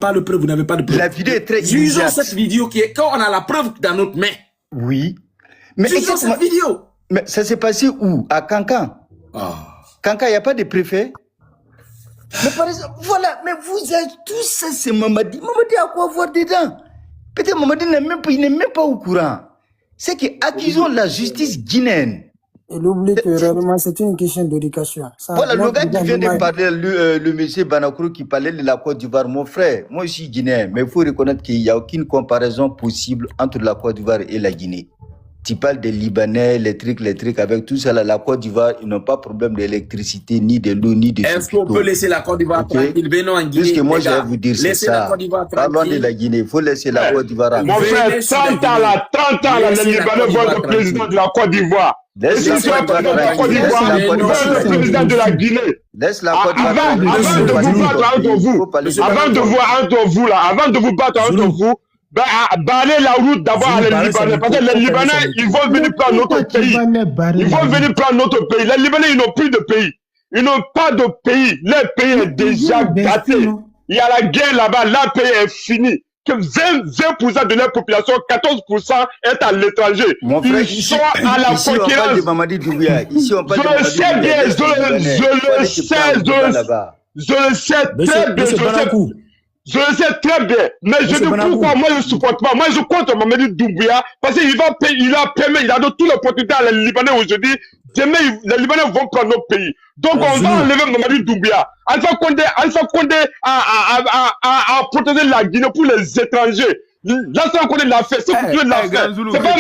pas de preuve, vous n'avez pas de preuve. La vidéo est très Jugeons immédiate. cette vidéo qui est quand on a la preuve dans notre main. Oui. Mais Jugeons cette vidéo. Mais ça s'est passé où? À Cancan. Cancan, il n'y a pas de préfet? Mais par exemple, voilà, mais vous avez tout ça, c'est Mamadi. Mamadi a quoi voir dedans? Peut-être Mamadi il n'est même pas au courant. C'est qu'accusons la justice guinéenne. Il oublie que réellement c'est une question d'éducation. Voilà, le gars qui vient de parler, le monsieur Banakourou qui parlait de la Côte d'Ivoire, mon frère, moi je suis guinéen, mais il faut reconnaître qu'il n'y a aucune comparaison possible entre la Côte d'Ivoire et la Guinée. Tu parles des Libanais, les trucs, avec tout ça, là, la Côte d'Ivoire, ils n'ont pas de problème d'électricité, ni de l'eau, ni de tout. Est-ce qu'on peut laisser la Côte d'Ivoire tranquille? Venons en Guinée. Puisque moi, je vais vous dire, c'est ça. Parlons de la Guinée, il faut laisser la Côte d'Ivoire. Mon frère, 30 ans là, les Libanais voient le président de la Côte d'Ivoire. Et si tu es le président de la Côte d'Ivoire, le président de la Guinée. Laisse la Côte d'Ivoire. Avant de vous battre entre vous, avant de vous battre entre vous, balayez la route d'abord à les Libanais. Parce que les Libanais, ils vont venir prendre notre pays. Ils vont venir prendre notre pays. Les Libanais, ils n'ont plus de pays. Ils n'ont pas de pays. Le pays est déjà gâté. Il y a la guerre là-bas. Le pays est fini. Que 20% de leur population, 14% est à l'étranger. Ils sont à la concurrence. Je le sais bien, je le sais très bien. Je le sais très bien, mais je dis pourquoi moi je ne supporte pas. Moi je compte Mamadi Doumbouya parce qu'il va payer, il a donné tout l'opportunité à les Libanais aujourd'hui. Demain, les Libanais vont prendre notre pays. Donc on va enlever Mamadi Doumbouya. Alpha Condé a protéger la Guinée pour les étrangers. L'Alpha Condé l'a fait, c'est pour tuer de la fait. C'est pas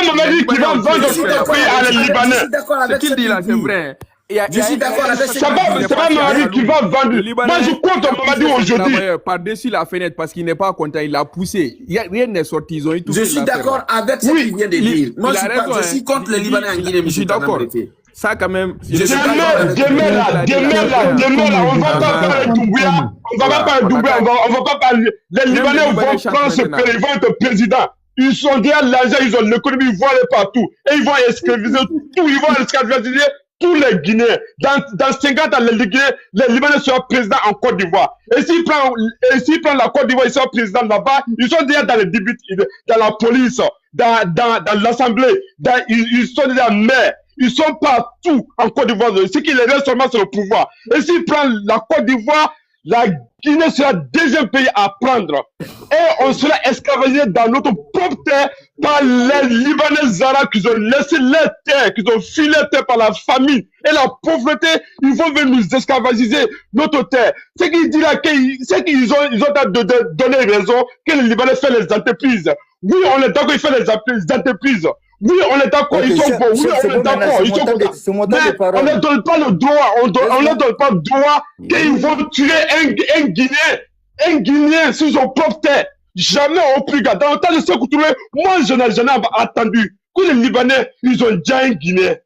Mamadi qui va vendre son pays à les Libanais. Ce qu'il dit là, c'est vrai. Je suis d'accord avec c'est pas Mamadi qui va vendre. Moi, je compte Mamadi aujourd'hui. Par-dessus la fenêtre, parce qu'il n'est pas content, il l'a poussé. Rien n'est sorti. Ils ont eu tout. Je suis d'accord avec ce qu'il vient de dire. Moi, je suis contre les Libanais en Guinée. Je suis d'accord. Ça, quand même. Demain, là, on va pas parler Doumbouya. On va pas parler Doumbouya. On va pas parler. Les Libanais vont prendre ce pays. Ils vont être président. Ils sont déjà l'argent, ils ont l'économie, ils vont aller partout. Et ils vont esclaviser tout. Ils vont esclaviser tous les Guinéens. Dans 50 ans, les Libanais seront présidents en Côte d'Ivoire. Et s'ils prennent la Côte d'Ivoire, ils seront présidents là-bas. Ils sont déjà dans les débuts, dans la police, dans l'Assemblée. Ils sont déjà maires. Ils sont partout en Côte d'Ivoire. Ce qui les reste seulement, c'est le pouvoir. Et s'ils prennent la Côte d'Ivoire, la Guinée sera le deuxième pays à prendre. Et on sera esclavagisé dans notre propre terre par les Libanais arabes qui ont laissé leur terre, qui ont fui leur terre par la famine et la pauvreté. Ils vont venir nous esclavagiser notre terre. C'est qu'ils disent là, c'est qu'ils ont donné raison que les Libanais font les entreprises. Oui, on est d'accord, ils font les entreprises. Oui, on est d'accord, ils sont bons. Oui, on est d'accord, ils sont bons. Mais on ne donne pas le droit, on ne donne pas le droit qu'ils vont tuer un Guinéen sur son propre terre. Jamais au plus gars. Dans le temps de Sékou Touré, moi, je n'ai jamais attendu que les Libanais, ils ont déjà un Guinéen.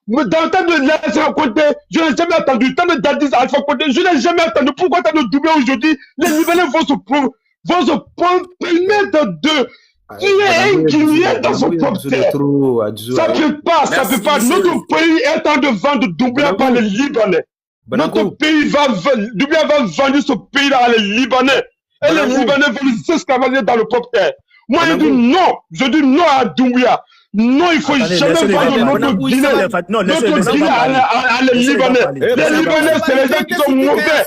Mais dans le temps de l'Alpha Condé, je n'ai jamais attendu. Dans le temps de Dadis Alpha Condé, je n'ai jamais attendu. Pourquoi t'as le doublé aujourd'hui? Les Libanais vont se permettre de tuer un Guinéen dans son propre terre. Ça ne peut pas, ça ne peut pas. Notre pays est en train de vendre doublé par les Libanais. Notre pays va vendre ce pays-là à les Libanais. Et les Libanais vont s'esclavager dans le propre terre. Moi, je dis non à Doumbouya. Non, il ne faut jamais vendre notre Guinée. Notre Guinée à les Libanais. Les Libanais, c'est les gens qui sont mauvais.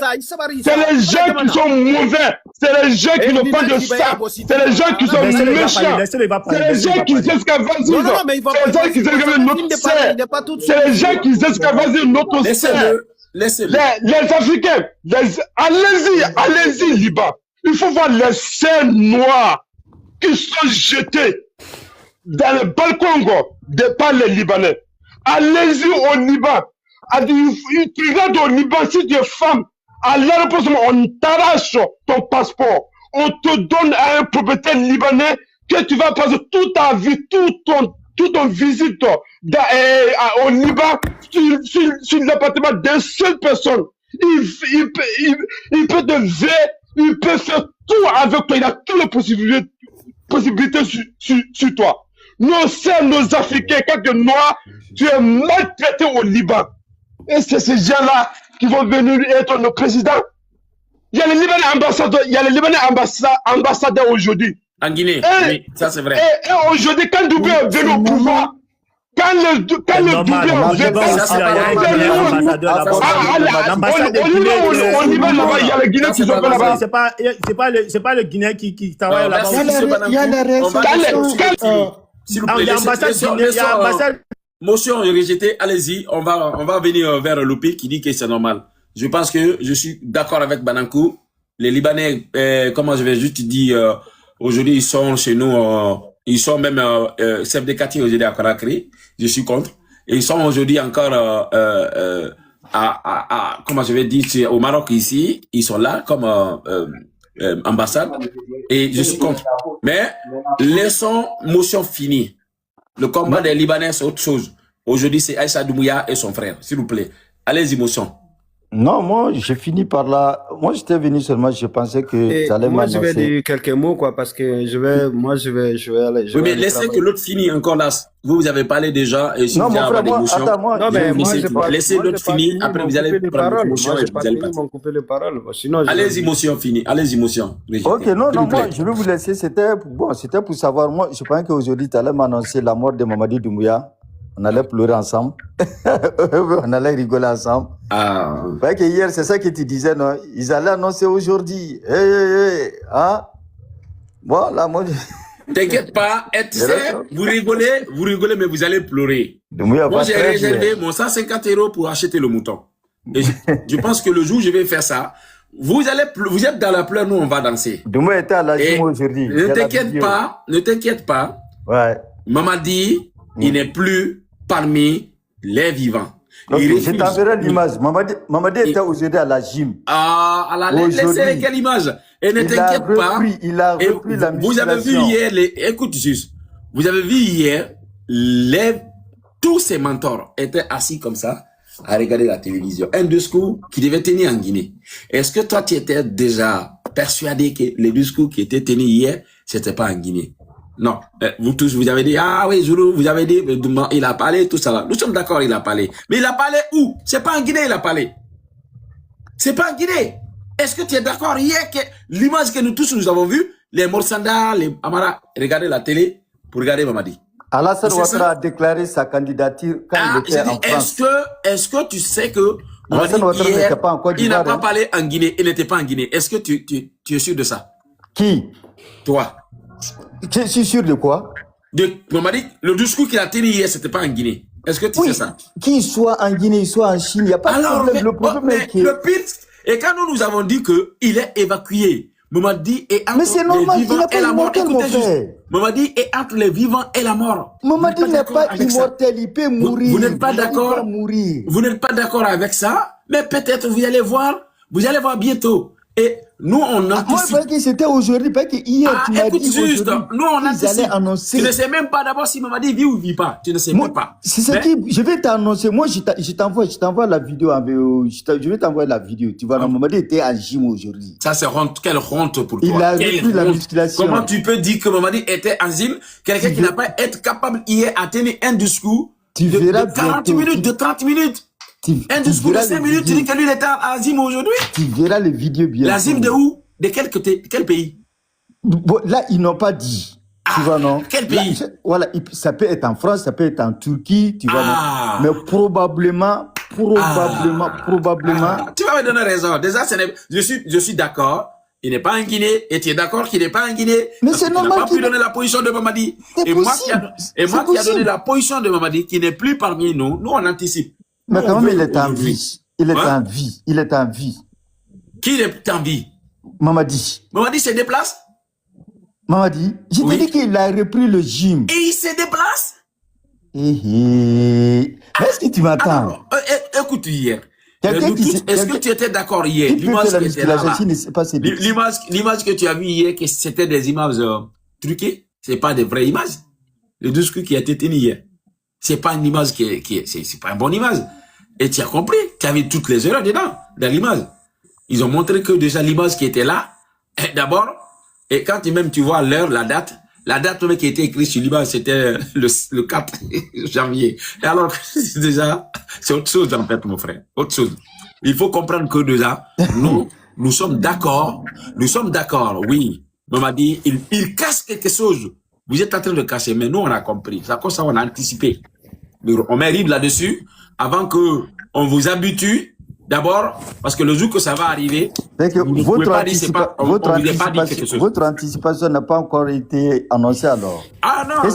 C'est les gens qui sont mauvais. C'est les gens qui n'ont pas de sang. C'est les gens qui sont méchants. C'est les gens qui esclavagent notre terre. C'est les gens qui esclavagent notre terre. Les Africains, allez-y, Liban. Il faut voir les cerfs noirs qui sont jetés dans le balcon par les Libanais. Allez-y au Liban. Tu regardes au Liban, si tu es femme, à l'aéroport, on t'arrache ton passeport. On te donne à un propriétaire libanais que tu vas passer toute ta vie, toute ton visite au Liban sur l'appartement d'une seule personne. Il peut te ver, il peut faire tout avec toi, il a toutes les possibilités sur toi. Nos Africains, quand tu es noir, tu es maltraité au Liban. Et c'est ces gens-là qui vont venir être nos présidents. Il y a les Libanais ambassadeurs aujourd'hui. En Guinée, oui, ça c'est vrai. Et aujourd'hui, quand Doumbé est venu au pouvoir, quand le Doumbé est venu au Liban, là-bas, il y a les Guinéens qui sont là-bas. C'est pas le Guinéen qui travaille là-bas. Il y a la résolution. S'il vous plaît, motion rejetée, allez-y, on va venir vers Loupé qui dit que c'est normal. Je pense que je suis d'accord avec Banankou. Les Libanais, comment je vais juste dire, aujourd'hui ils sont chez nous, ils sont même chefs de quartier aujourd'hui à Conakry. Je suis contre. Et ils sont aujourd'hui encore comment je vais dire, au Maroc ici, ils sont là comme ambassade. Et je suis contre. Mais laissons motion finie. Le combat des Libanais, c'est autre chose. Aujourd'hui, c'est Aïssa Doumbouya et son frère. S'il vous plaît, allez-y, motion. Non, moi, j'ai fini par là. Moi, j'étais venu seulement, je pensais que ça allait m'annoncer. Moi, je vais dire quelques mots, quoi, parce que je vais aller. Oui, mais laissez que l'autre finisse encore là. Vous avez parlé déjà, et si non, vous avez des motions. Non, mais moi, laissez l'autre finir, après vous allez prendre la motion et vous allez passer. Allez-y, motion finie. Allez-y, motion. Ok, non, moi, je vais vous laisser. C'était pour savoir. Moi, je pense qu'aujourd'hui, tu allais m'annoncer la mort de Mamadi Doumbouya. On allait pleurer ensemble. On allait rigoler ensemble. Ah. Ouais, que hier, c'est ça que tu disais, non? Ils allaient annoncer aujourd'hui. Hein? Bon, là, moi. T'inquiète pas, vous rigolez, mais vous allez pleurer. Moi, j'ai réservé mon 150 € pour acheter le mouton. Et je pense que le jour où je vais faire ça, vous êtes dans la pleure, nous, on va danser. Demain était à la gym aujourd'hui. Ne t'inquiète pas. Ouais. Mamadi, il n'est plus parmi les vivants. Okay, je t'enverrai l'image. Mamadi était aujourd'hui à la gym. Laissez quelle image? Et ne t'inquiète pas. Il a repris la musculation. Vous avez vu hier, écoute juste, vous avez vu hier, tous ces mentors étaient assis comme ça, à regarder la télévision. Un discours qui devait tenir en Guinée. Est-ce que toi, tu étais déjà persuadé que les discours qui étaient tenus hier, c'était pas en Guinée? Non, vous tous, vous avez dit, ah oui, Zoulou, vous avez dit, il a parlé, tout ça là. Nous sommes d'accord, il a parlé. Mais il a parlé où? C'est pas en Guinée, il a parlé. C'est pas en Guinée. Est-ce que tu es d'accord hier que l'image que nous tous nous avons vue, les Morsanda, les Amara, regardez la télé pour regarder Mamadi. Alassane Ouattara a déclaré sa candidature quand il était en France. Est-ce que tu sais que Mamadi hier, il n'a pas parlé en Guinée, il n'était pas en Guinée. Est-ce que tu es sûr de ça? Qui? Toi. Je suis sûr de quoi? Mamadi, le discours qu'il a tenu hier, c'était pas en Guinée. Est-ce que tu sais ça? Qu'il soit en Guinée, soit en Chine, il n'y a pas de problème. Le problème est que... Le pire, et quand nous avons dit qu'il est évacué, Mamadi est entre les vivants et la mort. Écoutez juste. Mamadi est entre les vivants et la mort. Mamadi n'est pas immortel, il peut mourir. Vous n'êtes pas d'accord? Vous n'êtes pas d'accord avec ça? Mais peut-être vous allez voir bientôt. Et nous, on anticipe. Moi, je pense que c'était aujourd'hui, parce que hier, tu m'as dit juste, nous, on anticipe. Annoncer. Tu ne sais même pas d'abord si Mamadi vit ou vit pas. Tu ne sais même pas. C'est ce qui, je vais t'annoncer. Moi, je t'envoie la vidéo je vais t'envoyer la vidéo. Tu vois, Mamadi était en gym aujourd'hui. Ça, c'est honte. Quelle honte pour toi. Il a repris la musculation. Comment tu peux dire que Mamadi était en gym? Quelqu'un qui n'a pas été capable hier à tenir un discours de 40 minutes, de 30 minutes. Un discours de 5 minutes, tu dis que lui, il était à Azim aujourd'hui? Tu verras les vidéos bien. L'Azim de où? De quel pays? Bon, là, ils n'ont pas dit. Tu vois, non? Quel pays? Là, voilà, ça peut être en France, ça peut être en Turquie, tu vois, non? Mais probablement. Tu vas me donner raison. Déjà, je suis d'accord. Il n'est pas en Guinée, et tu es d'accord qu'il n'est pas en Guinée. Mais c'est normal. Il n'a pas pu donner la position de Mamadi. Et moi qui a donné la position de Mamadi, qui n'est plus parmi nous, nous on anticipe. Mais quand même, il est en vie. Il est en vie. Il est en vie. Qui est en vie? Mamadi. Mamadi se déplace? Mamadi, je te dis qu'il a repris le gym. Et il se déplace? Est-ce que tu m'attends? Écoute, hier. Est-ce que tu étais d'accord hier? L'image que tu as vu hier, que c'était des images truquées, c'est pas des vraies images. Le discours qui a été tenu hier, c'est pas une image c'est pas une bonne image. Et tu as compris, tu as vu toutes les erreurs dedans, dans l'image. Ils ont montré que déjà l'image qui était là, d'abord, et quand même tu vois l'heure, la date même qui était écrite sur l'image, c'était le 4 janvier. Et alors, déjà, c'est autre chose en fait, mon frère. Autre chose. Il faut comprendre que déjà, nous, nous sommes d'accord, oui. Mais on m'a dit, il casse quelque chose. Vous êtes en train de casser, mais nous, on a compris. C'est comme ça on a anticipé. On met RIB là-dessus, avant que on vous habitue. D'abord, parce que le jour que ça va arriver, votre anticipation n'a pas encore été annoncée alors. Ah non, non,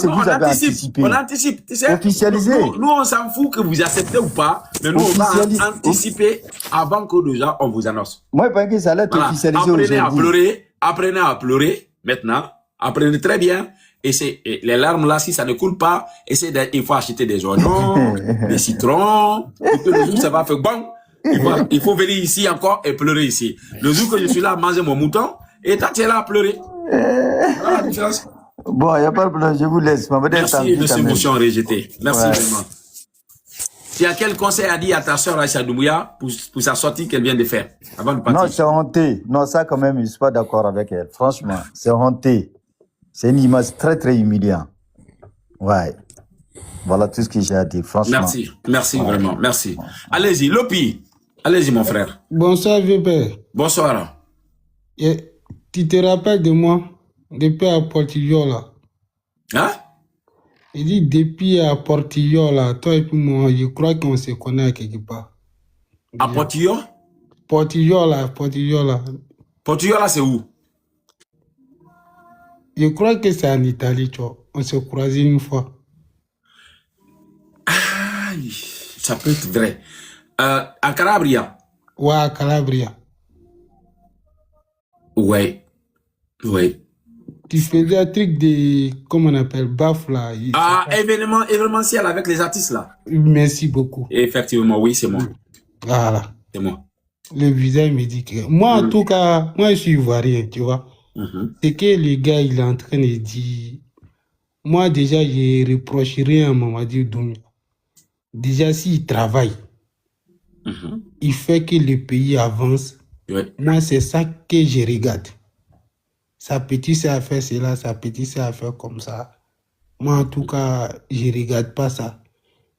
on anticipe. Officialisé. Nous, on s'en fout que vous acceptez ou pas, mais nous, on va anticiper avant que déjà on vous annonce. Moi, je pense que ça allait être officialisé aujourd'hui. Apprenez à pleurer maintenant. Apprenez très bien. Et les larmes là, si ça ne coule pas, il faut acheter des oignons, des citrons, et que le jour ça va faire bon. Il faut venir ici encore et pleurer ici. Le jour que je suis là à manger mon mouton, et toi tu es là à pleurer. Voilà la différence. Bon, il n'y a pas de problème, je vous laisse. Merci de ces motions rejetées. Merci vraiment. Tu as quel conseil à dire à ta soeur Aïcha Doumbouya pour sa sortie qu'elle vient de faire avant de partir? Non, c'est honteux. Non, ça quand même, je ne suis pas d'accord avec elle. Franchement, c'est honteux. C'est une image très, très humiliante. Ouais. Voilà tout ce que j'ai à dire, franchement. Merci vraiment, merci. Allez-y, Lopi. Allez-y, mon frère. Bonsoir, vieux père. Bonsoir. Tu te rappelles de moi, depuis à Portillo, là? Hein? Il dit, depuis à Portillo, là, toi et puis moi, je crois qu'on se connaît quelque part. À Portillo? Portillo, là. Portillo, là, c'est où? Je crois que c'est en Italie, tu vois. On s'est croisés une fois. Aïe, ça peut être vrai. À Calabria? Ouais, à Calabria. Ouais. Tu faisais un truc de, comment on appelle, baf là. Événementiel avec les artistes là. Merci beaucoup. Effectivement, oui, c'est moi. Voilà. C'est moi. Le visage me dit que... Moi, en tout cas, moi, je suis ivoirien, tu vois. C'est que le gars, il est en train de dire... Moi, déjà, je reprocherais à Mamadi Doumbouya. Déjà, s'il travaille, il fait que le pays avance. Ouais. Moi, c'est ça que je regarde. Sa petite sœur a fait cela, sa petite sœur a fait comme ça. Moi, en tout cas, je ne regarde pas ça.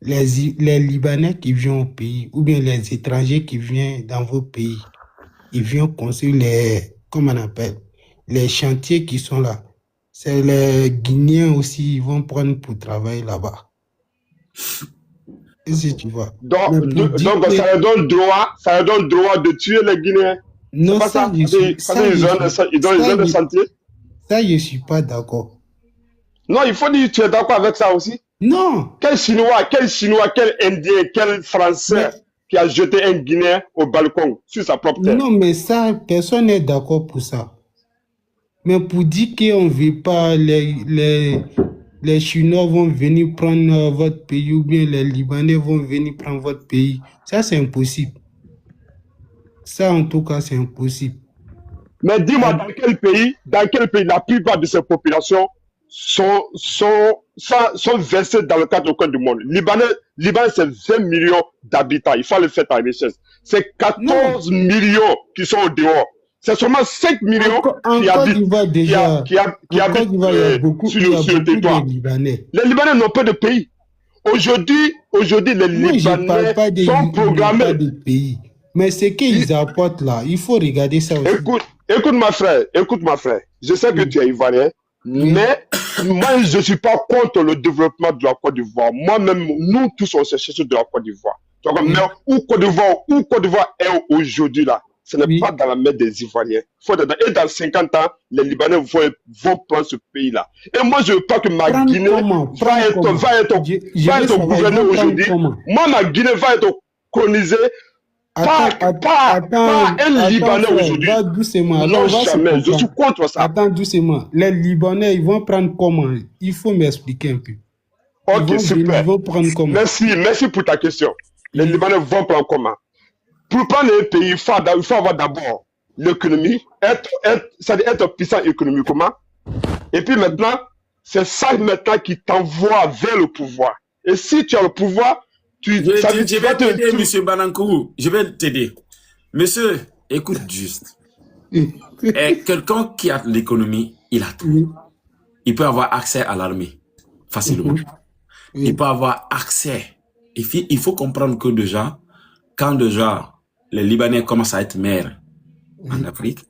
Les Libanais qui viennent au pays, ou bien les étrangers qui viennent dans vos pays, ils viennent construire les, comment on appelle, les chantiers qui sont là. C'est les Guinéens aussi, ils vont prendre pour travailler là-bas. Et si tu vois. Donc ça leur donne droit de tuer les Guinéens. Non, ça, ils ont des sentiers. Ça, je ne suis pas d'accord. Non, il faut dire que tu es d'accord avec ça aussi. Non. Quel Chinois, quel Indien, quel Français qui a jeté un Guinéen au balcon sur sa propre terre? Non, mais ça, personne n'est d'accord pour ça. Mais pour dire qu'on ne veut pas, les Chinois vont venir prendre votre pays ou bien les Libanais vont venir prendre votre pays, ça c'est impossible. Ça en tout cas c'est impossible. Mais dis-moi, dans quel pays la plupart de ces populations sont versées dans le cadre du monde? Liban, c'est 20 millions d'habitants, il faut le faire à richesse. C'est 14 millions qui sont au dehors. C'est seulement 5 millions qui habitent sur le territoire. Les Libanais n'ont pas de pays. Aujourd'hui, les Libanais sont programmés. De pays. Mais ce qu'ils apportent là, il faut regarder ça aussi. Écoute ma frère. Je sais que tu es ivoirien, mais moi, je ne suis pas contre le développement de la Côte d'Ivoire. Moi-même, nous tous, on se cherche de la Côte d'Ivoire. Mais où Côte d'Ivoire est aujourd'hui là? Ce n'est pas dans la main des Ivoiriens. Et dans 50 ans, les Libanais vont prendre ce pays-là. Et moi, je veux pas que ma Guinée va être gouvernée aujourd'hui. Moi, ma Guinée va être colonisée par un Libanais aujourd'hui. Non, jamais. Je suis contre ça. Attends doucement. Les Libanais, ils vont prendre comment? Il faut m'expliquer un peu. Ok, super. Ils vont prendre comment? Merci pour ta question. Les Libanais vont prendre comment? Pour prendre un pays, il faut avoir d'abord l'économie, être puissant économiquement. Et puis maintenant, c'est ça maintenant qui t'envoie vers le pouvoir. Et si tu as le pouvoir, je vais t'aider, monsieur Banankourou. Je vais t'aider. Monsieur, écoute juste. Quelqu'un qui a l'économie, il a tout. Il peut avoir accès à l'armée facilement. Il peut avoir accès. Il faut comprendre que déjà, quand déjà les Libanais commencent à être maires, en Afrique,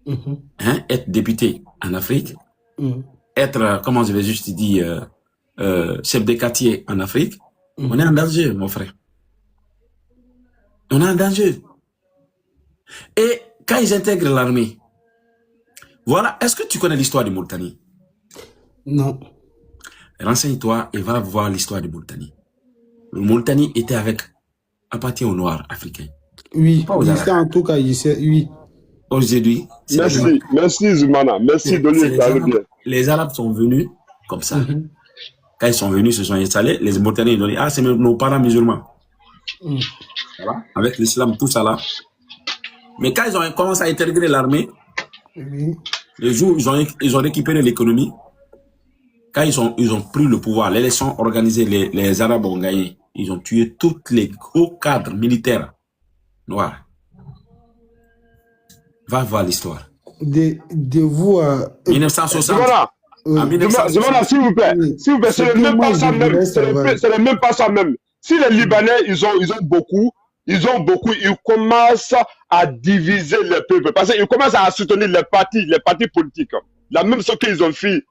Mhm. hein, être député en Afrique, Mhm. être, comment je vais juste dire, chef de quartier en Afrique, on est en danger, mon frère. On est en danger. Et quand ils intègrent l'armée, voilà, est-ce que tu connais l'histoire de Mauritanie? Non. Renseigne-toi et va voir l'histoire de Mauritanie. Le Mauritanie était appartient aux Noirs africains. Oui, Pas aux oui, Arabes. ça en tout cas, je sais, oui. Aujourd'hui, c'est Merci Zumana, merci de lui parler bien. les Arabes sont venus comme ça. Mhm. Quand ils sont venus, se sont installés, les Mauritaniens ils ont dit, ah, c'est nos parents musulmans. Mhm. Voilà. Avec l'islam, tout ça là. Mais quand ils ont commencé à intégrer l'armée, Oui. les jours où ils ont récupéré l'économie, quand ils ont pris le pouvoir, l'élection organisée, les Arabes ont gagné. Ils ont tué tous les hauts cadres militaires noirs. Va voir l'histoire. De vous à... 1960. Zumana, En 1960. Zumana, s'il vous plaît, Oui. s'il vous plaît, C'est c'est que même moi, pas ça je même. voudrais C'est savoir. même pas ça même. Si les Libanais, ils ont beaucoup, ils commencent à diviser le peuple. Parce qu'ils commencent à soutenir les partis politiques. La même chose qu'ils ont fait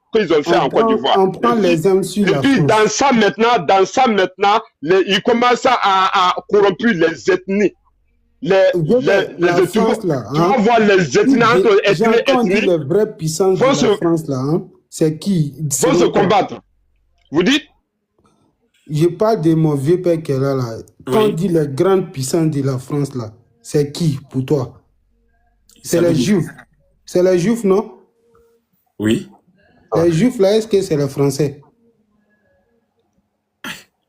en Côte d'Ivoire. On prend l'exemple sur Et la puis, France. dans ça maintenant, ils commencent à corrompre les ethnies. La Tu France, là, vas voir les ethnies entre J'entends dire ethnies les vraies puissances de vont la se- France, là, hein. C'est qui? vont se Selon toi? combattre. Vous dites? Je parle de mon vieux père qui est là. Quand Oui. on dit les grandes puissances de la France, là, c'est qui pour toi? C'est Ça les veut dire- Juifs. C'est les Juifs, non? Oui. Les Juifs, là, est-ce que c'est les Français?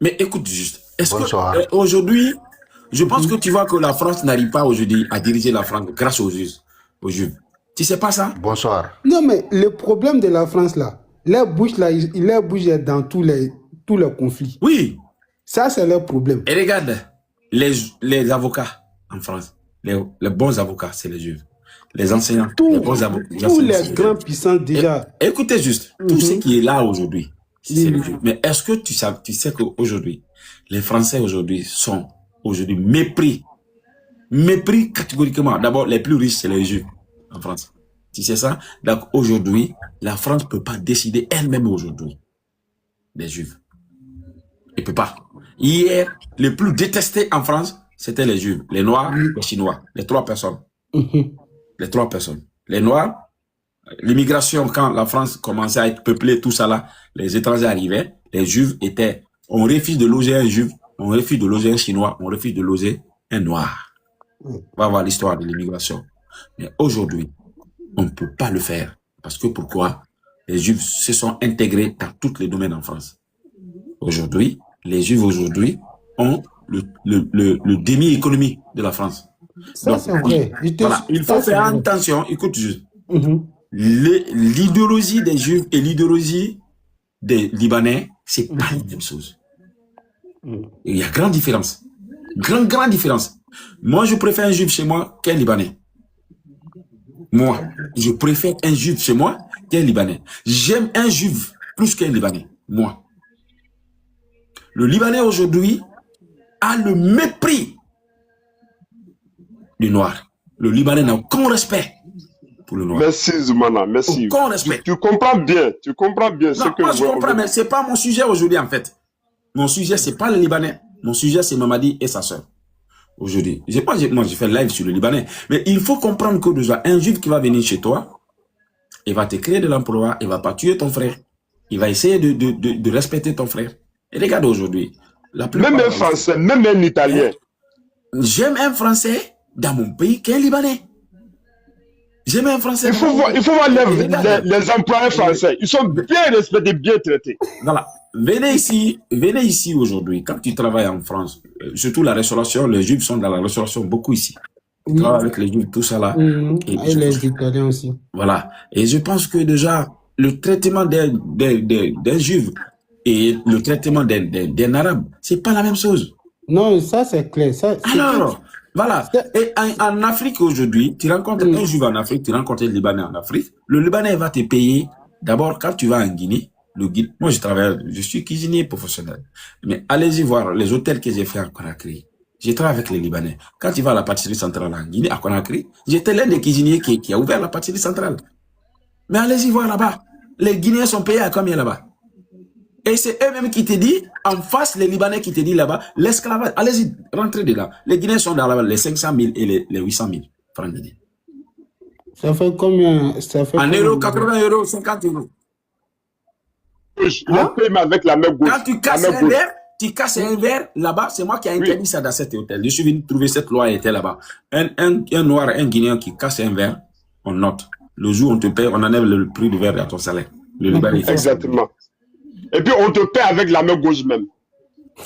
Mais écoute juste. Est-ce Bonsoir. que aujourd'hui, je pense que tu vois que la France n'arrive pas aujourd'hui à diriger la France grâce aux Juifs. Tu sais pas ça? Bonsoir. Non, mais le problème de la France, là, leur bouche, là, leur bouche est dans tous les conflits. Oui. Ça, c'est leur problème. Et regarde, les avocats en France, les bons avocats, c'est les Juifs. Les enseignants, les bons avocats. Tous les grands puissants, déjà. Écoutez juste, tout ce qui est là aujourd'hui, c'est Oui. les Juifs. Mais est-ce que tu sais qu'aujourd'hui, les Français aujourd'hui sont mépris catégoriquement. D'abord, les plus riches, c'est les Juifs en France. Tu sais ça? Donc aujourd'hui, la France ne peut pas décider elle-même aujourd'hui des Juifs. Elle ne peut pas. Hier, les plus détestés en France, c'était les Juifs, les Noirs, les Chinois, les trois personnes. Mhm. Les trois personnes. Les Noirs, l'immigration, quand la France commençait à être peuplée, tout ça là, les étrangers arrivaient, les Juifs étaient, on refuse de loger un Juif, on refuse de loger un Chinois, on refuse de loger un Noir. On va voir l'histoire de l'immigration. Mais aujourd'hui, on ne peut pas le faire. Parce que pourquoi? Les Juifs se sont intégrés dans tous les domaines en France. Aujourd'hui, les Juifs aujourd'hui ont le demi-économie de la France. Ça, Donc, c'est vrai. voilà, il faut Ça, c'est faire vrai. attention. Écoute juste. Mhm. L'idéologie des Juifs et l'idéologie des Libanais, c'est pas la même chose. Il y a grande différence. Grande différence. Moi, je préfère un Juif chez moi qu'un Libanais. Moi, je préfère un Juif chez moi qu'un Libanais. J'aime un Juif plus qu'un Libanais. Moi. Le Libanais aujourd'hui a le mépris du Noir. Le Libanais n'a aucun respect pour le Noir. Merci Zoumana, merci. Aucun respect. Tu comprends bien ce Non, que moi je comprends, mais c'est pas mon sujet aujourd'hui en fait. Mon sujet, c'est pas le Libanais. Mon sujet, c'est Mamadi et sa sœur. Aujourd'hui. Moi, j'ai fait live sur le Libanais. Mais il faut comprendre que déjà, un Juif qui va venir chez toi, il va te créer de l'emploi, il va pas tuer ton frère. Il va essayer de respecter ton frère. Et regarde aujourd'hui. Même un Français, même un Italien. J'aime un Français dans mon pays qu'un Libanais. J'aime un Français. Il faut voir les employés français. Ils sont bien respectés, bien traités. Voilà. Venez ici aujourd'hui. Quand tu travailles en France, surtout la restauration, les Juifs sont dans la restauration beaucoup ici. Tu Oui. travailles avec les Juifs, tout ça là. Et les Italiens aussi. Voilà. Et je pense que déjà, le traitement d'un Juif et le traitement d'un Arabe, c'est pas la même chose. Non, ça c'est clair. Alors, voilà. Et en Afrique aujourd'hui, tu rencontres un Juif en Afrique, tu rencontres un Libanais en Afrique. Le Libanais va te payer. D'abord, quand tu vas en Guinée, moi je suis cuisinier professionnel. Mais allez-y voir les hôtels que j'ai fait en Conakry. Je travaille avec les Libanais. Quand tu vas à la pâtisserie centrale en Guinée, à Conakry, j'étais l'un des cuisiniers qui a ouvert la pâtisserie centrale. Mais allez-y voir là-bas. Les Guinéens sont payés à combien là-bas? Et c'est eux-mêmes qui te disent, en face, les Libanais qui te disent là-bas, l'esclavage, allez-y, rentrez dedans. Les Guinéens sont dans les 500 000 et les 800 000 francs guinéens. Ça fait combien? Ça fait En combien euros, 80 euros, 50 euros. Le paiement avec la main gauche. Quand tu casses un verre, là-bas, c'est moi qui ai interdit ça dans cet hôtel. Je suis venu trouver cette loi était là-bas. Un noir, un Guinéen qui casse un verre, on note. Le jour où on te paye, on enlève le prix du verre à ton salaire. Le Libanais. Exactement. Et puis on te paie avec la main gauche même.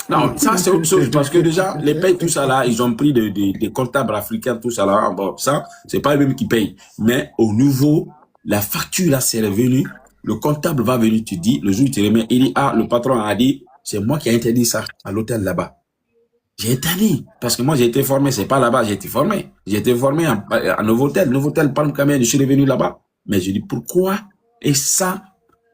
Non, ça c'est autre chose parce que déjà, les payes, tout ça là, ils ont pris des comptables africains, tout ça là. Bon, ça, c'est pas eux-mêmes qui payent. Mais au nouveau, la facture là, c'est revenu. Le comptable va venir, tu dis, le jour où tu remets, il dit, ah, le patron a dit, c'est moi qui ai interdit ça à l'hôtel là-bas. J'ai interdit. Parce que moi, j'ai été formé, c'est pas là-bas, j'ai été formé. J'ai été formé à Novotel. Novotel, Palm Camen, je suis revenu là-bas. Mais je dis, pourquoi? Et ça,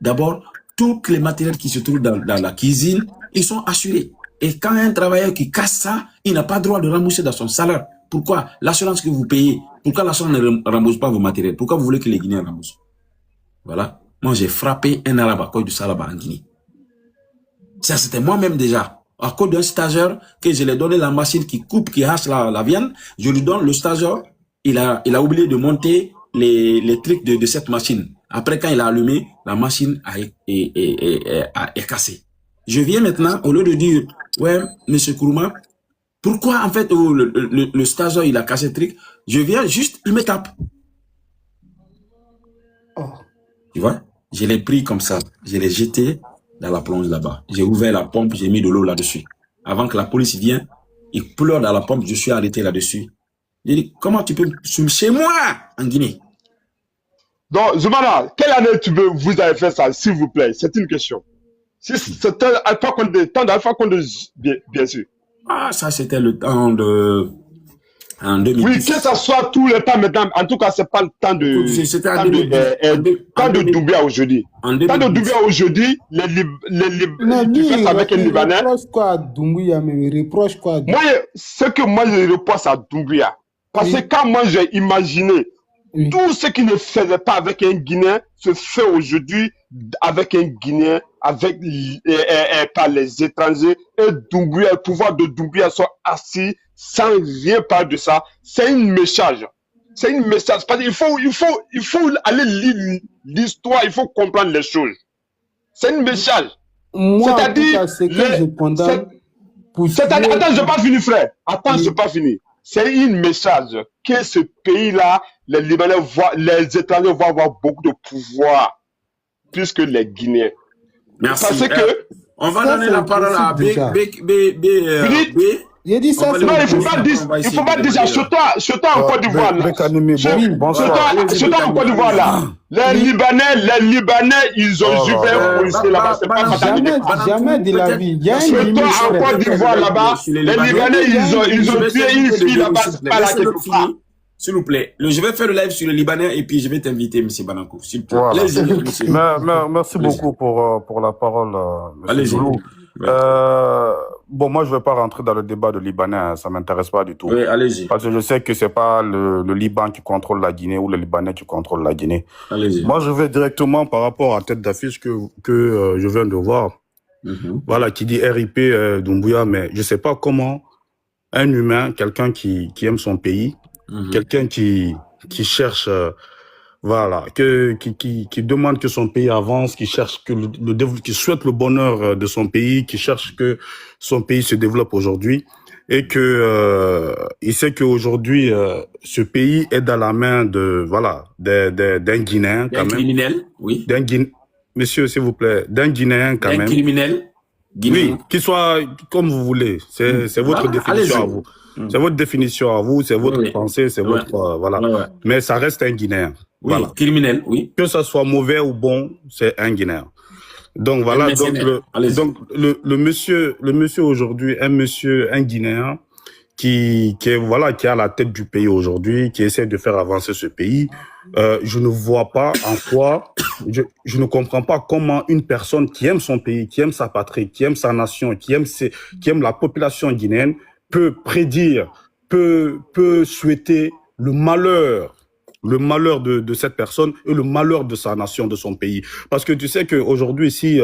d'abord, tous les matériels qui se trouvent dans la cuisine, ils sont assurés. Et quand un travailleur qui casse ça, il n'a pas droit de rembourser dans son salaire. Pourquoi? L'assurance que vous payez, pourquoi l'assurance ne rembourse pas vos matériels? Pourquoi vous voulez que les Guinéens remboursent? Voilà. Moi, j'ai frappé un arabe à cause de ça là-bas en Guinée. Ça, c'était moi-même déjà. À cause d'un stagiaire que je lui ai donné la machine qui coupe, qui hache la viande, je lui donne le stagiaire, il a oublié de monter les trucs de cette machine. Après, quand il a allumé, la machine est cassée. Je viens maintenant, au lieu de dire, ouais, monsieur Kourouma, pourquoi en fait le stagiaire il a cassé le truc, je viens juste, il me tape. Oh. Tu vois, je l'ai pris comme ça, je l'ai jeté dans la plonge là-bas. J'ai ouvert la pompe, j'ai mis de l'eau là-dessus. Avant que la police vienne, il pleure dans la pompe, je suis arrêté là-dessus. J'ai dit, comment tu peux chez moi en Guinée? Donc, Zoumana, quelle année vous avez fait ça, s'il vous plaît? C'est une question. Si c'était Alpha Condé, temps d'Alpha Condé, bien sûr. Ah, ça c'était le temps de... En 2010. Oui, que ça soit tout le temps maintenant, en tout cas, c'est pas le temps de Doumbia aujourd'hui. Temps de Doumbia aujourd'hui, tu fais ça avec un Libanais. Reproche quoi à Doumbia, mais reproche quoi à Doumbia? Moi, ce que moi je reproche à Doumbia, parce que quand moi j'ai imaginé tout ce qui ne faisait pas avec un Guinéen se fait aujourd'hui avec un Guinéen, avec par les étrangers, et Doumbia, le pouvoir de Doumbia soit assis sans rien parler de ça. C'est une message. C'est une message. Parce qu'il faut aller lire l'histoire, il faut comprendre les choses. C'est une message. C'est-à-dire, attends, je n'ai pas fini, frère. Attends, je n'ai pas fini. C'est une message que ce pays-là, les Libanais les étrangers vont avoir beaucoup de pouvoir, plus que les Guinéens. Merci. Parce que on va donner la parole à B. J'ai dit ça. Non, il ne faut pas dire ça. Surtout en Côte d'Ivoire. Surtout en Côte d'Ivoire là. Les Libanais, ils ont jugé un policier là-bas. C'est pas fatigué. Jamais de la vie. Surtout en Côte d'Ivoire là-bas, les Libanais, ils ont tué une fille là-bas. C'est pas là quelque part. S'il vous plaît, je vais faire le live sur le Libanais et puis je vais t'inviter, M. Banankou. Voilà. Merci beaucoup pour la parole, M. Zoulou. Bon, moi, je ne vais pas rentrer dans le débat de Libanais, hein, ça ne m'intéresse pas du tout. Oui, allez-y. Parce que je sais que ce n'est pas le Liban qui contrôle la Guinée ou le Libanais qui contrôle la Guinée. Allez-y. Moi, je vais directement par rapport à la tête d'affiche que je viens de voir. Voilà, qui dit RIP Doumbouya, mais je ne sais pas comment un humain, quelqu'un qui aime son pays, quelqu'un qui cherche... voilà, qui demande que son pays avance, qui cherche qui souhaite le bonheur de son pays, qui cherche que son pays se développe aujourd'hui, et que il sait qu'aujourd'hui ce pays est dans la main d'un Guinéen quand même. D'un criminel, oui. Monsieur, s'il vous plaît, d'un Guinéen quand même. D'un criminel. Oui, qu'il soit comme vous voulez. C'est votre définition à vous. C'est votre définition à vous, c'est votre pensée, c'est votre voilà. Mais ça reste un Guinéen. Oui, voilà. Criminel, oui. Que ça soit mauvais ou bon, c'est un Guinéen. Donc voilà, le monsieur aujourd'hui, un Guinéen qui a la tête du pays aujourd'hui, qui essaie de faire avancer ce pays. Je ne vois pas en quoi, je ne comprends pas comment une personne qui aime son pays, qui aime sa patrie, qui aime sa nation, qui aime la population guinéenne, peut prédire, peut souhaiter le malheur de cette personne et le malheur de sa nation, de son pays. Parce que tu sais qu'aujourd'hui, si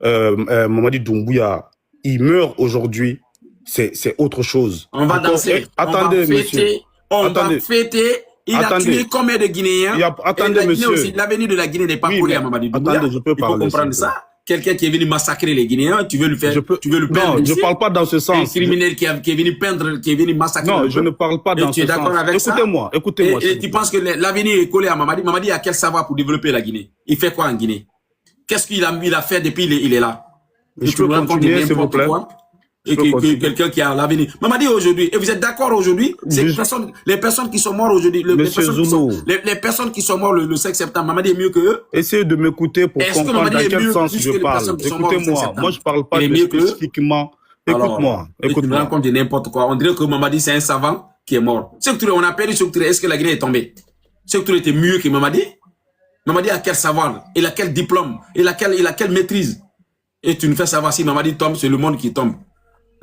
Mamadi Doumbouya, il meurt aujourd'hui, c'est autre chose. On va danser. Attendez, monsieur. On va fêter. Il a tué combien de Guinéens? Attendez, monsieur. L'avenir de la Guinée n'est pas collé à Mamadi Doumbouya. Attendez, je peux parler. Il faut comprendre ça. Quelqu'un qui est venu massacrer les Guinéens, tu veux le faire, tu veux le peindre. Non, je parle pas dans ce sens. Un criminel qui est venu peindre, qui est venu massacrer. Non, je ne parle pas dans ce sens. Tu es d'accord avec ça? Écoutez-moi. Et tu penses que l'avenir est collé à Mamadi? Mamadi a quel savoir pour développer la Guinée? Il fait quoi en Guinée? Qu'est-ce qu'il a fait depuis il est là? Je peux continuer, s'il vous plaît. Et quelqu'un qui a l'avenir. Mamadi aujourd'hui, et vous êtes d'accord aujourd'hui, les personnes qui sont mortes aujourd'hui, les personnes qui sont mortes le 5 septembre, Mamadi est mieux que eux? Essayez de m'écouter pour comprendre dans quel sens je parle. Écoutez-moi, moi je parle pas de spécifiquement. Écoute-moi. Tu me rends compte de n'importe quoi. On dirait que Mamadi c'est un savant qui est mort. On a perdu Sékou Touré. Est-ce que la Guinée est tombée? Sékou Touré était mieux que Mamadi? Mamadi a quel savoir? Il a quel diplôme? Il a quelle maîtrise? Et tu nous fais savoir si Mamadi tombe, c'est le monde qui tombe.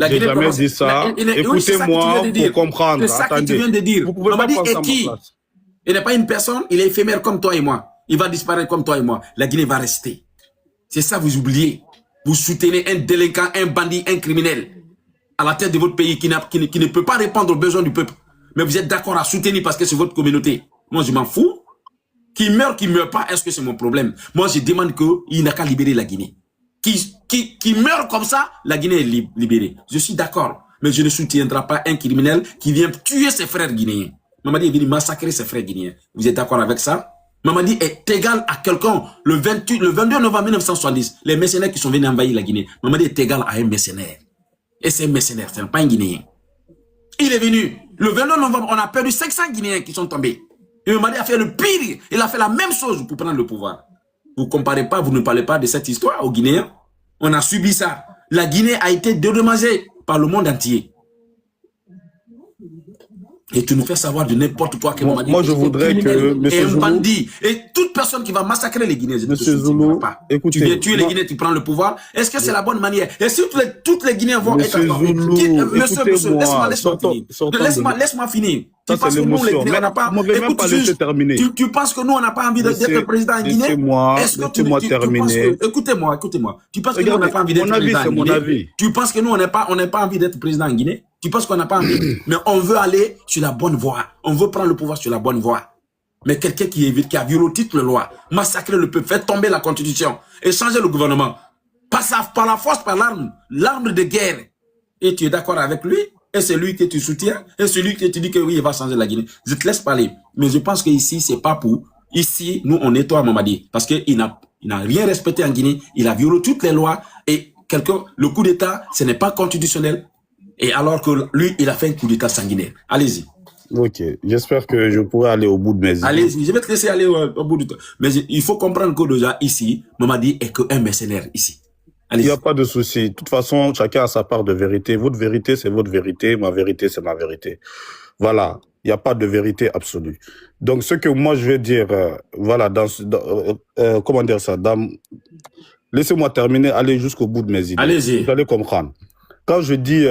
J'ai jamais dit ça. Écoutez-moi pour comprendre. C'est ça que tu viens de dire. Mamadi est qui? Il n'est pas une personne, il est éphémère comme toi et moi. Il va disparaître comme toi et moi. La Guinée va rester. C'est ça, vous oubliez. Vous soutenez un délinquant, un bandit, un criminel à la tête de votre pays qui ne peut pas répondre aux besoins du peuple. Mais vous êtes d'accord à soutenir parce que c'est votre communauté. Moi, je m'en fous. Qu'il meurt pas, est-ce que c'est mon problème? Moi, je demande qu'il n'a qu'à libérer la Guinée. Qui meurt comme ça, la Guinée est libérée. Je suis d'accord. Mais je ne soutiendrai pas un criminel qui vient tuer ses frères guinéens. Mamadi est venu massacrer ses frères guinéens. Vous êtes d'accord avec ça? Mamadi est égal à quelqu'un. Le 22 novembre 1970, les mercenaires qui sont venus envahir la Guinée, Mamadi est égal à un mercenaire. Et c'est un mercenaire, ce n'est pas un Guinéen. Il est venu. Le 22 novembre, on a perdu 500 Guinéens qui sont tombés. Et Mamadi a fait le pire. Il a fait la même chose pour prendre le pouvoir. Vous comparez pas, vous ne parlez pas de cette histoire aux Guinéens. On a subi ça. La Guinée a été dédommagée par le monde entier. Et tu nous fais savoir de n'importe quoi que moi je voudrais que Monsieur Zoulou, un bandit et toute personne qui va massacrer les Guinéens, Monsieur Zoulou, écoutez, tu viens tuer les Guinéens, tu prends le pouvoir. Est-ce que c'est la bonne manière? Et si toutes les Guinéens vont Monsieur être Zoulou, laisse-moi finir. Ça, c'est l'émotion. Tu penses que nous, on n'a pas envie d'être président en Guinée? Laissez-moi terminer. Écoutez-moi. Tu penses que nous, on n'a pas envie d'être président en Guinée? Tu penses que nous, on n'a pas envie d'être président en Guinée? Tu penses qu'on n'a pas envie? Mais on veut aller sur la bonne voie. On veut prendre le pouvoir sur la bonne voie. Mais quelqu'un qui a violé toute la loi, massacré le peuple, fait tomber la constitution et changer le gouvernement, par la force, par l'arme de guerre. Et tu es d'accord avec lui? Et c'est lui que tu soutiens, et c'est lui que tu dis que oui, il va changer la Guinée. Je te laisse parler. Mais je pense qu'ici, c'est pas pour. Ici, nous, on nettoie Mamadi. Parce qu'il n'a rien respecté en Guinée. Il a violé toutes les lois. Et le coup d'État, ce n'est pas constitutionnel. Et alors que lui, il a fait un coup d'État sanguinaire. Allez-y. Ok. J'espère que je pourrai aller au bout de mes idées. Allez-y. Je vais te laisser aller au bout du temps. Mais il faut comprendre que déjà, ici, Mamadi est qu'un mercenaire ici. Il n'y a pas de souci. De toute façon, chacun a sa part de vérité. Votre vérité, c'est votre vérité. Ma vérité, c'est ma vérité. Voilà. Il n'y a pas de vérité absolue. Donc, ce que moi, je vais dire, voilà, comment dire ça, laissez-moi terminer, aller jusqu'au bout de mes idées. Allez-y. Vous allez comprendre. Quand je dis,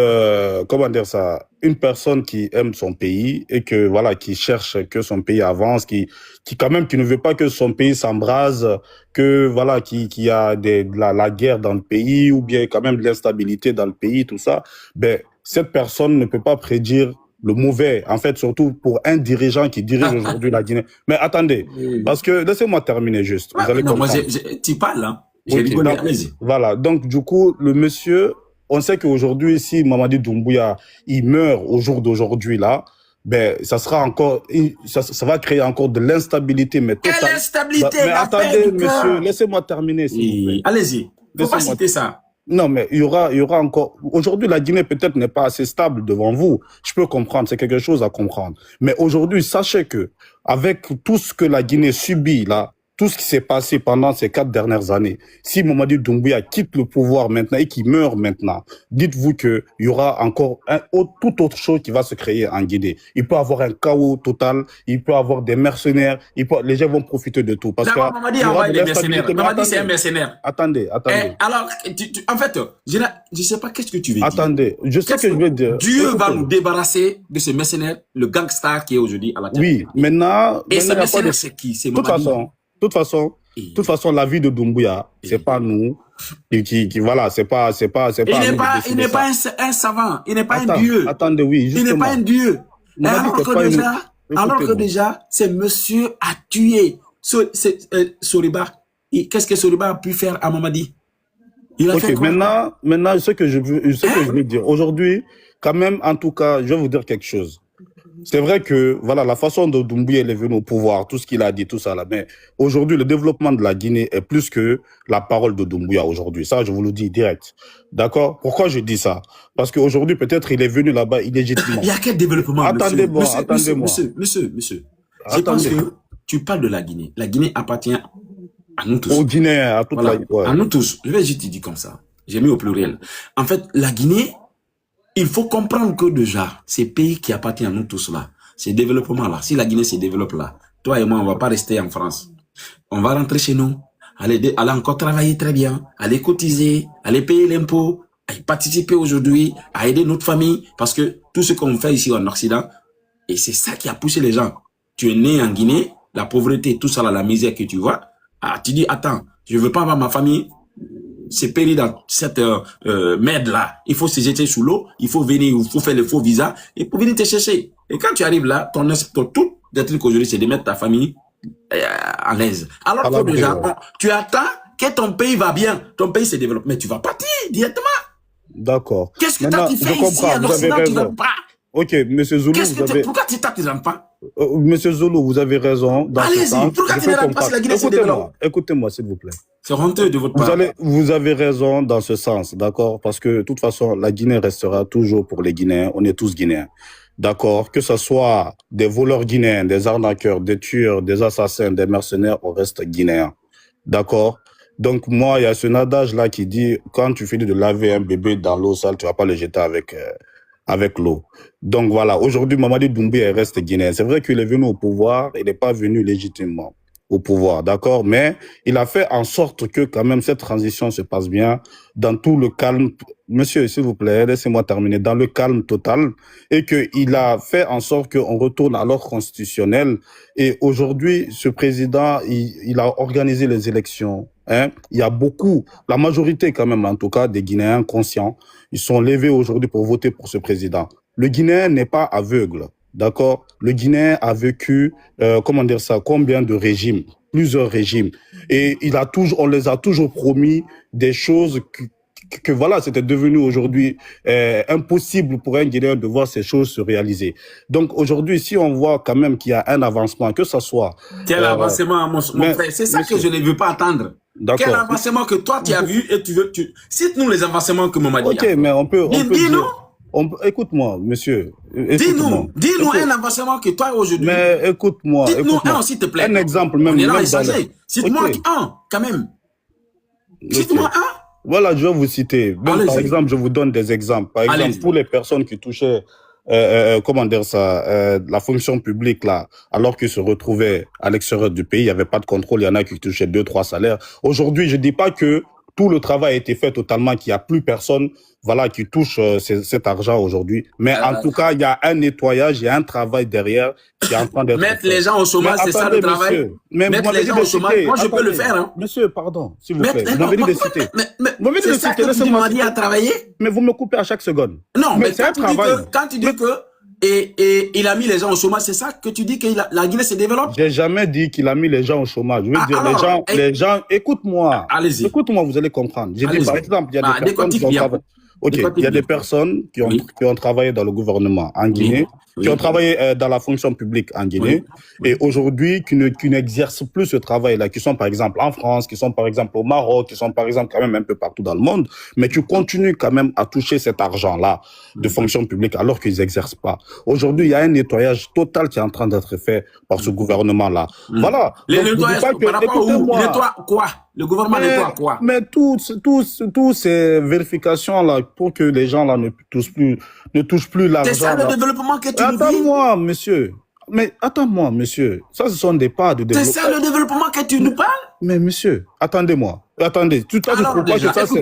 comment dire ça, une personne qui aime son pays et que, voilà, qui cherche que son pays avance, qui quand même, qui ne veut pas que son pays s'embrase, que, voilà, qui a la guerre dans le pays ou bien quand même de l'instabilité dans le pays, tout ça, ben, cette personne ne peut pas prédire le mauvais, en fait, surtout pour un dirigeant qui dirige aujourd'hui la Guinée. Mais attendez, parce que, laissez-moi terminer juste. Vous allez comprendre. Tu parles, hein. J'ai rigolé, allez-y. Voilà. Donc, du coup, le monsieur, on sait qu'aujourd'hui, si Mamadi Doumbouya, il meurt au jour d'aujourd'hui, là, ben, ça sera encore, ça va créer encore de l'instabilité, mais totale. Quelle instabilité? Mais attendez, monsieur, laissez-moi terminer, s'il vous plaît. Allez-y. Faut pas citer ça. Non, mais il y aura encore, aujourd'hui, la Guinée peut-être n'est pas assez stable devant vous. Je peux comprendre, c'est quelque chose à comprendre. Mais aujourd'hui, sachez que, avec tout ce que la Guinée subit, là, tout ce qui s'est passé pendant ces 4 dernières années, si Mamadi Doumbouya quitte le pouvoir maintenant et qu'il meurt maintenant, dites-vous qu'il y aura encore toute autre chose qui va se créer en Guinée. Il peut y avoir un chaos total, il peut y avoir des mercenaires, les gens vont profiter de tout. Parce que Mamadi envoie des mercenaires. Mamadi, c'est un mercenaire. Attendez. Alors, en fait, je ne sais pas qu'est-ce que tu veux dire. Attendez, je sais que je veux dire. Dieu va nous débarrasser de ce mercenaire, le gangster qui est aujourd'hui à la tête. Oui, maintenant... Et ce mercenaire, c'est qui? C'est Mamadi. De toute façon, la vie de Doumbouya, c'est pas nous voilà, c'est pas. Il n'est pas un savant, il n'est pas un dieu. Attendez, oui, justement. Il n'est pas un dieu. Alors que déjà, ce monsieur a tué Soriba. Qu'est-ce que Soriba a pu faire à Mamadi? Maintenant, ce que je veux dire, aujourd'hui, quand même, en tout cas, je vais vous dire quelque chose. C'est vrai que, voilà, la façon dont Doumbouya est venu au pouvoir, tout ce qu'il a dit, tout ça là, mais aujourd'hui, le développement de la Guinée est plus que la parole de Doumbouya aujourd'hui. Ça, je vous le dis direct. D'accord? Pourquoi je dis ça? Parce qu'aujourd'hui, peut-être, il est venu là-bas illégitimement. Il y a quel développement? Attendez-moi. Monsieur. Je pense que tu parles de la Guinée. La Guinée appartient à nous tous. Aux Guinéens, à toute à nous tous. Je vais juste te dire comme ça. J'ai mis au pluriel. En fait, la Guinée, il faut comprendre que déjà, ces pays qui appartiennent à nous tous là, ces développements-là, si la Guinée se développe là, toi et moi, on va pas rester en France. On va rentrer chez nous, aller encore travailler très bien, aller cotiser, aller payer l'impôt, aller participer aujourd'hui, à aider notre famille, parce que tout ce qu'on fait ici en Occident, et c'est ça qui a poussé les gens. Tu es né en Guinée, la pauvreté, tout ça là, la misère que tu vois, tu dis, attends, je veux pas avoir ma famille c'est péri dans cette merde-là. Il faut se jeter sous l'eau, il faut venir, il faut faire le faux visa, et pour venir te chercher. Et quand tu arrives là, ton tout des trucs aujourd'hui, c'est de mettre ta famille à l'aise. Alors que déjà, tu attends que ton pays va bien, ton pays se développe, mais tu vas partir directement. D'accord. Qu'est-ce que tu fais ici en Occident, tu ne pas? Ok, Monsieur Zoulou, pourquoi tu ne rentres pas? Monsieur Zoulou, vous avez raison. Allez-y, pourquoi tu ne rentres pas si la Guinée se développe? Écoutez-moi, s'il vous plaît. C'est honteux de votre part. Vous avez raison dans ce sens, d'accord? Parce que, de toute façon, la Guinée restera toujours pour les Guinéens. On est tous Guinéens. D'accord? Que ce soit des voleurs guinéens, des arnaqueurs, des tueurs, des assassins, des mercenaires, on reste Guinéens. D'accord? Donc, moi, il y a ce adage-là qui dit, quand tu finis de laver un bébé dans l'eau sale, tu vas pas le jeter avec l'eau. Donc, voilà. Aujourd'hui, Mamadi Doumbouya reste Guinéen. C'est vrai qu'il est venu au pouvoir, il n'est pas venu légitimement au pouvoir, d'accord? Mais il a fait en sorte que quand même cette transition se passe bien dans tout le calme. Monsieur, s'il vous plaît, laissez-moi terminer. Dans le calme total et qu'il a fait en sorte qu'on retourne à l'ordre constitutionnel. Et aujourd'hui, ce président, il a organisé les élections. Hein? Il y a beaucoup, la majorité quand même en tout cas des Guinéens conscients, ils sont levés aujourd'hui pour voter pour ce président. Le Guinéen n'est pas aveugle. D'accord? Le Guinéen a vécu, combien de régimes? Plusieurs régimes. Et on les a toujours promis des choses que voilà, c'était devenu aujourd'hui impossible pour un Guinéen de voir ces choses se réaliser. Donc aujourd'hui, si on voit quand même qu'il y a un avancement, que ça soit... Quel avancement, mon frère? C'est ça que je ne veux pas attendre. Quel avancement que toi tu as vu et tu veux... Cite-nous les avancements que Mamadi a. Ok, mais on peut dis-nous. Écoute-moi, monsieur. Dis-nous un avancement que toi aujourd'hui. Mais écoute-moi. Dites-nous un, s'il te plaît. Un exemple, même. Cite-moi un, quand même. Cite-moi un. Voilà, je vais vous citer. Par exemple, je vous donne des exemples. Par exemple, pour les personnes qui touchaient, la fonction publique, là, alors qu'ils se retrouvaient à l'extérieur du pays, il n'y avait pas de contrôle, il y en a qui touchaient 2-3 salaires. Aujourd'hui, je dis pas que tout le travail a été fait totalement, qu'il n'y a plus personne, voilà, qui touche cet argent aujourd'hui. Mais en tout cas, il y a un nettoyage, il y a un travail derrière qui est en train d'être fait. Mettre les gens au chômage, c'est ça le travail. Mettre les gens au chômage, moi je peux le faire. Hein. Monsieur, pardon, s'il vous plaît. Vous m'avez dit de citer. C'est ça que tu m'as dit à travailler. Mais vous me coupez à chaque seconde. Non, mais quand tu dis que et il a mis les gens au chômage, c'est ça que tu dis que la Guinée se développe? J'ai jamais dit qu'il a mis les gens au chômage. Je veux dire, les gens, écoute-moi. Allez-y. Écoute-moi, vous allez comprendre. J'ai dit, par exemple, il y a des personnes qui ont travaillé. Ok, il y a des personnes qui ont travaillé dans le gouvernement en Guinée, qui ont travaillé dans la fonction publique en Guinée, et aujourd'hui qui n'exercent plus ce travail-là, qui sont par exemple en France, qui sont par exemple au Maroc, qui sont par exemple quand même un peu partout dans le monde, mais qui continuent quand même à toucher cet argent-là de fonction publique alors qu'ils n'exercent pas. Aujourd'hui, il y a un nettoyage total qui est en train d'être fait par ce gouvernement-là. Voilà. Les nettoyages, par rapport où? Il nettoie quoi? Le gouvernement nettoie quoi? Mais toutes ces vérifications-là pour que les gens là ne touchent plus l'argent. C'est ça le développement que tu nous dis? Attends-moi, monsieur. Mais attends-moi, monsieur. Ça, ce sont des pas de développement. C'est ça le développement que tu nous parles? Mais monsieur, attendez-moi. Attendez. Tu crois que ça, c'est...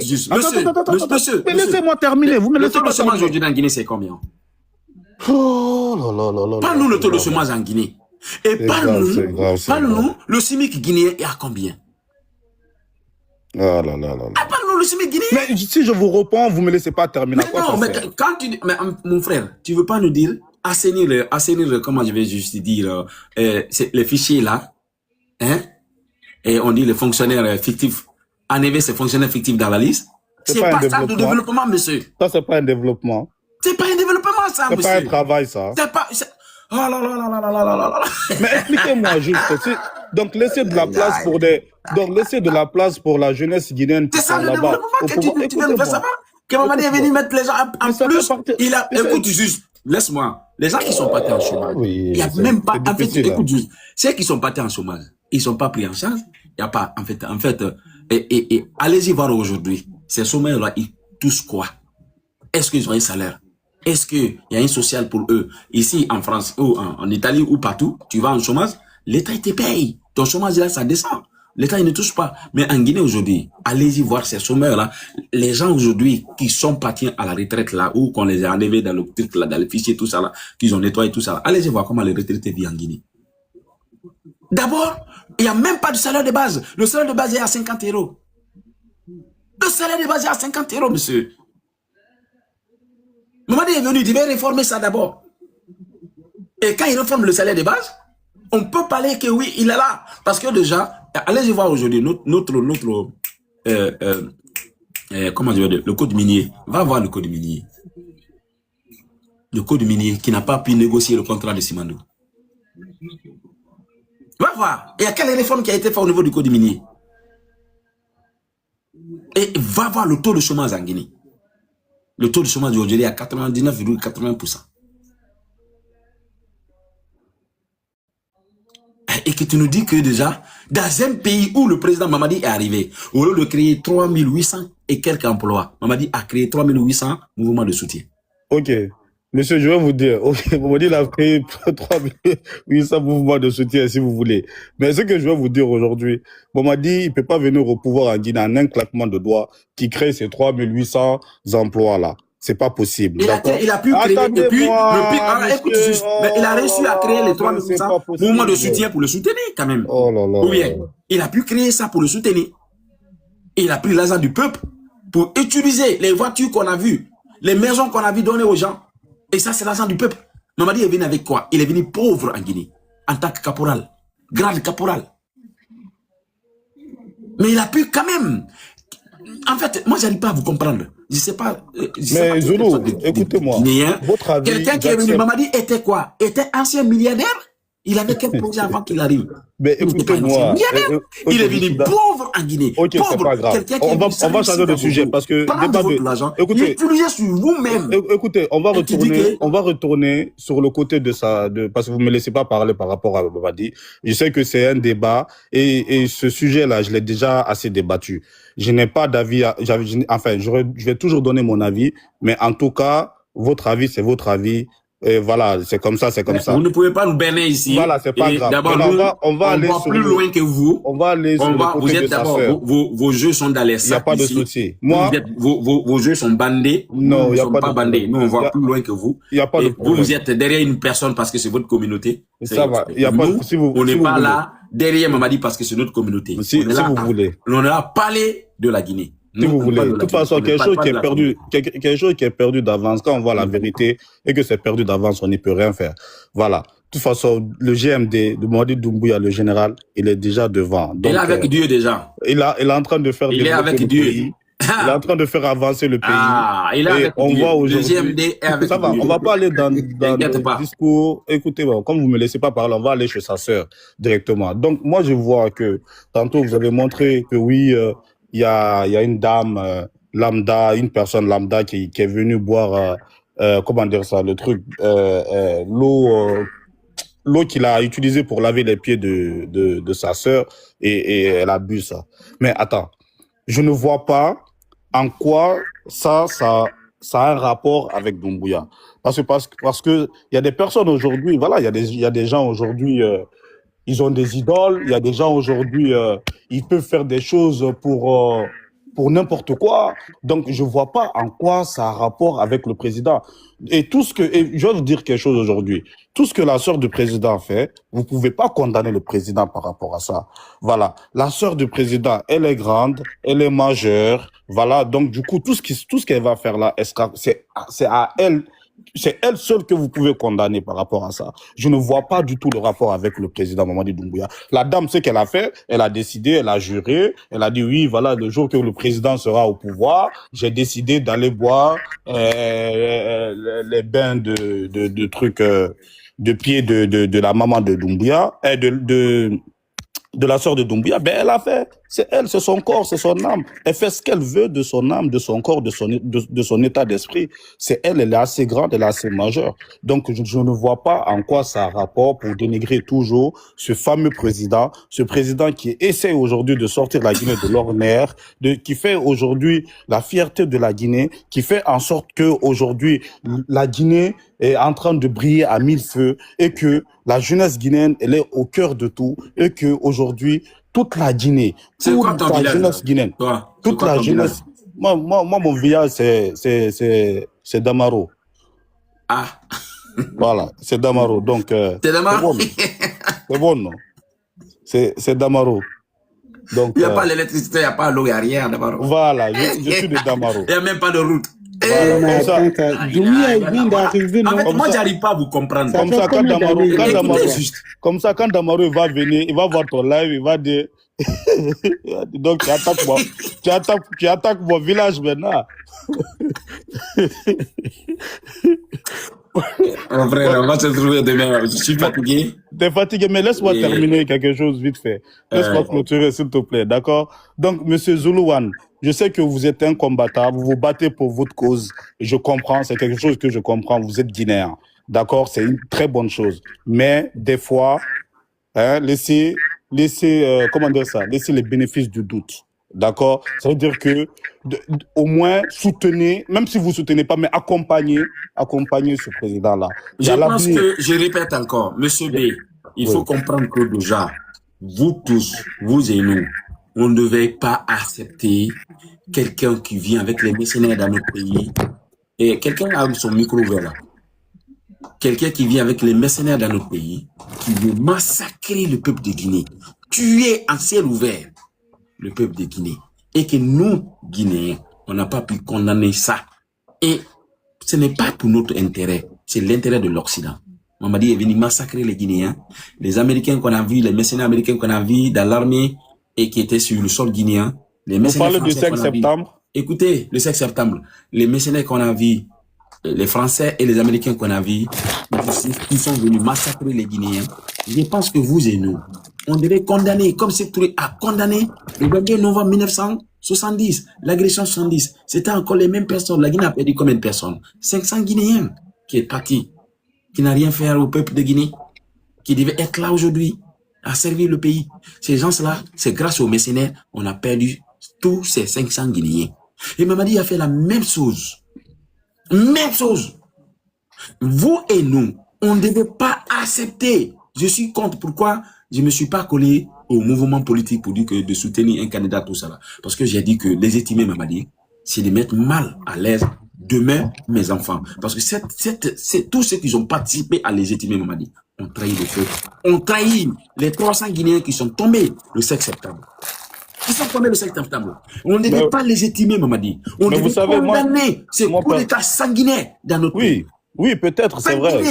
Monsieur. Mais laissez-moi terminer. Vous me laissez pas terminer. Le taux de chômage aujourd'hui en Guinée, c'est combien? Oh là là là là. Parle-nous le taux de chômage en Guinée. Et parle-nous, le SMIC guinéen est à combien? Ah là là là. Parle-nous le SMIC guinéen. Mais si je vous réponds, vous me laissez pas terminer. Mais non, mais quand tu dis, mais mon frère, tu veux pas nous dire assainir, comment je vais juste dire, les fichiers là, hein? Et on dit les fonctionnaires fictifs, enlever ces fonctionnaires fictifs dans la liste. C'est pas ça le développement, monsieur. Ça, c'est pas un développement. C'est pas un développement, ça, monsieur. C'est pas un travail, ça. C'est pas... Oh là là là là là là là là. Mais expliquez-moi juste. Donc, laissez de la place pour laissez de la place pour la jeunesse guinéenne. C'est ça le développement que tu viens de faire savoir. Que Mamadi est venu mettre les gens en plus. Écoute juste, laisse-moi. Les gens qui sont partis en chômage. Il y a même pas, en fait, écoute juste. Ceux qui sont partis en chômage, ils sont pas pris en charge. Il y a pas, en fait, allez-y voir aujourd'hui. Ces chômeurs-là, ils touchent quoi? Est-ce qu'ils ont un salaire? Est-ce qu'il y a un social pour eux? Ici, en France, ou en Italie, ou partout, tu vas en chômage, l'État, il te paye. Ton chômage, là, ça descend. L'État, il ne touche pas. Mais en Guinée, aujourd'hui, allez-y voir ces chômeurs-là. Les gens, aujourd'hui, qui sont partis à la retraite, là, ou qu'on les a enlevés dans le truc, là, dans le fichier, tout ça, là, qu'ils ont nettoyé, tout ça, là. Allez-y voir comment les retraités vivent en Guinée. D'abord, il n'y a même pas de salaire de base. Le salaire de base est à 50 €. Le salaire de base est à 50 €, monsieur. Mamadi est venu, il devait réformer ça d'abord. Et quand il réforme le salaire de base, on peut parler que oui, il est là. Parce que déjà, allez-y voir aujourd'hui comment je vais dire, le code minier. Va voir le code minier. Le code minier qui n'a pas pu négocier le contrat de Simandou. Va voir. Il y a quelle réforme qui a été faite au niveau du code minier. Et va voir le taux de chômage en Guinée. Le taux de chômage aujourd'hui est à 99,80%. Et que tu nous dis que déjà, dans un pays où le président Mamadi est arrivé, au lieu de créer 3800 et quelques emplois, Mamadi a créé 3800 mouvements de soutien. Ok. Monsieur, je vais vous dire, Mamadi a créé 3800 mouvements de soutien, si vous voulez. Mais ce que je vais vous dire aujourd'hui, Mamadi, il ne peut pas venir au pouvoir en Guinée en un claquement de doigts qui crée ces 3800 emplois-là. C'est pas possible. Il a pu créer, et puis, écoute, mais il a réussi à créer les 3800 mouvements de soutien pour le soutenir, quand même. Oh là là. Ou bien, il a pu créer ça pour le soutenir. Il a pris l'argent du peuple pour utiliser les voitures qu'on a vues, les maisons qu'on a vues donner aux gens. Et ça, c'est l'argent du peuple. Mamadi est venu avec quoi? Il est venu pauvre en Guinée, en tant que caporal, grade caporal. Mais il a pu quand même. En fait, moi, j'arrive pas à vous comprendre. Je sais pas. Mais Zulu, écoutez-moi. Votre avis. Quelqu'un qui est venu, Mamadi était quoi? Était ancien milliardaire? Il avait quel projet avant qu'il arrive? Mais écoutez-moi. Il est venu pauvre en Guinée. Ok, c'est pas grave. On va changer de sujet parce que écoutez, utilisez sur vous-même. Écoutez, on va retourner sur le côté de ça, parce que vous me laissez pas parler par rapport à Mamadi. Je sais que c'est un débat et ce sujet-là, je l'ai déjà assez débattu. Je n'ai pas d'avis, enfin, je vais toujours donner mon avis, mais en tout cas, votre avis, c'est votre avis. Et voilà, c'est comme ça, c'est comme ça. Vous ne pouvez pas nous berner ici. Voilà, c'est pas grave. D'abord, on va aller plus loin que vous. On va aller sur le côté de sa sœur. Vos jeux sont dans les sacs. Il n'y a pas de souci. Moi, vos jeux sont bandés. Non, il n'y a pas bandés. Nous, on va plus loin que vous. Il n'y a pas de problème. Vous êtes derrière une personne parce que c'est votre communauté. Ça va. Il y a pas de on n'est pas là derrière Mamadi parce que c'est notre communauté. Si vous voulez. On a parlé de la Guinée. Si vous voulez. De toute façon, quelque chose qui est perdu d'avance, quand on voit la vérité et que c'est perdu d'avance, on n'y peut rien faire. Voilà. De toute façon, le GMD de Mamadi Doumbouya, le général, il est déjà devant. Donc, il est avec Dieu déjà. Il est en train de faire il est avec Dieu. Il est en train de faire avancer le pays. Ah, il est Et avec on Dieu. voit Le aujourd'hui. GMD est avec Ça va, Dieu. on va pas aller dans T'inquiète le pas. discours. Écoutez, bon, comme vous me laissez pas parler, on va aller chez sa sœur directement. Donc, moi, je vois que tantôt, vous avez montré que oui, il y a une dame lambda, une personne lambda qui est venue boire, comment dire ça, le truc, l'eau qu'il a utilisée pour laver les pieds de sa sœur et elle a bu ça. Mais attends, je ne vois pas en quoi ça a un rapport avec Doumbouya. Parce que il y a des personnes aujourd'hui, voilà, il y a des gens aujourd'hui, ils ont des idoles, il y a des gens aujourd'hui, ils peuvent faire des choses pour n'importe quoi. Donc, je vois pas en quoi ça a rapport avec le président. Et je vais vous dire quelque chose aujourd'hui. Tout ce que la sœur du président fait, vous pouvez pas condamner le président par rapport à ça. Voilà. La sœur du président, elle est grande, elle est majeure. Voilà. Donc, du coup, tout ce qu'elle va faire là, c'est à elle. C'est elle seule que vous pouvez condamner par rapport à ça. Je ne vois pas du tout le rapport avec le président Mamadi Doumbouya. La dame, ce qu'elle a fait, elle a décidé, elle a juré, elle a dit oui, voilà, le jour que le président sera au pouvoir, j'ai décidé d'aller boire les bains de trucs de pied de la maman de Doumbouya, de la sœur de Doumbouya. Ben elle a fait, c'est elle, c'est son corps, c'est son âme. Elle fait ce qu'elle veut de son âme, de son corps, de son état d'esprit. C'est elle est assez grande, elle est assez majeure. Donc je ne vois pas en quoi ça a rapport pour dénigrer toujours ce fameux président, ce président qui essaie aujourd'hui de sortir la Guinée de l'ornière, qui fait aujourd'hui la fierté de la Guinée, qui fait en sorte que aujourd'hui la Guinée est en train de briller à mille feux et que la jeunesse guinéenne, elle est au cœur de tout et que aujourd'hui toute la Guinée, toute la jeunesse guinéenne, toute la jeunesse. Moi, mon village, c'est Damaro. Ah. Voilà, c'est Damaro. Donc, c'est Damaro. C'est bon, non? C'est Damaro. Donc, il n'y a pas l'électricité, il n'y a pas l'eau, il n'y a rien, Damaro. Voilà, je suis de Damaro. Il n'y a même pas de route. Voilà, moi, j'arrive pas à vous comprendre. Comme ça, quand Damaro va venir, il va voir ton live, il va dire. Donc, tu attaques mon village maintenant. Mon frère, on va se trouver demain. Je suis fatigué. T'es fatigué, mais laisse-moi terminer quelque chose vite fait. Laisse-moi clôturer, s'il te plaît, d'accord? Donc, monsieur Zuluwan, je sais que vous êtes un combattant, vous vous battez pour votre cause. Je comprends, c'est quelque chose que je comprends. Vous êtes guinéen, d'accord? C'est une très bonne chose. Mais des fois, laissez comment dire ça? Laissez les bénéfices du doute. D'accord? Ça veut dire que au moins soutenez, même si vous soutenez pas, mais accompagnez ce président-là. Je pense que, je répète encore, monsieur B, il faut comprendre que déjà, vous tous, vous et nous, on ne devait pas accepter quelqu'un qui vient avec les mercenaires dans notre pays. Et quelqu'un a son micro ouvert là. Quelqu'un qui vient avec les mercenaires dans notre pays, qui veut massacrer le peuple de Guinée, tuer en ciel ouvert le peuple de Guinée. Et que nous, Guinéens, on n'a pas pu condamner ça. Et ce n'est pas pour notre intérêt, c'est l'intérêt de l'Occident. Mamadi est venu massacrer les Guinéens, les Américains qu'on a vus, les mercenaires américains qu'on a vus dans l'armée et qui étaient sur le sol guinéen. Les mercenaires Vous parlez du 5 septembre? Écoutez, le 5 septembre, les mercenaires qu'on a vus, les Français et les Américains qu'on a vus, qui sont venus massacrer les Guinéens. Je pense que vous et nous, on devait condamner, comme c'est Touré a condamné le 22 novembre 1970, l'agression 70. C'était encore les mêmes personnes. La Guinée a perdu combien de personnes? 500 Guinéens qui est parti, qui n'a rien fait au peuple de Guinée, qui devait être là aujourd'hui, à servir le pays. Ces gens-là, c'est grâce aux mercenaires, on a perdu tous ces 500 Guinéens. Et Mamadi a fait la même chose. Même chose. Vous et nous, on ne devait pas accepter. Je suis contre. Pourquoi je ne me suis pas collé au mouvement politique pour dire que de soutenir un candidat, tout ça là. Parce que j'ai dit que les estimer Mamadi, c'est de mettre mal à l'aise demain mes enfants. Parce que c'est tous ceux qui ont participé à légitimer Mamadi ont trahi le feu. On trahit les 300 Guinéens qui sont tombés le 5 septembre. Ils sont tombés le 5 septembre. On ne devait pas légitimer Mamadi. On devait condamner ce coup d'état sanguinaire dans notre pays. Oui, peut-être, c'est vrai.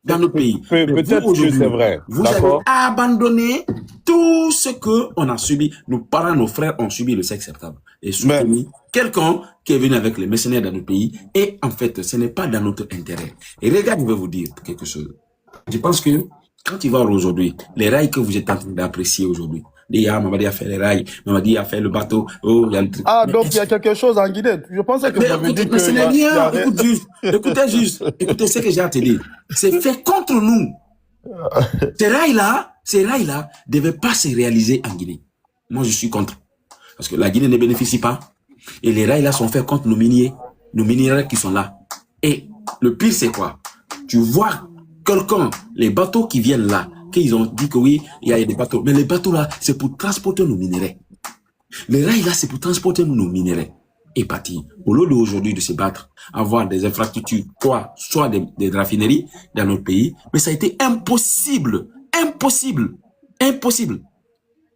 dans notre pays. Peut-être que c'est vrai. Vous avez abandonné tout ce que on a subi. Nos parents, nos frères ont subi le sexe acceptable. Et soutenu quelqu'un qui est venu avec les mercenaires dans notre pays. Et en fait, ce n'est pas dans notre intérêt. Et regarde, je vais vous dire quelque chose. Je pense que quand tu vois aujourd'hui, les rails que vous êtes en train d'apprécier aujourd'hui, Mamadi a fait les rails, Mamadi a fait le bateau. Oh, il y a le truc. Ah, donc il y a quelque chose en Guinée. Je pensais que vous avez dit que... ce n'est rien. Écoutez juste. Écoutez ce que j'ai à te dire. C'est fait contre nous. Ces rails-là ne devaient pas se réaliser en Guinée. Moi, je suis contre. Parce que la Guinée ne bénéficie pas. Et les rails-là sont faits contre nos minéraux qui sont là. Et le pire, c'est quoi? Tu vois quelqu'un, les bateaux qui viennent là, qu'ils ont dit que oui, il y a des bateaux. Mais les bateaux là, c'est pour transporter nos minéraux. Les rails là, c'est pour transporter nos minéraux. Et partir. Au lieu d'aujourd'hui de se battre, avoir des infrastructures, soit des raffineries dans notre pays, mais ça a été impossible. Impossible. Impossible.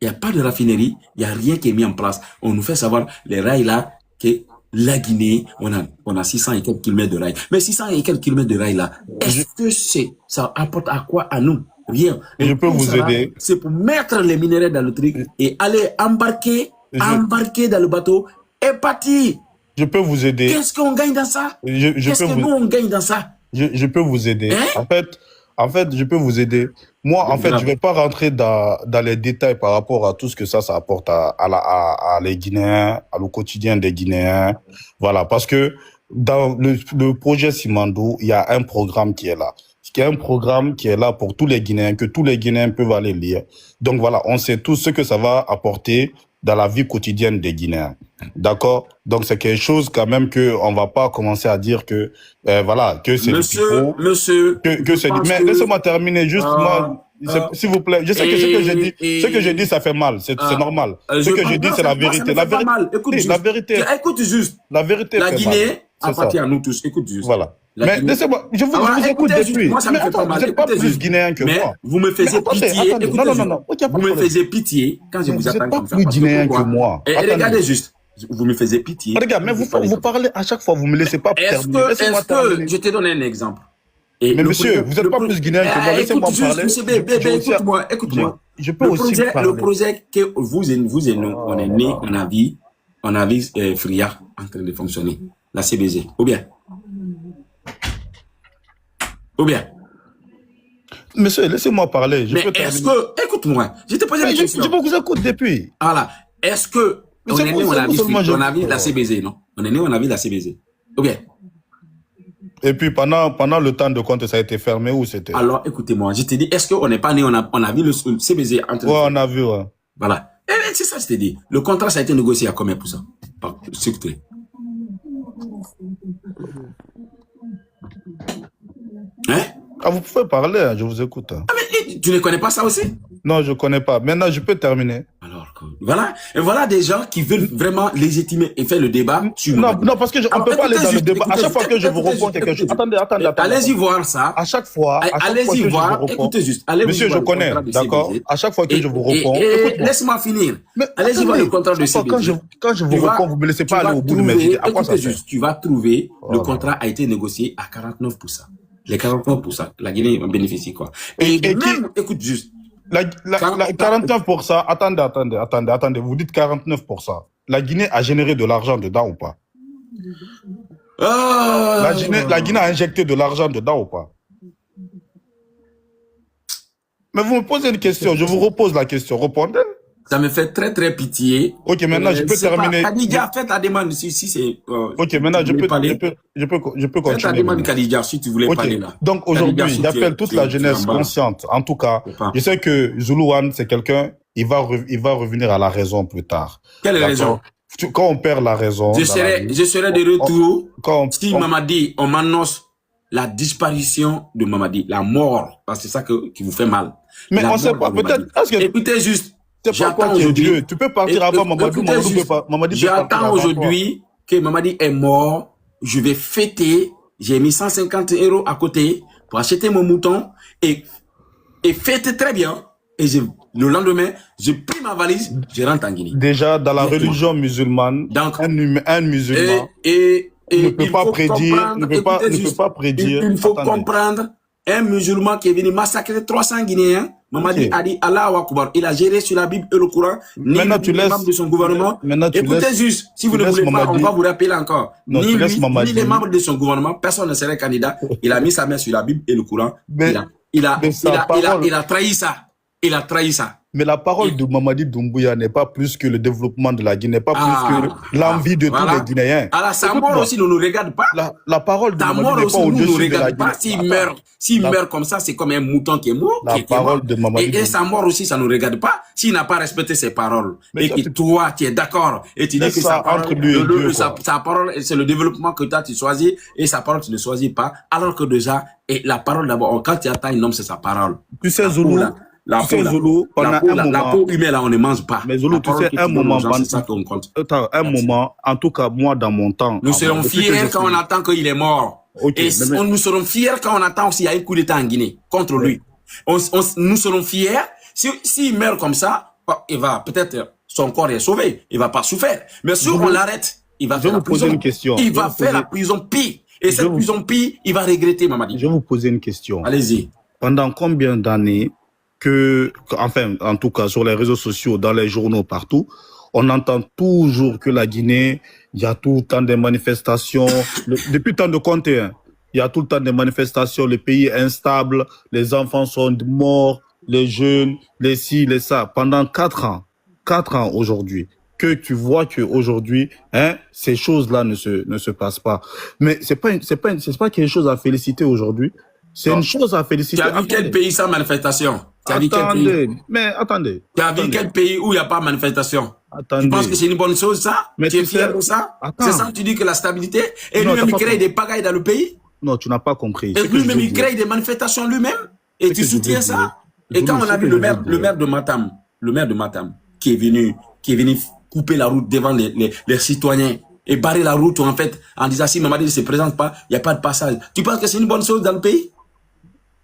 Il n'y a pas de raffinerie, il n'y a rien qui est mis en place. On nous fait savoir, les rails là, que la Guinée, on a 600 et quelques kilomètres de rails. Mais 600 et quelques kilomètres de rails là, est-ce que ça apporte à quoi à nous? Rien. Et je peux vous aider. C'est pour mettre les minéraux dans le truc et aller embarquer dans le bateau et partir. Je peux vous aider. Qu'est-ce qu'on gagne dans ça? Qu'est-ce que nous on gagne dans ça? Je peux vous aider. Hein? En fait, je peux vous aider. Moi, en fait, je vais pas rentrer dans les détails par rapport à tout ce que ça apporte à les Guinéens, à le quotidien des Guinéens. Voilà, parce que dans le projet Simandou, il y a un programme qui est là. Il y a un programme qui est là pour tous les Guinéens, que tous les Guinéens peuvent aller lire. Donc voilà, on sait tous ce que ça va apporter dans la vie quotidienne des Guinéens. D'accord? Donc c'est quelque chose quand même que on va pas commencer à dire que voilà, que c'est que c'est mais laissez-moi terminer juste moi s'il vous plaît. Je sais que ce que j'ai dit ça fait mal, c'est normal. Ce que j'ai dit c'est la vérité. La vérité. Écoute juste. La vérité. La Guinée appartient à nous tous. Écoute juste. Voilà. Mais laissez-moi, je vous écoute depuis. Moi, ça me fait pas mal. Vous n'êtes pas plus guinéen que moi. Vous me faisiez pitié. Non. Vous me faisiez pitié quand je vous attends comme ça. Vous n'êtes pas plus guinéen que moi. Et regardez juste. Vous me faisiez pitié. Regarde, mais vous parlez à chaque fois, vous me laissez pas terminer. Est-ce que je te donne un exemple? Mais monsieur, vous n'êtes pas plus guinéen que moi. Laissez-moi parler. Écoute-moi. Je peux aussi parler. Le projet que vous et nous, on est nés, on a vu Fria en train de fonctionner. La CBZ. Ou bien? Monsieur, laissez-moi parler. Mais est-ce que, écoute-moi, je te pose une question. Je vous écoute depuis. Voilà. Est-ce que, on est né, on a vu la CBZ, non? On est né, on a vu la CBZ. Ou bien? Et puis, pendant le temps de compte, ça a été fermé ou c'était? Alors, écoutez-moi, je te dis, est-ce qu'on n'est pas né, on a vu le CBZ entre ouais, on a vu, ouais. Voilà. Et c'est ça, je te dis. Le contrat, ça a été négocié à combien pour ça? Écoutez. Hein? Ah, vous pouvez parler, je vous écoute. Ah, mais tu ne connais pas ça aussi? Non, je ne connais pas. Maintenant, je peux terminer. Alors, voilà. Et voilà des gens qui veulent vraiment légitimer et faire le débat sur... Non, parce que on ne peut pas aller dans le débat. À chaque fois que je vous réponds quelque chose... Attendez. Allez-y voir ça. À chaque fois allez-y voir. Écoutez juste. Monsieur, je connais, d'accord? À chaque fois que je vous réponds... Laisse-moi finir. Allez-y voir le contrat de CBZ. Quand je vous réponds, vous ne me laissez pas aller au bout de mes idées. À quoi ça sert? Tu vas trouver, le contrat a été négocié à 49%. Les 49%, la Guinée en bénéficie quoi. Et même, écoute juste. La 49%, attendez, vous dites 49%. La Guinée a généré de l'argent dedans ou pas? La Guinée a injecté de l'argent dedans ou pas? Mais vous me posez une question, je vous repose la question, répondez. Ça me fait très très pitié. Ok, maintenant je peux terminer. Khadija, fais ta demande si c'est. Ok, maintenant je peux continuer. Fais ta demande, Khadija, si tu voulais parler là. Donc aujourd'hui, j'appelle toute la jeunesse consciente. En tout cas, je sais que Zulu One, c'est quelqu'un, il va revenir à la raison plus tard. Quelle raison? Quand on perd la raison. Je serai de retour si Mamadi, on m'annonce la disparition de Mamadi, la mort, parce que c'est ça qui vous fait mal. Mais on sait pas, peut-être. Écoutez juste. J'attends aujourd'hui. Tu peux partir avant Mamadou. J'attends aujourd'hui que Mamadi est mort. Je vais fêter. J'ai mis 150 € à côté pour acheter mon mouton et fêter très bien. Et le lendemain, je pris ma valise, je rentre en Guinée. Déjà, dans la religion musulmane, un musulman ne peut pas prédire, il faut comprendre Un musulman qui est venu massacrer 300 Guinéens, Mamadi a dit Allah Akbar. Il a géré sur la Bible et le Coran, ni les membres de son gouvernement. Écoutez juste, si vous ne voulez pas, on va vous rappeler encore. Ni lui, ni les membres de son gouvernement, personne ne serait candidat. Il a mis sa main sur la Bible et le Coran. Il a trahi ça. Il a trahi ça. Mais la parole de Mamadi Doumbouya n'est pas plus que le développement de la Guinée, n'est pas plus que l'envie de tous les Guinéens. Alors, sa mort aussi ne nous regarde pas. La parole de Mamadi Mamadi n'est pas au-dessus de la Guinée. S'il meurt comme ça, c'est comme un mouton qui est mort. La parole de Mamadi et sa mort aussi, ça ne nous regarde pas. S'il n'a pas respecté ses paroles, et que toi, tu es d'accord, et tu dis que sa parole, c'est le développement que toi, tu choisis, et sa parole, tu ne choisis pas, alors que déjà, et la parole d'abord, quand tu attends un homme, c'est sa parole. Tu sais, Zoulou, la peau humaine, là, on ne mange pas. Mais Zoulou, tu sais, un moment, en tout cas, moi, dans mon temps. Nous serons fiers quand on attend qu'il est mort. Nous serons fiers quand on attend s'il y a un coup d'État en Guinée contre lui. Nous serons fiers. S'il meurt comme ça, il va peut-être, son corps est sauvé. Il va pas souffrir. Mais si on l'arrête, il va faire la prison. Il va faire la prison pire. Et cette prison pire, il va regretter, Mamadi. Je vais vous poser une question. Allez-y. Pendant combien d'années enfin, en tout cas, sur les réseaux sociaux, dans les journaux, partout, on entend toujours que la Guinée, il y a tout le temps des manifestations. Depuis le temps de Conté, il y a tout le temps des manifestations, le pays est instable, les enfants sont morts, les jeunes, les ci, les ça. Pendant 4 ans aujourd'hui, que tu vois qu'aujourd'hui, ces choses-là ne se passent pas. Mais c'est pas quelque chose à féliciter aujourd'hui. C'est une chose à féliciter. Tu as vu quel pays sans manifestation? Attendez. Tu as vu quel pays où il n'y a pas de manifestation? Attendez. Tu penses que c'est une bonne chose, ça? Tu es fier de ça? C'est ça que tu dis que la stabilité? Et lui-même, il crée des pagailles dans le pays? Non, tu n'as pas compris. Et lui-même, il crée des manifestations lui-même? Et tu soutiens ça? Et quand on a vu le maire de Matam, qui est venu couper la route devant les citoyens et barrer la route, en fait, en disant si Mamadi ne se présente pas, il n'y a pas de passage. Tu penses que c'est une bonne chose dans le pays?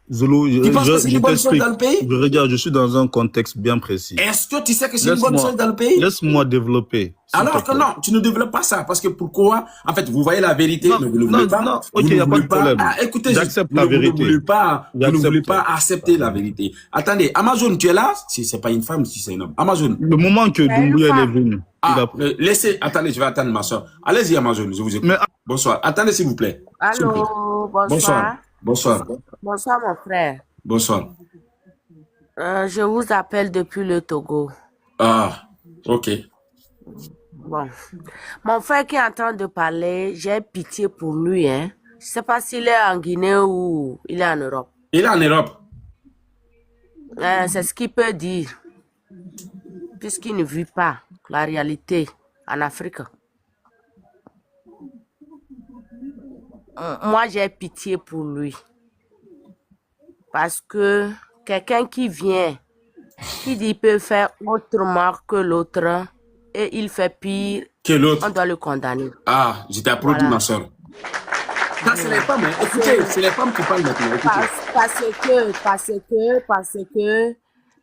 Zoulou, tu penses que c'est une bonne chose dans le pays? Regarde, je suis dans un contexte bien précis. Est-ce que tu sais que c'est une bonne chose dans le pays? Laisse-moi développer. Alors que non, tu ne développes pas ça. Parce que pourquoi? En fait, vous voyez la vérité, mais vous ne voulez pas. Non, ok, il n'y a pas de problème. Écoutez, j'accepte la vérité. Vous ne voulez pas accepter la vérité. Attendez, Amazon, tu es là? Si c'est pas une femme, si c'est un homme. Amazon. Le moment que Doumbouya est venu. Laissez, attendez, je vais attendre ma soeur. Allez-y, Amazon, je vous écoute. Bonsoir. Attendez, s'il vous plaît. Allô, bonsoir. Bonsoir, mon frère. Bonsoir. Je vous appelle depuis le Togo. Ah, ok. Bon. Mon frère qui est en train de parler, j'ai pitié pour lui. Je ne sais pas s'il est en Guinée ou il est en Europe. Il est en Europe. C'est ce qu'il peut dire. Puisqu'il ne vit pas la réalité en Afrique. Moi, j'ai pitié pour lui. Parce que quelqu'un qui vient, qui dit qu'il peut faire autrement que l'autre, et il fait pire, que l'autre, on doit le condamner. Ah, je t'applaudis, ma soeur. Ça, c'est les femmes. Écoutez, c'est les femmes qui parlent maintenant. Parce que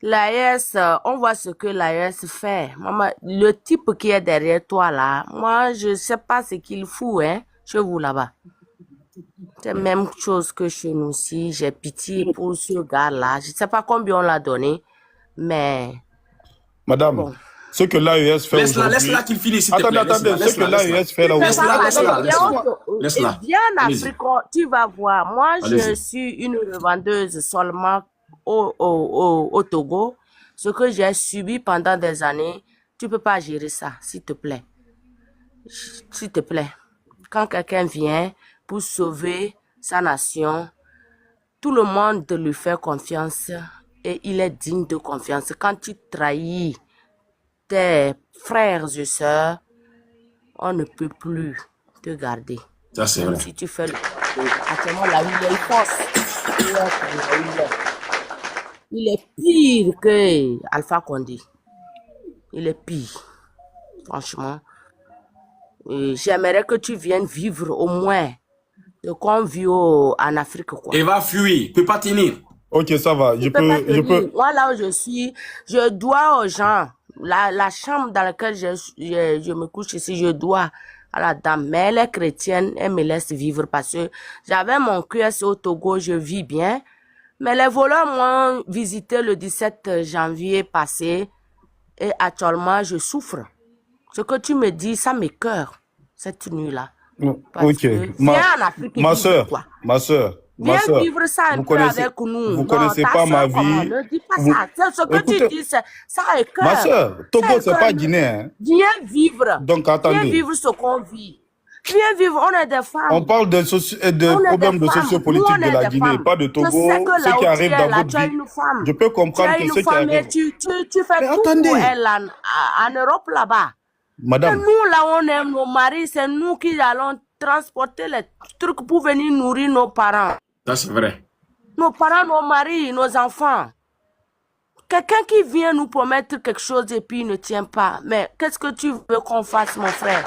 l'AES, on voit ce que l'AES fait. Maman, le type qui est derrière toi là, moi, je ne sais pas ce qu'il fout, chez vous là-bas. C'est la même chose que chez nous aussi. J'ai pitié pour ce gars-là. Je ne sais pas combien on l'a donné, mais... Madame, bon. Ce que l'AES fait aujourd'hui... Laisse-la qu'il finisse, s'il te plaît. Attendez, ce que l'AES fait là aujourd'hui... Viens en Afrique, tu vas voir. Moi, je suis une revendeuse seulement au Togo. Ce que j'ai subi pendant des années, tu ne peux pas gérer ça, s'il te plaît. S'il te plaît. Quand quelqu'un vient... pour sauver sa nation, tout le monde lui fait confiance et il est digne de confiance. Quand tu trahis tes frères et sœurs, on ne peut plus te garder. Ça, c'est vrai. Si tu fais le... Actuellement, là, il est force. Il est pire que Alpha Condé. Il est pire. Franchement. J'aimerais que tu viennes vivre au moins de qu'on vit en Afrique, quoi. Il va fuir, il peut pas tenir. Ok, ça va, je peux... Moi, là où je suis, je dois aux gens, la chambre dans laquelle je me couche ici, je dois à la dame, mais elle est chrétienne, elle me laisse vivre parce que j'avais mon QS au Togo, je vis bien. Mais les voleurs m'ont visité le 17 janvier passé et actuellement je souffre. Ce que tu me dis, ça m'écoeure cette nuit-là. Ok, ma soeur, Viens vivre ça un peu avec nous. Vous connaissez pas ma vie. Ne dis pas ça. Ce que tu dis, ça écoeure. Ma soeur, Togo, c'est pas Guinée. Hein. Viens vivre. Donc attendez. Viens vivre ce qu'on vit. Viens vivre, on est des femmes. On parle de problèmes de sociopolitique de la Guinée, pas de Togo. Ce qui arrive dans votre vie. Je peux comprendre que ce qui arrive. Tu fais tout pour elle en Europe là-bas. Madame. Nous, là, on aime nos maris, c'est nous qui allons transporter les trucs pour venir nourrir nos parents. Ça, c'est vrai. Nos parents, nos maris, nos enfants. Quelqu'un qui vient nous promettre quelque chose et puis il ne tient pas. Mais qu'est-ce que tu veux qu'on fasse, mon frère?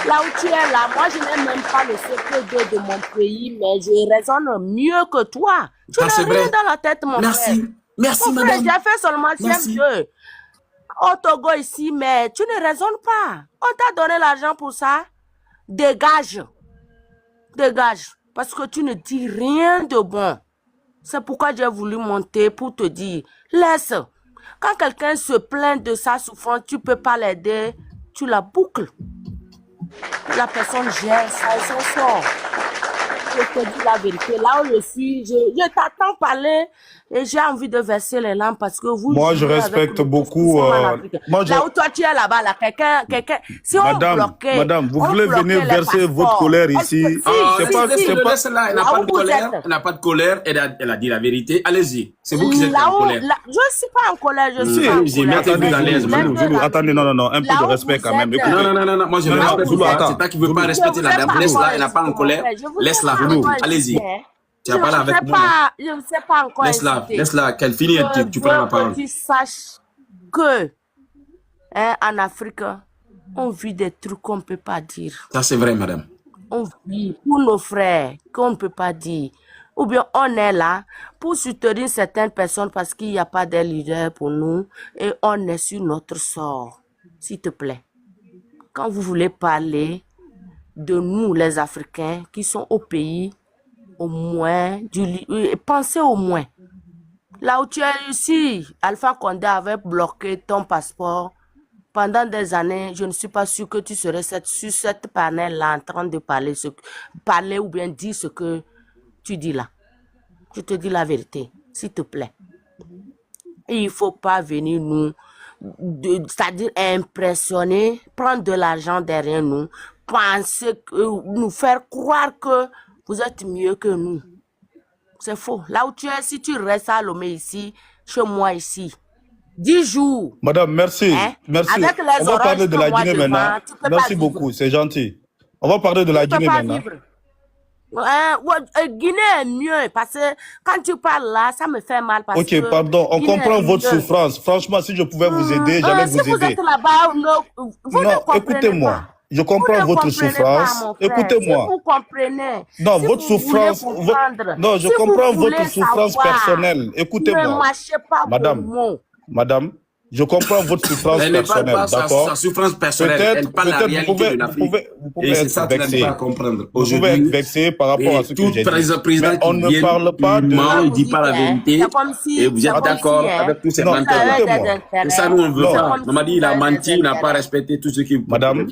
Là où tu es là, moi, je n'ai même pas le CP2 de mon pays, mais je raisonne mieux que toi. Tu n'as rien dans la tête, mon frère. Merci, mon madame. J'ai fait seulement CM2 au Togo ici, mais tu ne raisonnes pas. On t'a donné l'argent pour ça. Dégage. Dégage. Parce que tu ne dis rien de bon. C'est pourquoi j'ai voulu monter pour te dire, laisse. Quand quelqu'un se plaint de sa souffrance, tu ne peux pas l'aider, tu la boucles. La personne gère ça et s'en sort. Je te dis la vérité. Là où je suis, je t'attends parler et j'ai envie de verser les larmes parce que vous... Moi, je respecte beaucoup... Là où toi, tu es là-bas, là, quelqu'un... Si madame, on bloquait... Madame, vous voulez venir verser votre colère ici? C'est pas... Elle n'a pas de colère. Elle n'a pas de colère. Elle a dit la vérité. Allez-y. C'est vous qui êtes en colère. Je ne suis pas en colère. Je suis pas en colère. Attendez, non. Un peu de respect quand même. Non. Moi, je le respecte. C'est toi qui ne veux pas respecter la dame. Laisse-la. Elle n'a pas en colère. Laisse-la. Allez-y. Tu as parlé avec moi. Je ne sais pas encore. Laisse-la, qu'elle finisse et tu prends la parole. Que tu saches que, en Afrique, on vit des trucs qu'on ne peut pas dire. Ça, c'est vrai, madame. On vit pour nos frères qu'on ne peut pas dire. Ou bien on est là pour soutenir certaines personnes parce qu'il n'y a pas de leader pour nous et on est sur notre sort. S'il te plaît. Quand vous voulez parler de nous, les Africains, qui sont au pays, au moins, pensez au moins. Là où tu es ici, Alpha Condé avait bloqué ton passeport pendant des années. Je ne suis pas sûre que tu serais sur cette panel-là en train de parler ou bien dire ce que tu dis là. Je te dis la vérité, s'il te plaît. Et il ne faut pas venir nous, c'est-à-dire impressionner, prendre de l'argent derrière nous, penser, nous faire croire que vous êtes mieux que nous. C'est faux. Là où tu es, si tu restes à Lomé ici, chez moi ici, 10 jours. Madame, merci. Merci. On va parler de la Guinée maintenant. Merci beaucoup, c'est gentil. On va parler de la Guinée maintenant. Guinée est mieux parce que quand tu parles là, ça me fait mal. Parce ok, pardon, on comprend votre souffrance. Franchement, si je pouvais vous aider, j'allais vous aider. Si vous êtes là-bas, vous ne comprenez écoutez-moi. pas. Je comprends votre souffrance. Écoutez-moi. Si vous comprenez. Non, votre souffrance. Non, je comprends votre souffrance personnelle. Écoutez-moi. Ne marchez pas Madame, je comprends votre souffrance personnelle, d'accord? Sa souffrance personnelle, elle parle la réalité de l'Afrique. Et c'est ça que tu n'arrives pas à comprendre. Vous pouvez être vexé par rapport à ce que j'ai dit. Mais on ne parle pas de... il ne dit pas la vérité. Et vous êtes d'accord avec tous ces menteurs. C'est ça, nous, on veut pas. On m'a dit, il a menti, il n'a pas respecté tout ce qu'il Madame,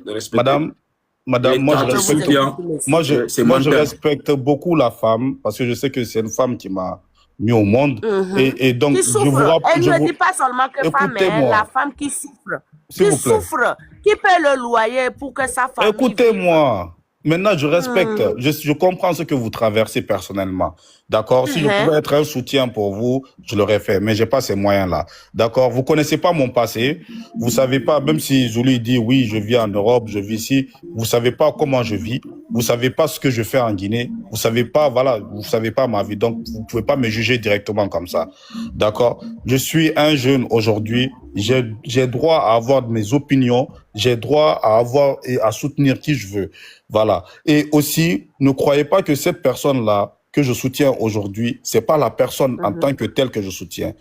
moi je respecte beaucoup la femme parce que je sais que c'est une femme qui m'a mis au monde. Et donc, je vous rappelle. Elle ne dit pas seulement que femme, mais la femme qui souffre. Qui souffre, qui paie le loyer pour que sa famille... Écoutez-moi. Maintenant, je respecte, je comprends ce que vous traversez personnellement. D'accord? Si je pouvais être un soutien pour vous, je l'aurais fait, mais j'ai pas ces moyens-là. D'accord? Vous connaissez pas mon passé. Vous savez pas, même si Zulu dit oui, je vis en Europe, je vis ici, vous savez pas comment je vis. Vous savez pas ce que je fais en Guinée. Vous savez pas, voilà, vous savez pas ma vie. Donc, vous pouvez pas me juger directement comme ça. D'accord? Je suis un jeune aujourd'hui. J'ai droit à avoir mes opinions. J'ai droit à avoir et à soutenir qui je veux. Voilà. Et aussi, ne croyez pas que cette personne-là que je soutiens aujourd'hui, c'est pas la personne en tant que telle que je soutiens.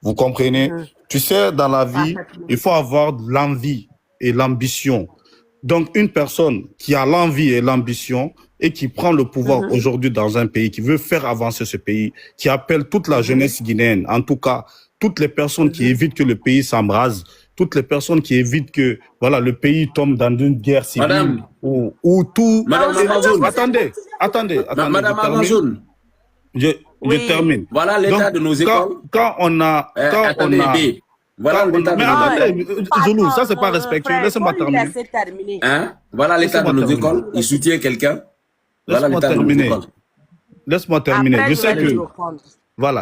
Vous comprenez? Tu sais, dans la vie, il faut avoir l'envie et l'ambition Donc, une personne qui a l'envie et l'ambition et qui prend le pouvoir aujourd'hui dans un pays, qui veut faire avancer ce pays, qui appelle toute la jeunesse guinéenne, en tout cas, toutes les personnes qui évitent que le pays s'embrase, toutes les personnes qui évitent que voilà le pays tombe dans une guerre civile ou tout. Madame Amazon. Attendez. Madame Amazon. Je termine. Voilà l'état de nos écoles. Quand on a voilà l'état de nos écoles. Zoulou, ça c'est pas respectueux. Laissez-moi terminer. Hein? Voilà l'état de nos écoles. Il soutient quelqu'un. Voilà l'état de nos écoles. Laisse-moi terminer.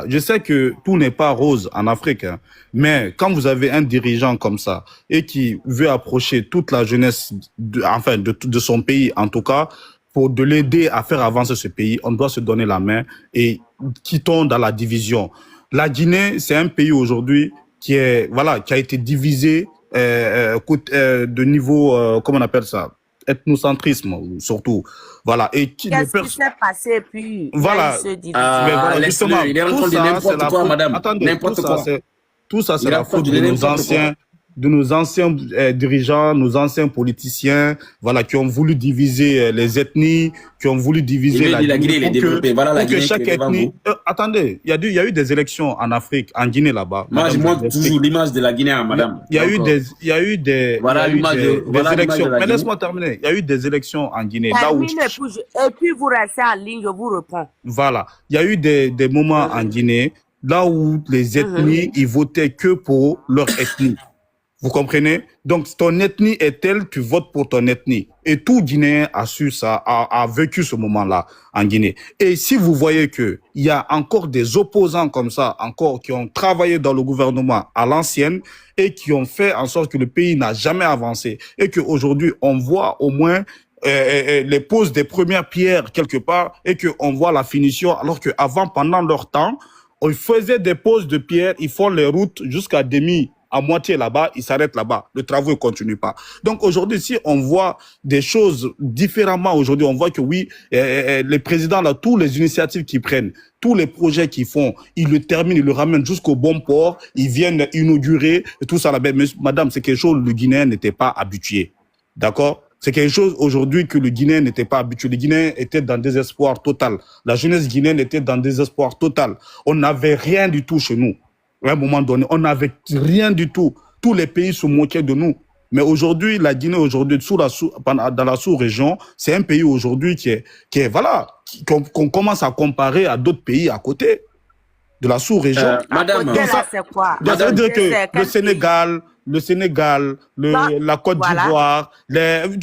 Je sais que tout n'est pas rose en Afrique, hein, mais quand vous avez un dirigeant comme ça et qui veut approcher toute la jeunesse, de son pays en tout cas, pour de l'aider à faire avancer ce pays, on doit se donner la main et quittons dans la division. La Guinée, c'est un pays aujourd'hui qui a été divisé de niveau, comment on appelle ça, ethnocentrisme surtout. Voilà. Et qu'est-ce qui s'est passé puis voilà. Justement, il est en train de n'importe quoi, madame. Attendez, n'importe quoi. Tout ça, c'est la faute de nos anciens dirigeants, nos anciens politiciens, voilà, qui ont voulu diviser les ethnies, qui ont voulu diviser la Guinée. Chaque ethnie. Attendez, il y a eu des élections en Afrique, en Guinée là-bas. Moi, je montre toujours l'image de la Guinée, madame. Il y a eu des élections. Mais laisse-moi terminer. Il y a eu des élections en Guinée. Et puis vous restez en ligne, je vous réponds. Voilà. Il y a eu des moments en Guinée là où les ethnies, ils votaient que pour leur ethnie. Vous comprenez? Donc, ton ethnie est telle, tu votes pour ton ethnie. Et tout Guinéen a su ça, a vécu ce moment-là en Guinée. Et si vous voyez que il y a encore des opposants comme ça, encore qui ont travaillé dans le gouvernement à l'ancienne et qui ont fait en sorte que le pays n'a jamais avancé et qu'aujourd'hui, on voit au moins les poses des premières pierres quelque part et qu'on voit la finition, alors qu'avant, pendant leur temps, ils faisaient des poses de pierre, ils font les routes jusqu'à à moitié là-bas, ils s'arrêtent là-bas. Le travail ne continue pas. Donc aujourd'hui, si on voit des choses différemment aujourd'hui, on voit que oui, les présidents, là, toutes les initiatives qu'ils prennent, tous les projets qu'ils font, ils le terminent, ils le ramènent jusqu'au bon port, ils viennent inaugurer et tout ça là-bas. Mais madame, c'est quelque chose que le Guinéen n'était pas habitué. D'accord? C'est quelque chose aujourd'hui que le Guinéen n'était pas habitué. Le Guinéen était dans désespoir total. La jeunesse guinéenne était dans désespoir total. On n'avait rien du tout chez nous. À un moment donné, on n'avait rien du tout. Tous les pays se moquaient de nous. Mais aujourd'hui, la Guinée, aujourd'hui, dans la sous-région, c'est un pays aujourd'hui qu'on commence à comparer à d'autres pays à côté de la sous-région. Madame, ça veut dire que le Sénégal, la Côte d'Ivoire,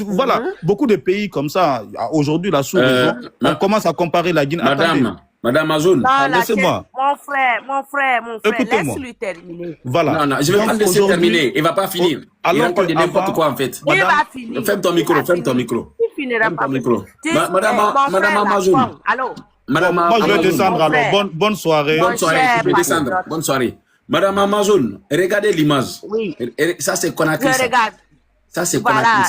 voilà, beaucoup de pays comme ça. Aujourd'hui, la sous-région, on commence à comparer la Guinée. Madame Amazon, laissez-moi. Mon frère, laisse-lui terminer. Voilà. Non, je vais pas le laisser terminer. Il va pas finir. Il raconte n'importe quoi en fait. Il va finir. Ferme ton micro. Il finira pas. Madame Amazon. Allô. Moi, je vais descendre alors. Bonne soirée. Je vais descendre. Bonne soirée. Madame Amazon, regardez l'image. Oui. Ça, c'est Conakry. Je regarde. Ça, c'est voilà,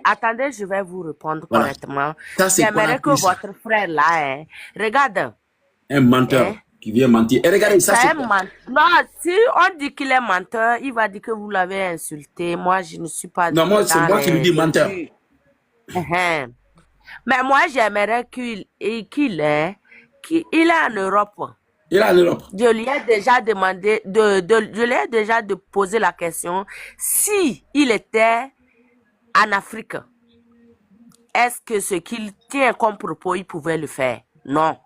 attendez, je vais vous répondre correctement. J'aimerais que votre frère là, regarde. Un menteur qui vient mentir. Et regardez, ça c'est non, si on dit qu'il est menteur, il va dire que vous l'avez insulté. Moi, je ne suis pas. Non, moi, c'est moi qui lui dis menteur. Mais moi, j'aimerais qu'il est en Europe. Il est en Europe. Je lui ai déjà demandé, je lui ai déjà posé la question, si il était en Afrique, est-ce que ce qu'il tient comme propos, il pouvait le faire? Non,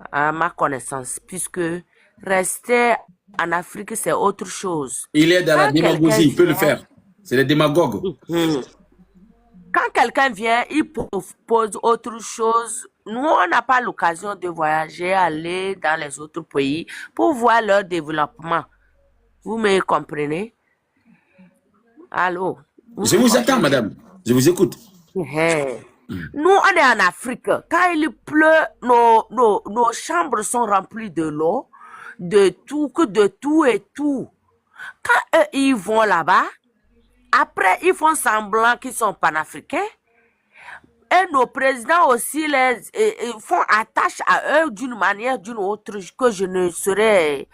à ma connaissance, puisque rester en Afrique, c'est autre chose. Il est dans la démagogie, il peut le faire. C'est les démagogues. Quand quelqu'un vient, il propose autre chose. Nous, on n'a pas l'occasion de voyager, aller dans les autres pays pour voir leur développement. Vous me comprenez? Allô? Je vous attends, madame. Je vous écoute. Nous, on est en Afrique. Quand il pleut, nos chambres sont remplies de l'eau, de tout et tout. Quand eux, ils vont là-bas, après, ils font semblant qu'ils sont panafricains. Et nos présidents aussi font attache à eux d'une manière, d'une autre, que je ne saurais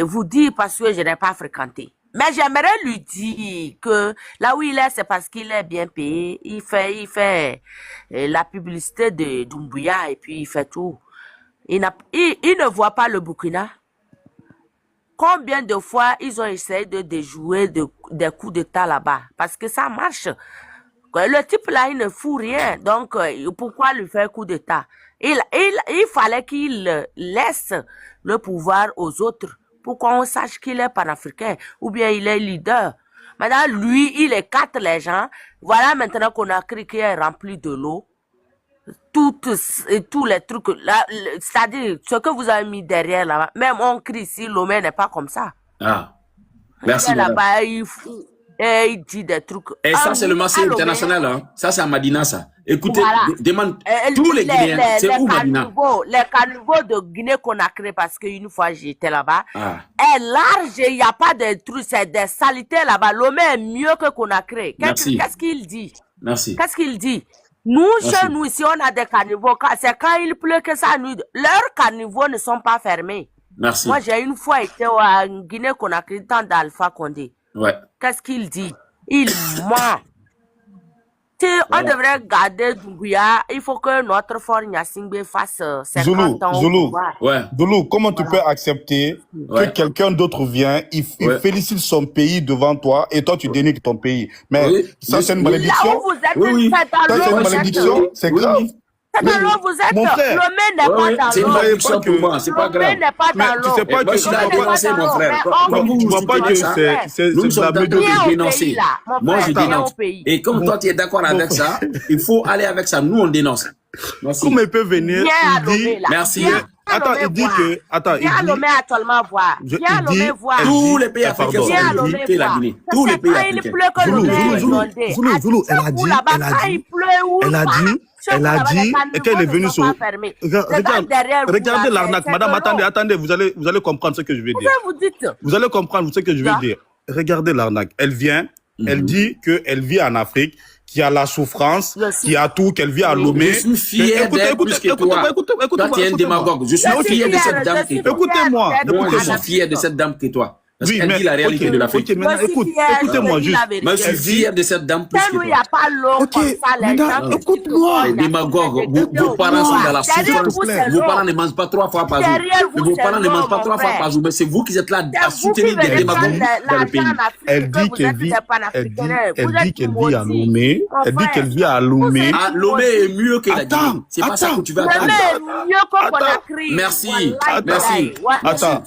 vous dire parce que je n'ai pas fréquenté. Mais j'aimerais lui dire que là où il est, c'est parce qu'il est bien payé. Il fait la publicité de Doumbouya et puis il fait tout. Il ne voit pas le Burkina. Combien de fois ils ont essayé de déjouer des coups d'État là-bas? Parce que ça marche. Le type là, il ne fout rien. Donc, pourquoi lui faire coup d'État? Il fallait qu'il laisse le pouvoir aux autres pour qu'on sache qu'il est panafricain ou bien il est leader. Maintenant, lui, il écarte les gens. Voilà maintenant qu'on a cru qu'il est rempli de l'eau. Tous les trucs, c'est-à-dire ce que vous avez mis derrière là-bas. Même on crie ici, Lomé n'est pas comme ça. Ah, merci. Là-bas, il dit des trucs. Et ça, c'est le marché international. Hein. Ça, c'est à Madina, ça. Écoutez, demande tous les Guinéens. C'est où Madina? Les caniveaux de Guinée-Conakry, parce qu'une fois j'étais là-bas, est large, il n'y a pas de trucs, c'est des saletés là-bas. Lomé est mieux que Conakry. Qu'est-ce qu'il dit? Merci. Qu'est-ce qu'il dit? Nous, chez nous, ici, on a des caniveaux. C'est quand il pleut que ça nous... Leurs caniveaux ne sont pas fermés. Merci. Moi, j'ai une fois été en Guinée-Conakry, dans d'Alpha Condé. Ouais. Qu'est-ce qu'il dit? Il ment. On devrait garder Doumbouya. Il faut que notre fort Nyasingbe fasse 50 ans. Zoulou, comment tu peux accepter que quelqu'un d'autre vient, il félicite son pays devant toi et toi tu dénigres ton pays? Mais ça, c'est une malédiction. Là où vous êtes, c'est une malédiction, c'est grave. C'est dans l'eau, vous êtes. Mon frère. Lomé n'est pas dans l'eau. C'est une malédiction pour moi, c'est pas grave. Lomé n'est pas dans l'eau. Tu sais pas que je l'ai dénoncé, mon frère. Tu vois pas que c'est nous sommes d'accord de dénoncer. Moi, je dénonce. Pays. Et comme toi, tu es d'accord avec ça, il faut aller avec ça. Nous, on dénonce. Merci. Comment il peut venir? Il dit, merci. Attends, il dit que... Attends, il dit... Viens Lomé actuellement voir. Viens Lomé voir. Tous les pays africains sont invités la Guinée. Tous les pays africains. Zoulou, elle a dit, et qu'elle est venue sur... Regardez l'arnaque. Madame, attendez, vous allez comprendre ce que je vais dire. Vous allez comprendre ce que je vais dire. Regardez l'arnaque. Elle vient, elle dit qu'elle vit en Afrique, qui a la souffrance, qui a tout, qu'elle vit à Lomé. Je suis fier d'elle plus que toi. Toi, tu es un démagogue. Je suis fier de cette dame que toi. Écoutez-moi. Moi, je suis fier de cette dame que toi. Parce qu'elle dit la réalité de l'Afrique. Écoutez-moi juste. Moi, je suis fier de cette dame plus que toi. Il n'y a pas l'eau comme ça, les gens. Écoute-moi. Les démagogues, vos parents sont dans la souffrance. Vos parents ne mangent pas 3 fois par jour. Vos parents ne mangent pas 3 fois par jour. Mais c'est vous qui êtes là à soutenir des démagogues dans le pays. Elle dit qu'elle vit à Lomé. Elle dit qu'elle vit à Lomé. Ah, Lomé est mieux que la Guinée. C'est pas ça que tu vas attendre. Lomé est mieux que Conakry. Merci. Merci. Attends.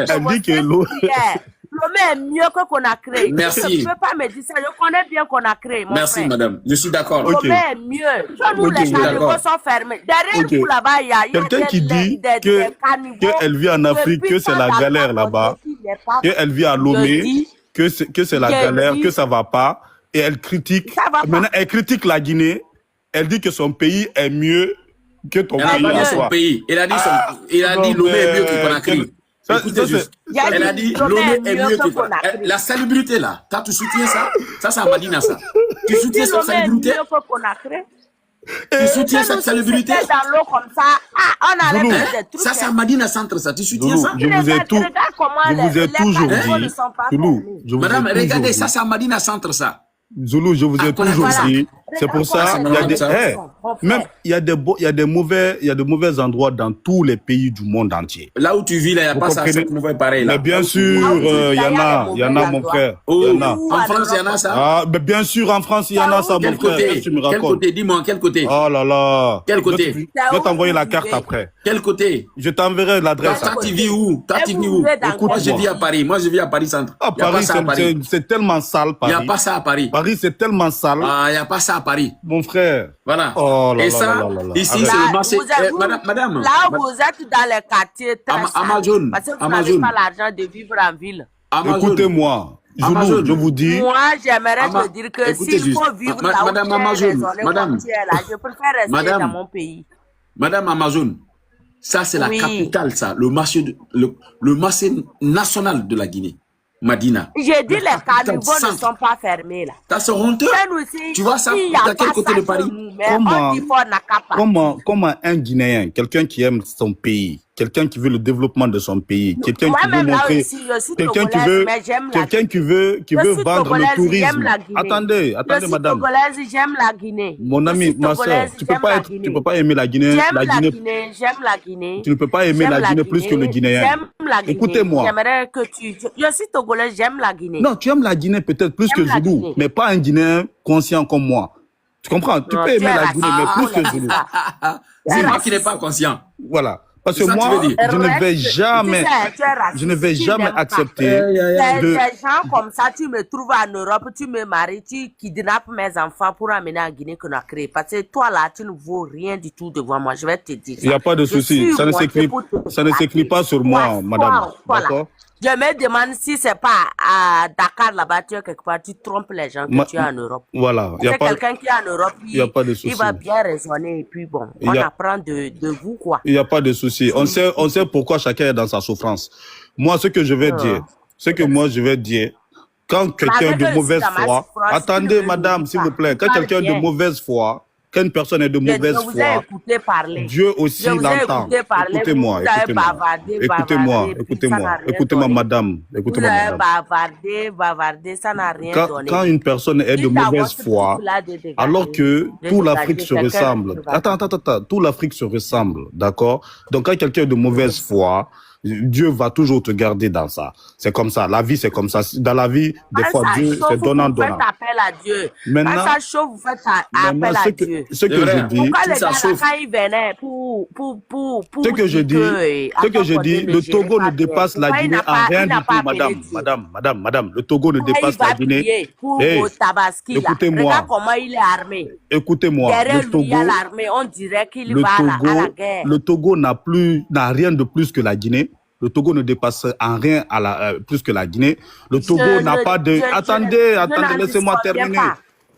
Elle dit que Lomé est mieux que Conakry. Merci. Tu ne peux pas me dire ça. Je connais bien Conakry. Merci, madame. Je suis d'accord. Lomé est mieux. Nous, les caniveaux sont fermés. Derrière vous, là-bas, il y a quelqu'un qui dit qu'elle vit en Afrique, que c'est la galère là-bas, qu'elle vit à Lomé, que c'est la galère, que ça va pas, et elle critique. Maintenant, elle critique la Guinée. Elle dit que son pays est mieux que ton pays. Elle a dit son pays. Elle a dit Lomé est mieux que Conakry. Écoutez juste. Elle a dit Lomé est mieux que Conakry. La salubrité là, toi tu soutiens ça? Ça c'est à Madina ça. Tu soutiens cette salubrité? Tu soutiens cette salubrité? Dans l'eau comme ça, on arrête des trucs. Ça c'est à Madina Centre ça. Tu soutiens ça? Je vous ai toujours dit. Madame, regardez, ça c'est à Madina Centre ça. Zoulou, je vous ai toujours dit. C'est pour ça, même il y a des mauvais endroits dans tous les pays du monde entier. Là où tu vis, là, il n'y a pas ça, c'est mauvais pareil. Là. Mais bien sûr, il y en a, mon frère. En France, il y en a ça? Ah, mais bien sûr, en France, il y en a ça, mon frère. Quel côté? Dis-moi, quel côté? Oh là là. Quel côté? Je vais t'envoyer la carte après. Quel côté? Je t'enverrai l'adresse. Toi, tu vis où? Moi, je vis à Paris. Moi, je vis à Paris Centre. Ah, Paris, c'est tellement sale, Paris. Il n'y a pas ça à Paris. Paris, c'est tellement sale. Ah, il n'y a pas ça à Paris. Mon frère. Voilà. Oh là et ça, ici, c'est le marché. Madame. Là où vous êtes dans les quartiers Amazon. Parce que vous n'avez pas l'argent de vivre en ville. Écoutez-moi. Je vous dis. Moi, j'aimerais te dire que s'il faut vivre là où Madame, je préfère rester dans mon pays. Madame Amazon, ça c'est la capitale, ça, le marché national de la Guinée. Madina. J'ai dit les caniveaux ne sont pas fermés là. Ça c'est honteux. Tu vois ça? À quel côté de Paris? Comment un Guinéen, quelqu'un qui aime son pays, quelqu'un qui veut le développement de son pays, quelqu'un qui veut Moi-même là montrer, aussi, je suis quelqu'un qui togolaise, veut, mais j'aime la quelqu'un qui Guinée. veut Je suis vendre le togolaise, j'aime tourisme. la Guinée. Attendez, Je suis madame. togolaise, j'aime la Guinée. Mon Je ami, suis ma soeur, togolaise, tu peux j'aime pas la être, tu Guinée. peux pas aimer la Guinée, J'aime la Guinée, j'aime la Guinée. tu ne peux pas aimer J'aime la la Guinée plus que le Guinée, Guinéen. j'aime la Guinée. Écoutez-moi. J'aimerais que tu... Je suis togolaise, j'aime la Guinée. Non, tu aimes la Guinée peut-être plus que J'aime la Zoulou, Guinée. mais pas un Guinéen conscient comme moi. Tu comprends? Tu Non, peux tu aimer es la raciste. Guinée, mais plus On a que dit Zoulou. ça. C'est moi qui n'ai pas conscient. Voilà. Parce C'est que ça que tu moi, veux dire. je ne vais Reste, jamais, tu sais, tu es raciste, je ne vais tu jamais n'aimes pas. accepter Des de... gens comme ça, tu me trouves en Europe, tu me maries, tu kidnappes mes enfants pour amener en Guinée-Conakry. Parce que toi là, tu ne vaux rien du tout devant moi. Je vais te dire ça. Il n'y a pas de Je souci. suis Ça ne montée s'écrit pour te ça ne s'écrit pas sur moi, madame. Voilà. D'accord? Je me demande si c'est pas à Dakar là-bas, tu es quelque part, tu trompes les gens que tu es en Europe. Voilà. Il y a C'est pas, quelqu'un qui est en Europe, il y a pas de souci. il va bien raisonner et puis bon, Il on y a- apprend de vous quoi. Il n'y a pas de souci. On sait pourquoi chacun est dans sa souffrance. Moi, ce que je vais dire, quand quelqu'un Malgré de que mauvaise je suis dans ma foi, souffrance, tu ne attendez, me madame, nourris s'il pas. vous plaît, quand Parle quelqu'un de bien. mauvaise foi, quand une personne est de mauvaise Je vous ai foi, écouté parler. Dieu aussi Je vous ai l'entend. écouté parler. Écoutez-moi, Vous avez écoutez-moi. bavardé, Écoutez-moi, bavardé, puis ça n'a écoutez-moi, rien écoutez-moi, donné. madame, Vous écoutez-moi, avez madame. bavardé, ça n'a rien Quand, donné. quand une personne est de Dites à mauvaise votre foi, peuple là de dégager. alors que De tout dégager. l'Afrique se Quelqu'un ressemble. qui va- Attends, tout l'Afrique se ressemble, d'accord? Donc quand quelqu'un est de mauvaise foi, Dieu va toujours te garder dans ça. C'est comme ça, la vie c'est comme ça. Dans la vie, des Quand fois ça Dieu chauffe, c'est donnant. vous faites appel à Dieu. Maintenant- Quand ça chauffe, vous faites appel à Dieu. ce que C'est vrai. je dis, Pourquoi les ça gars, là, chauffe. quand ils venaient pour ce que je dis, le Togo ne dépasse la Guinée en rien du tout, madame. Le Togo ne dépasse la Guinée. Pour Hey, Tabaski, là. écoutez-moi. Regarde comment il est armé. Écoutez-moi, Derrière le lui, il Togo, y a l'armée. On dirait qu'il va à la guerre. le Togo n'a rien de plus que la Guinée. Le Togo ne dépasse en rien plus que la Guinée. Le Togo n'a pas de... Attendez, laissez-moi terminer.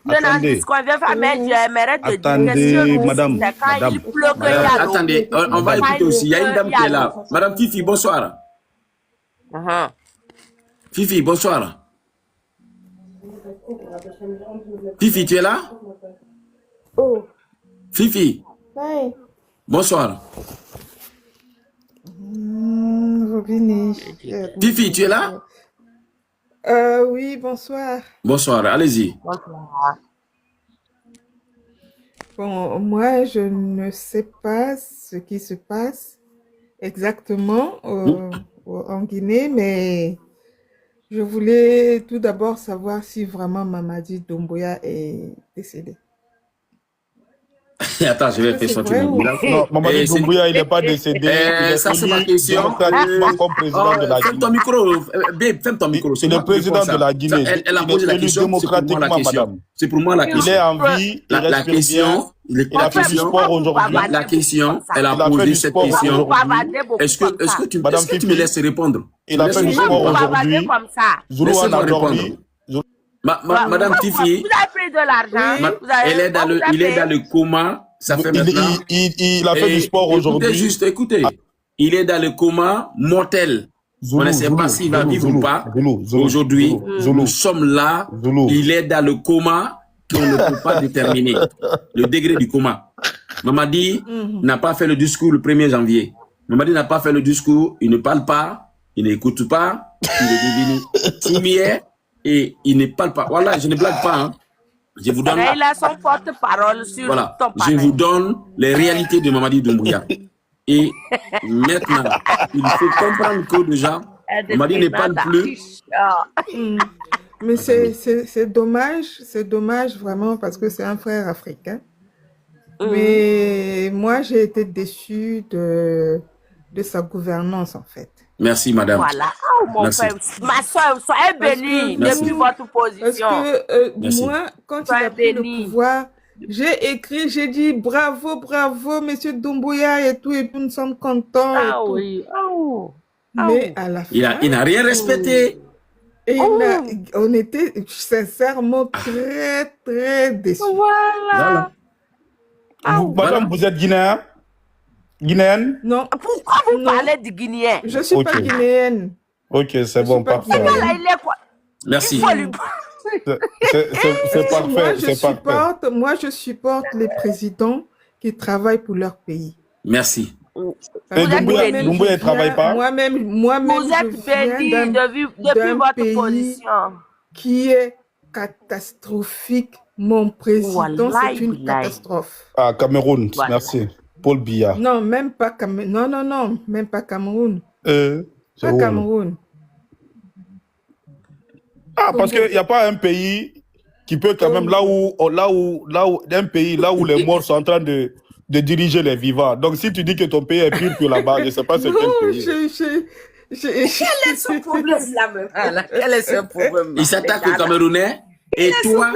Je n'en Attendez. disconviens pas, mais j'aimerais te dire que Attendez, si on madame, c'est quand madame. il pleut qu'il y a l'eau. Attendez, on va Quand écouter aussi. Il y a une dame pleut, qui est il y a là. l'eau. Madame Fifi, bonsoir. Fifi, bonsoir. Fifi, tu es là? Oh, Fifi, ouais. bonsoir. Robini. Fifi, tu es là? Oui, bonsoir. Bonsoir, allez-y. Bon, moi, je ne sais pas ce qui se passe exactement en Guinée, mais je voulais tout d'abord savoir si vraiment Mamadi Doumbouya est décédé. Attends, je vais faire sortir mon boulot. Non, Mamadi Doumbouya, il n'est pas décédé. Il est ça, c'est ma élu question. démocratiquement comme président de la Ferme ton Guinée. micro, babe, ferme ton micro. C'est le moi qui président réponds ça. de la Guinée. Elle a Il posé est la élu question, c'est pour moi la démocratiquement, question. madame. C'est pour moi la Il question. est en vie, il La respire question, bien. il Il a fait du sport aujourd'hui. La question, elle a Il a fait posé du cette sport question. aujourd'hui. Est-ce que tu Madame me Fifi, laisses répondre? il a fait du Laisse-moi sport répondre. aujourd'hui. comme ça. Zoulou en Laissez-moi a dormi. répondre. Madame Fifi, Vous avez pris de l'argent. il est dans le coma. Ça fait maintenant. Il a fait du sport aujourd'hui. Écoutez. Il est dans le coma mortel. On ne sait pas s'il va vivre ou pas. Aujourd'hui, nous sommes là. Il est dans le coma qu'on ne peut pas déterminer. Le degré du coma. Mamadi n'a pas fait le discours le 1er janvier. Mamadi n'a pas fait le discours. Il ne parle pas. Il n'écoute pas. Il est devenu fumier et il ne parle pas. Voilà, je ne blague pas. Hein. Je vous donne. Mais il a son porte-parole sur Voilà, ton je panel. vous donne les réalités de Mamadi Doumbouya. Et maintenant, il faut comprendre que déjà, Mamadi ne parle plus. Mais c'est dommage vraiment parce que c'est un frère africain. Mais moi, j'ai été déçue de sa gouvernance en fait. Merci, madame. Voilà. Oh, mon Merci. frère, ma soeur, soyez bénie Merci. depuis votre Parce position. que Merci. moi, quand Sois il a pris béni. le pouvoir, j'ai dit bravo, monsieur Doumbouya et tout, nous sommes contents. Ah et tout. oui. Oh. Mais à la fin, Il n'a rien respecté. et on était sincèrement très, très déçus. Voilà. Madame, vous êtes guinéen? Guinéenne? Non, Pourquoi vous Non. parlez du Guinéen? je suis pas Ok. guinéenne. Ok, c'est bon, pas parfait. guinéenne. Là, il est quoi? Merci. Il faut lui... C'est parfait, c'est parfait. Moi, je supporte les présidents qui travaillent pour leur pays. Merci. Doumbouya ne travaille pas. Moi-même, Vous êtes je viens béni depuis d'un votre pays position. qui est catastrophique. Mon président, c'est une Wallahi. catastrophe. Ah, Cameroun, Voilà. merci. Paul Biya. Non, même pas Cameroun. Non, même pas Cameroun. C'est Pas où? Cameroun. Ah, parce qu'il n'y a pas un pays qui peut quand même, là où les morts sont en train de diriger les vivants. Donc, si tu dis que ton pays est pire que là-bas, je ne sais pas c'est quel pays. Quel est ce problème là même? Quel est ce problème? Il s'attaque aux Camerounais et toi,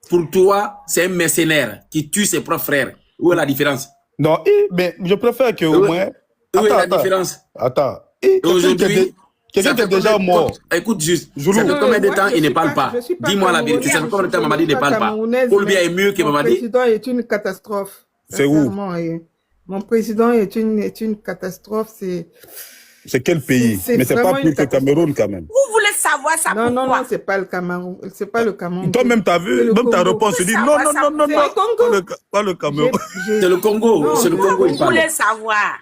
pour toi, c'est un mercenaire qui tue ses propres frères. Où est la différence? Non, mais je préfère qu'au moins... Où est la différence? Attends. Aujourd'hui, quelqu'un qui est déjà mort. Écoute juste, ça fait combien de temps il ne parle pas? Dis-moi la vérité, ça fait combien de temps Mamadi ne parle pas? Paul Biya est mieux que Mamadi? Mon président est une catastrophe. C'est où? Mon président est une catastrophe. C'est quel pays? Mais c'est pas plus que le Cameroun quand même. Vous voulez savoir ça pourquoi? Non, c'est pas le Cameroun. C'est pas le Cameroun. Toi-même, t'as vu, même ta réponse, tu dis non, pas le Cameroun. C'est le Congo, c'est le Congo. Vous voulez savoir?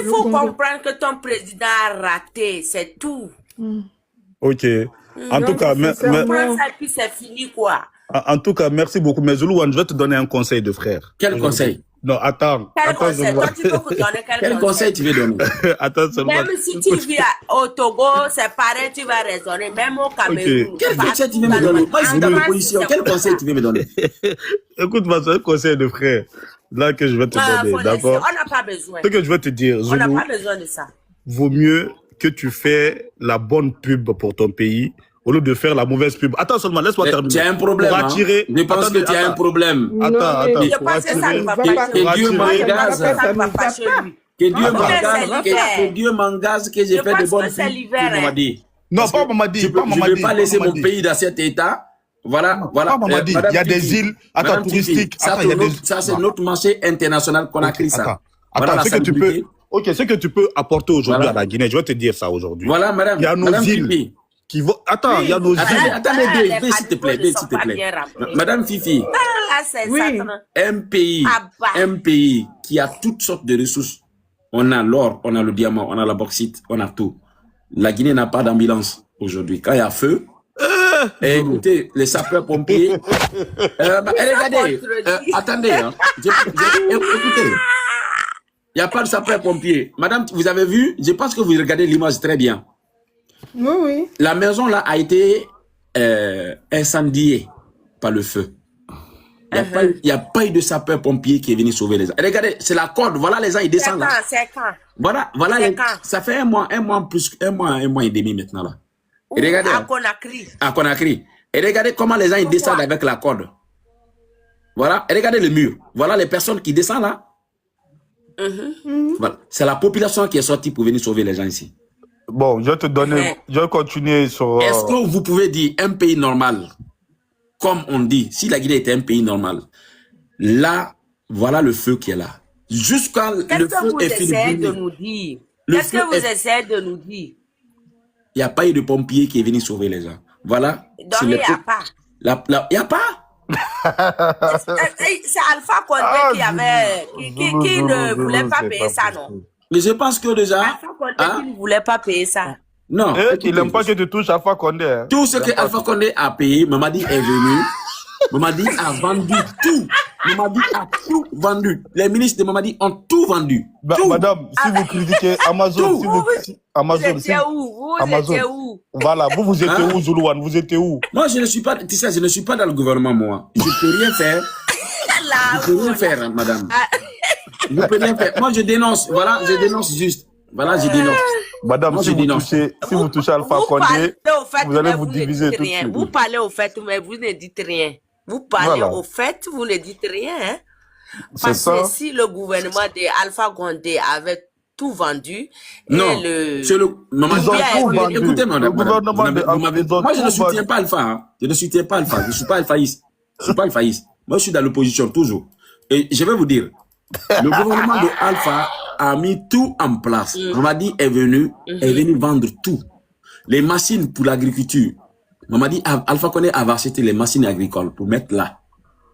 Il faut comprendre que ton président a raté, c'est tout. Ok. En tout cas, puis c'est fini quoi. En tout cas, merci beaucoup. Mais Zoulouane, je vais te donner un conseil de frère. Quel conseil? Non, attends. Quel conseil? Toi, tu peux vous donner quel conseil tu veux donner? Attends seulement. Même si tu vis au Togo, c'est pareil, tu vas raisonner. Même au Cameroun. Quel conseil tu veux me donner? Moi, je suis dans l'opposition. Quel conseil tu veux me donner? Écoute-moi, c'est un conseil de frère. Là que je vais te donner, d'accord? On n'a pas besoin. Ce que je vais te dire, Zoulou, on n'a pas besoin de ça. Vaut mieux que tu fais la bonne pub pour ton pays au lieu de faire la mauvaise pub. Attends seulement, laisse-moi terminer. Tu as un problème. Pour attirer... Je pense que tu as un problème. Attends. Je pense que ça ne va pas. Que Dieu m'engage. Que Dieu m'engage que j'ai fait de bonnes pubs. Non, pas Mamadi. Je ne peux pas laisser mon pays dans cet état. Voilà. Il y a des îles touristiques. Ça, c'est notre marché international qu'on a créé ça. Attends, ce que tu peux apporter aujourd'hui à la Guinée, je vais te dire ça aujourd'hui. Voilà, madame. Il y a nos îles qui vont... Attends, il y a nos îles. Attendez, s'il te plaît. Madame Fifi, un pays qui a toutes sortes de ressources. On a l'or, on a le diamant, on a la bauxite, on a tout. La Guinée n'a pas d'ambulance aujourd'hui. Quand il y a feu, écoutez, les sapeurs-pompiers... regardez, attendez, écoutez. Il n'y a pas de sapeurs-pompiers. Madame, vous avez vu, je pense que vous regardez l'image très bien. Oui. La maison là a été incendiée par le feu. Il n'y a pas eu de sapeur-pompier qui est venu sauver les gens. Regardez, c'est la corde. Voilà les gens, ils descendent là. C'est quand? Voilà ça fait un mois et demi maintenant là. Et regardez. À Conakry. Et regardez comment les gens ils descendent avec la corde. Voilà. Et regardez le mur. Voilà les personnes qui descendent là. Voilà. C'est la population qui est sortie pour venir sauver les gens ici. Bon, je vais te donner, je vais continuer sur... Est-ce que vous pouvez dire un pays normal, comme on dit, si la Guinée était un pays normal, là, voilà le feu qui est là. Jusqu'à le feu est fini. Qu'est-ce que vous essayez de nous dire? Il n'y a pas eu de pompier qui est venu sauver les gens. Voilà. Donc il n'y a pas. Il n'y a pas. C'est Alpha Condé qui ne voulait pas payer ça, non? Mais je pense que déjà... Alpha Condé qui ne voulait pas payer ça. Non. Il n'aime pas que tu touches Alpha Condé. Tout ce que Alpha Condé a payé, Mamadi est venu. Mamadi a vendu tout. Mamadi a tout vendu. Les ministres de Mamadi ont tout vendu. Tout. Madame, si vous critiquez Amazon, étiez où? Voilà, vous étiez où, Zoulouane? Vous étiez où? Moi, je ne suis pas, tu sais, je ne suis pas dans le gouvernement, moi. Je ne peux rien faire. Je ne peux rien faire, madame. Je ne peux rien faire. Moi, je dénonce. Voilà, je dénonce juste. Voilà, je dénonce. Madame, moi, si vous touchez Alpha Condé, vous allez vous diviser tout de suite. Vous parlez au fait, mais vous ne dites rien. Vous parlez au fait, vous ne dites rien. Hein? Parce que si le gouvernement d'Alpha Condé avait tout vendu, non, c'est le... Écoutez, madame, moi, je ne soutiens pas Alpha. Hein. Je ne soutiens pas Alpha. Je ne suis pas alphaïste. Je suis pas alphaïste. Moi, je suis dans l'opposition, toujours. Et je vais vous dire, le gouvernement de Alpha a mis tout en place. Mamadi est venu vendre tout. Les machines pour l'agriculture. Mamadi, Alpha Condé a acheté les machines agricoles pour mettre là.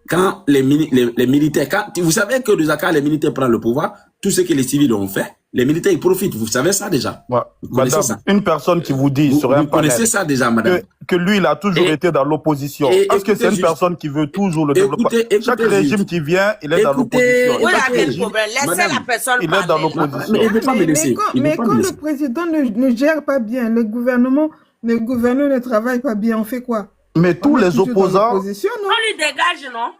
quand les militaires, vous savez que déjà quand les militaires prennent le pouvoir, tout ce que les civils ont fait, les militaires ils profitent. Vous savez ça déjà. Ouais. Madame, ça. Une personne qui vous dit sur un panel connaissez ça déjà, madame. Que lui, il a toujours été dans l'opposition. Est-ce que c'est une personne qui veut toujours le développement? Chaque régime qui vient, il est dans l'opposition. Oui, quel problème? Laissez la personne il est dans l'opposition. Mais quand le président ne gère pas bien, le gouverneur ne travaille pas bien, on fait quoi? Mais tous les opposants... On lui dégage, non?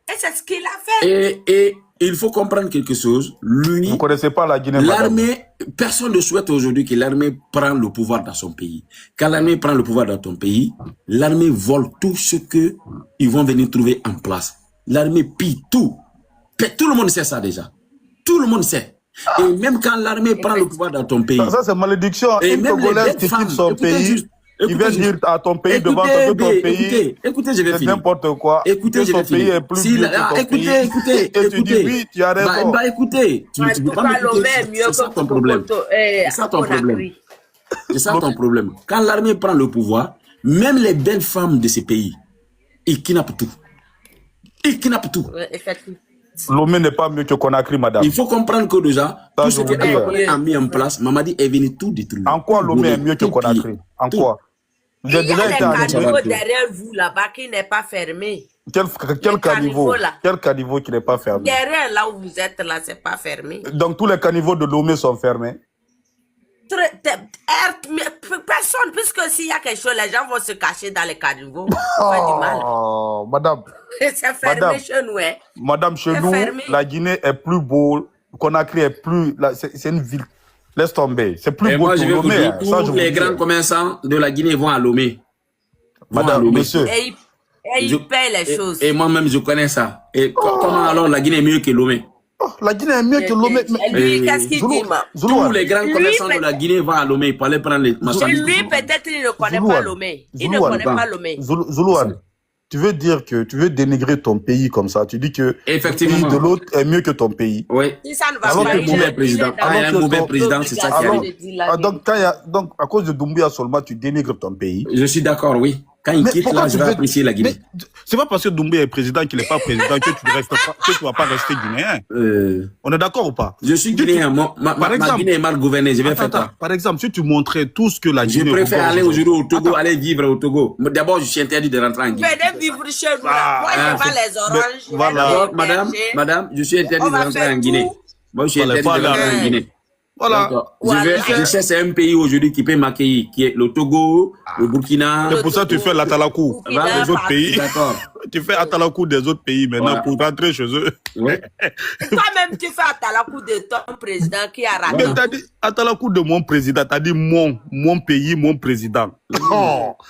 Et c'est ce qu'il a fait. Et il faut comprendre quelque chose. Lui, vous connaissez pas la Guinée. L'armée, personne ne souhaite aujourd'hui que l'armée prenne le pouvoir dans son pays. Quand l'armée prend le pouvoir dans ton pays, l'armée vole tout ce que ils vont venir trouver en place. L'armée pille tout. Tout le monde sait ça déjà. Tout le monde sait. Et même quand l'armée prend le pouvoir dans ton pays. Ça c'est malédiction. Une Togolaise qui quitte son pays. Il vient dire à ton pays devant ton pays. Écoutez, je vais finir. N'importe quoi. Écoutez, je vais finir. Pays est plus vieux que ton pays. Écoutez. Tu dis oui, tu as raison. Écoutez. Tu veux pas m'écouter. C'est ça ton problème. C'est ça ton problème. C'est ça ton problème. Quand l'armée prend le pouvoir, même les belles femmes de ces pays, ils kidnappent tout. Ils kidnappent tout. Lomé n'est pas mieux que Conakry, madame. Il faut comprendre que déjà, tout ce que Lomé a mis en place, Mamadi est venu tout détruire. En quoi Lomé est mieux que Conakry? En quoi? Il y a des caniveaux derrière vous là-bas qui n'est pas fermé. Quel caniveau? Quel caniveau qui n'est pas fermé? Derrière là où vous êtes là, c'est pas fermé. Donc tous les caniveaux de Lomé sont fermés? Personne, puisque s'il y a quelque chose, les gens vont se cacher dans les caniveaux. Ça fait du mal. Madame. C'est fermé chez nous, hein. Madame, chez nous, la Guinée est plus beau. Conakry est plus... C'est une ville. Laisse tomber. C'est plus beau que Lomé. Tous les grands commerçants de la Guinée vont à Lomé. Madame, monsieur. Et ils paient les choses. Et moi-même, je connais ça. Et comment alors la Guinée est mieux que Lomé? La Guinée est mieux que Lomé. Lui, qu'est-ce qu'il dit, tous les grands commerçants de la Guinée vont à Lomé pour aller prendre les marchandises. Lui, peut-être, il ne connaît pas Lomé. Il ne connaît pas Lomé. Zoulouane, tu veux dire que tu veux dénigrer ton pays comme ça. Tu dis que le pays de l'autre est mieux que ton pays. Oui. Si ça ne va alors pas, que mauvais président. Un mauvais président, c'est ça qui arrive. Donc, à cause de Doumbouya seulement, tu dénigres ton pays. Je suis d'accord, oui. Quand il quitte là, je vais apprécier la Guinée. C'est pas parce que Doumbouya est président qu'il n'est pas président que tu vas pas rester guinéen. On est d'accord ou pas? Je suis guinéen. Ma Guinée est mal gouvernée. Je vais faire quoi? Par exemple, si tu montrais tout ce que la Guinée... Je préfère aller aujourd'hui au Togo, aller vivre au Togo. D'abord, je suis interdit de rentrer en Guinée. Venez vivre chez nous. Moi, je vais les oranges. Voilà. Madame, je suis interdit de rentrer en Guinée. Moi, je suis interdit de rentrer en Guinée. Voilà. Je sais, c'est un pays aujourd'hui qui peut m'accueillir, qui est le Togo, le Burkina. C'est pour ça que tu fais l'Atalakou des autres pays. D'accord. Tu fais Atalakou des autres pays maintenant pour rentrer chez eux. Ouais. Toi-même, tu fais Atalakou de ton président qui a raté. Mais t'as dit Atalakou de mon président, t'as dit mon pays, mon président.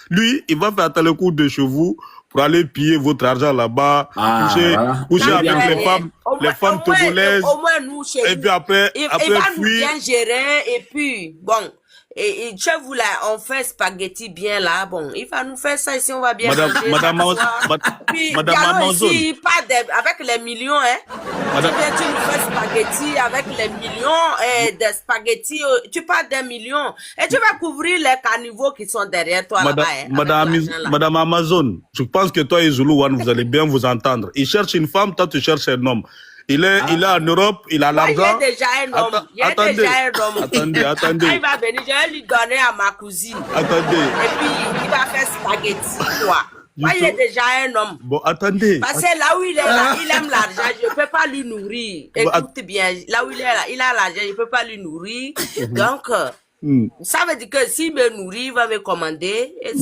Lui, il va faire Atalakou de chez vous pour aller piller votre argent là-bas, coucher avec les femmes togolaises. Au moins, nous, chez et puis après, il va nous bien gérer, et puis, bon, et chez vous là, on fait spaghetti bien là, bon, il va nous faire ça ici, on va bien manger. Madame Amazon. Ici, avec les millions, hein. Tu nous fais spaghetti avec les millions, et des spaghettis, tu parles des millions, et tu vas couvrir les caniveaux qui sont derrière toi là-bas, hein. Madame Amazon, je pense que toi et Zoulouane, vous allez bien vous entendre. Il cherche une femme, toi tu cherches un homme. Il est en Europe, il a l'argent. Il y a déjà un homme. Attendez. Quand il va venir, je vais lui donner à ma cousine. Attendez. Et puis, il va faire spaghetti, quoi. Moi, il est déjà un homme. Bon, attendez. Parce que là où il est là, il aime l'argent, je ne peux pas lui nourrir. Écoute bien, là où il est là, il a l'argent, je ne peux pas lui nourrir. Donc, ça veut dire que s'il me nourrit, il va me commander, et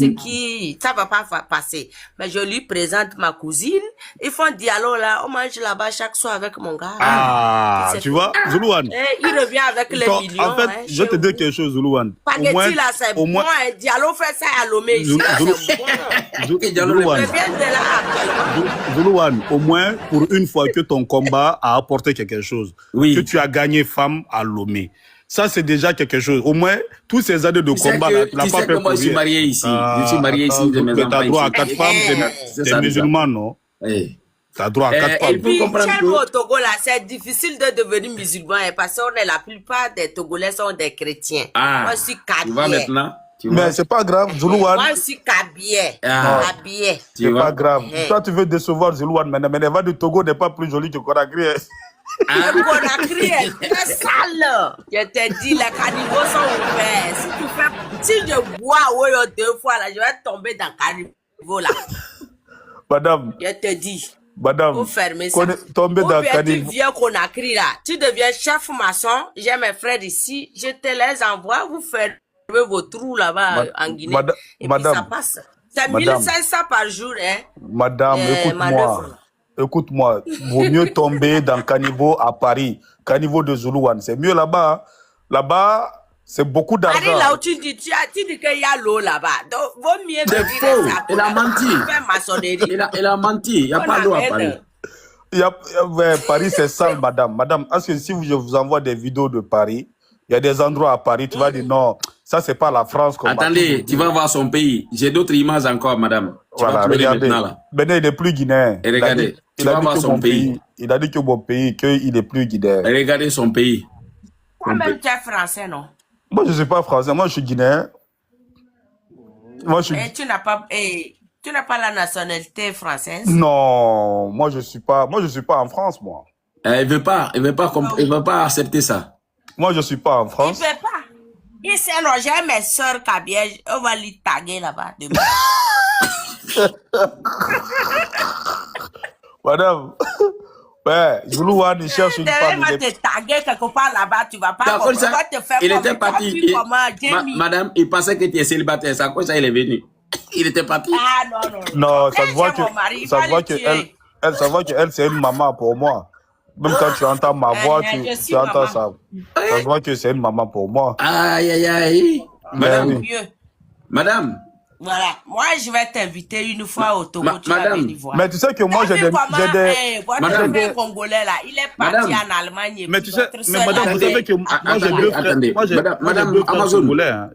ça va pas passer. Mais je lui présente ma cousine, ils font un dialogue là, on mange là-bas chaque soir avec mon gars. Tu vois, Zoulouane. Il revient avec les millions. En fait, je vais te dire quelque chose, Zoulouane. Spaghetti là, c'est bon, un dialogue fait ça à Lomé ici, Zoulouane, au moins, pour une fois que ton combat a apporté quelque chose, que tu as gagné femme à Lomé. Ça, c'est déjà quelque chose. Au moins, tous ces années de combat, là, tu n'as pas fait pour rien. Je suis marié ici. Je suis marié ici. Tu as droit à 4 femmes, t'es musulman, non? Tu as droit à 4 femmes. Et puis, chez nous au Togo, là, c'est difficile de devenir musulman, parce que la plupart des Togolais sont des chrétiens. Moi, je suis chrétien. Tu vois maintenant? Mais c'est pas grave, Zoulouane. Moi aussi, Kabier. Kabier. C'est pas grave. Toi, tu veux décevoir Zoulouane maintenant, mais Neva du Togo n'est pas plus jolie que Conakry. Conakry est très sale. Je te dis, les caniveaux sont ouverts. Si je bois Oyo 2 fois, là, je vais tomber dans le caniveau là. Madame. Je te dis. Madame. Faut fermer ça. Tomber dans le caniveau. Tu viens Conakry là. Tu deviens chef maçon. J'ai mes frères ici. Je te les envoie. Vous fermez vos trous là-bas en Guinée. Et puis ça passe. C'est 1500 par jour, hein. Madame, écoute-moi, vaut mieux tomber dans le caniveau à Paris. Caniveau de Zoulouane, c'est mieux là-bas. Là-bas, c'est beaucoup d'argent. Paris, là où tu dis qu'il y a l'eau là-bas. Donc, vaut mieux c'est faux. Il a menti. Il a menti. Il n'y a pas d'eau à Paris. Paris, c'est sale, madame. Madame, est-ce que si je vous envoie des vidéos de Paris, il y a des endroits à Paris, tu vas dire non, ça, c'est pas la France. Attendez, tu vas voir son pays. J'ai d'autres images encore, madame. Voilà, regardez. Benin, il n'est plus guinéen. Et regardez. Tu vas voir son pays. Il a dit que mon pays, qu'il n'est plus guinéen. Regardez son pays. Toi-même, tu es français, non? Moi, je ne suis pas français. Moi, je suis guinéen. Moi, Et tu n'as pas la nationalité française? Non, moi, je suis pas en France, moi. Il veut pas accepter ça. Moi, je ne suis pas en France. Il ne veut pas. Il sait, non, j'ai mes soeurs Kabier, on va lui taguer là-bas demain. Madame, ouais, Zoulouane, il cherche une femme. Il va te taguer quelque part là-bas, tu vas pas comprendre. Ça, il était parti. Madame, il pensait que tu es célibataire. C'est à quoi ça il est venu? Il était parti. Ah non. Non, ça se voit qu'elle, c'est une maman pour moi. Même quand tu entends ma voix, tu entends ça. Ça se voit que c'est une maman pour moi. Aïe, aïe, aïe. Madame. Voilà, moi je vais t'inviter une fois au Togo, tu vas venir voir. Mais tu sais que moi j'ai des... Madame, Congolais là, il est parti en Allemagne. Mais tu sais, mais madame, vous savez que moi j'ai deux frères. Madame Amazon.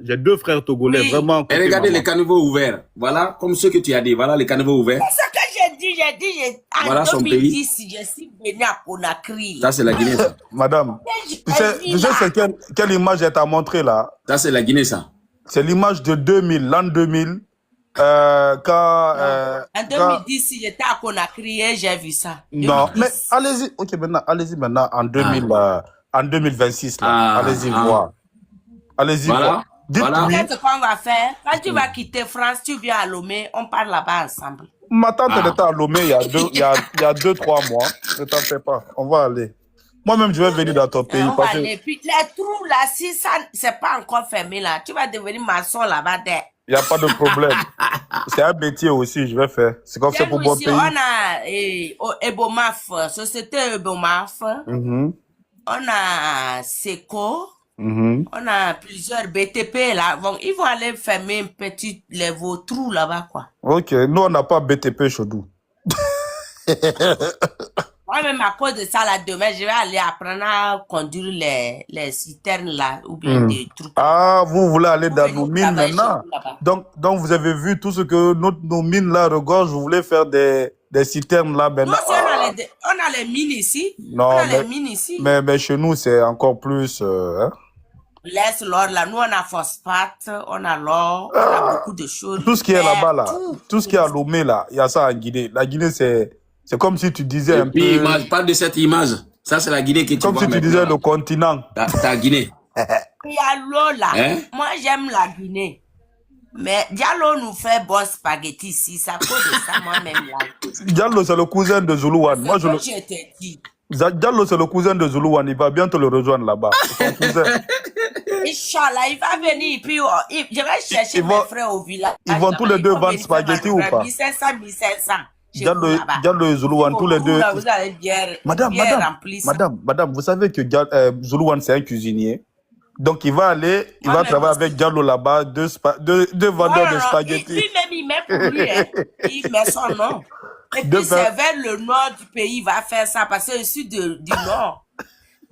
J'ai deux frères togolais, vraiment. Et regardez les caniveaux ouverts. Voilà, comme ce que tu as dit. Voilà les caniveaux ouverts. C'est ce que j'ai dit. Voilà son pays. Je suis venu à Conakry. Ça c'est la Guinée ça. Madame, tu sais quelle image elle t'a montré là? Ça c'est la Guinée ça. C'est l'image de 2000, l'an 2000. En 2010, si j'étais à Conakry et j'ai vu ça. Non, mais allez-y. Ok, maintenant, allez-y maintenant en 2026. Allez-y voir. Allez-y voir. Voilà. Qu'est-ce qu'on va faire? Quand tu vas quitter France, tu viens à Lomé, on part là-bas ensemble. Ma tante était à Lomé il y a 2-3 mois. Ne t'en fais pas. On va aller. Moi-même, je vais venir dans ton pays. On va aller. Puis les trous là, si ça, c'est pas encore fermé là, tu vas devenir maçon là-bas. Il n'y a pas de problème. C'est un métier aussi, je vais faire. C'est comme ça pour mon pays. On a Ebomaf, Société Ebomaf. On a Seco. On a plusieurs BTP là. Bon, ils vont aller fermer un petit vos trous là-bas, quoi. Ok, nous, on n'a pas BTP chez nous. Moi-même, à cause de ça, là, demain, je vais aller apprendre à conduire les citernes, là, ou bien des trucs. Ah, vous voulez aller dans nos mines maintenant? Donc, vous avez vu tout ce que nos mines, là, regorgent, vous voulez faire des citernes, là, maintenant? Non, on a les mines ici. Non, on a les mines ici. Mais chez nous, c'est encore plus... Laisse l'or, là, nous, on a phosphate, on a l'or, on a beaucoup de choses. Tout ce qui est là-bas, là, tout ce qui est à Lomé, là, il y a ça en Guinée. La Guinée, c'est comme si tu disais un peu... Parle de cette image. Ça, c'est la Guinée que tu vois. Comme si tu disais le continent. Ta Guinée. Il y a l'eau là. Moi, j'aime la Guinée. Mais Diallo nous fait bon spaghetti ici. Ça cause de ça, moi-même là. Diallo, c'est le cousin de Zoulouane. Moi, je t'ai dit. Diallo, c'est le cousin de Zoulouane. Il va bientôt le rejoindre là-bas. Son cousin. Inch'Allah, il va venir. Puis, je vais chercher mes frères au village. Ils vont tous les deux vendre spaghetti ou pas? 1500. Diallo et Zoulouane, tous les deux. Madame, vous savez que Zoulouane, c'est un cuisinier. Donc, il va travailler avec Diallo là-bas, deux vendeurs de spaghetti. Lui-même, il met pour lui, hein. Il met son nom. Et puis, c'est vers le nord du pays, il va faire ça, parce que je suis du nord.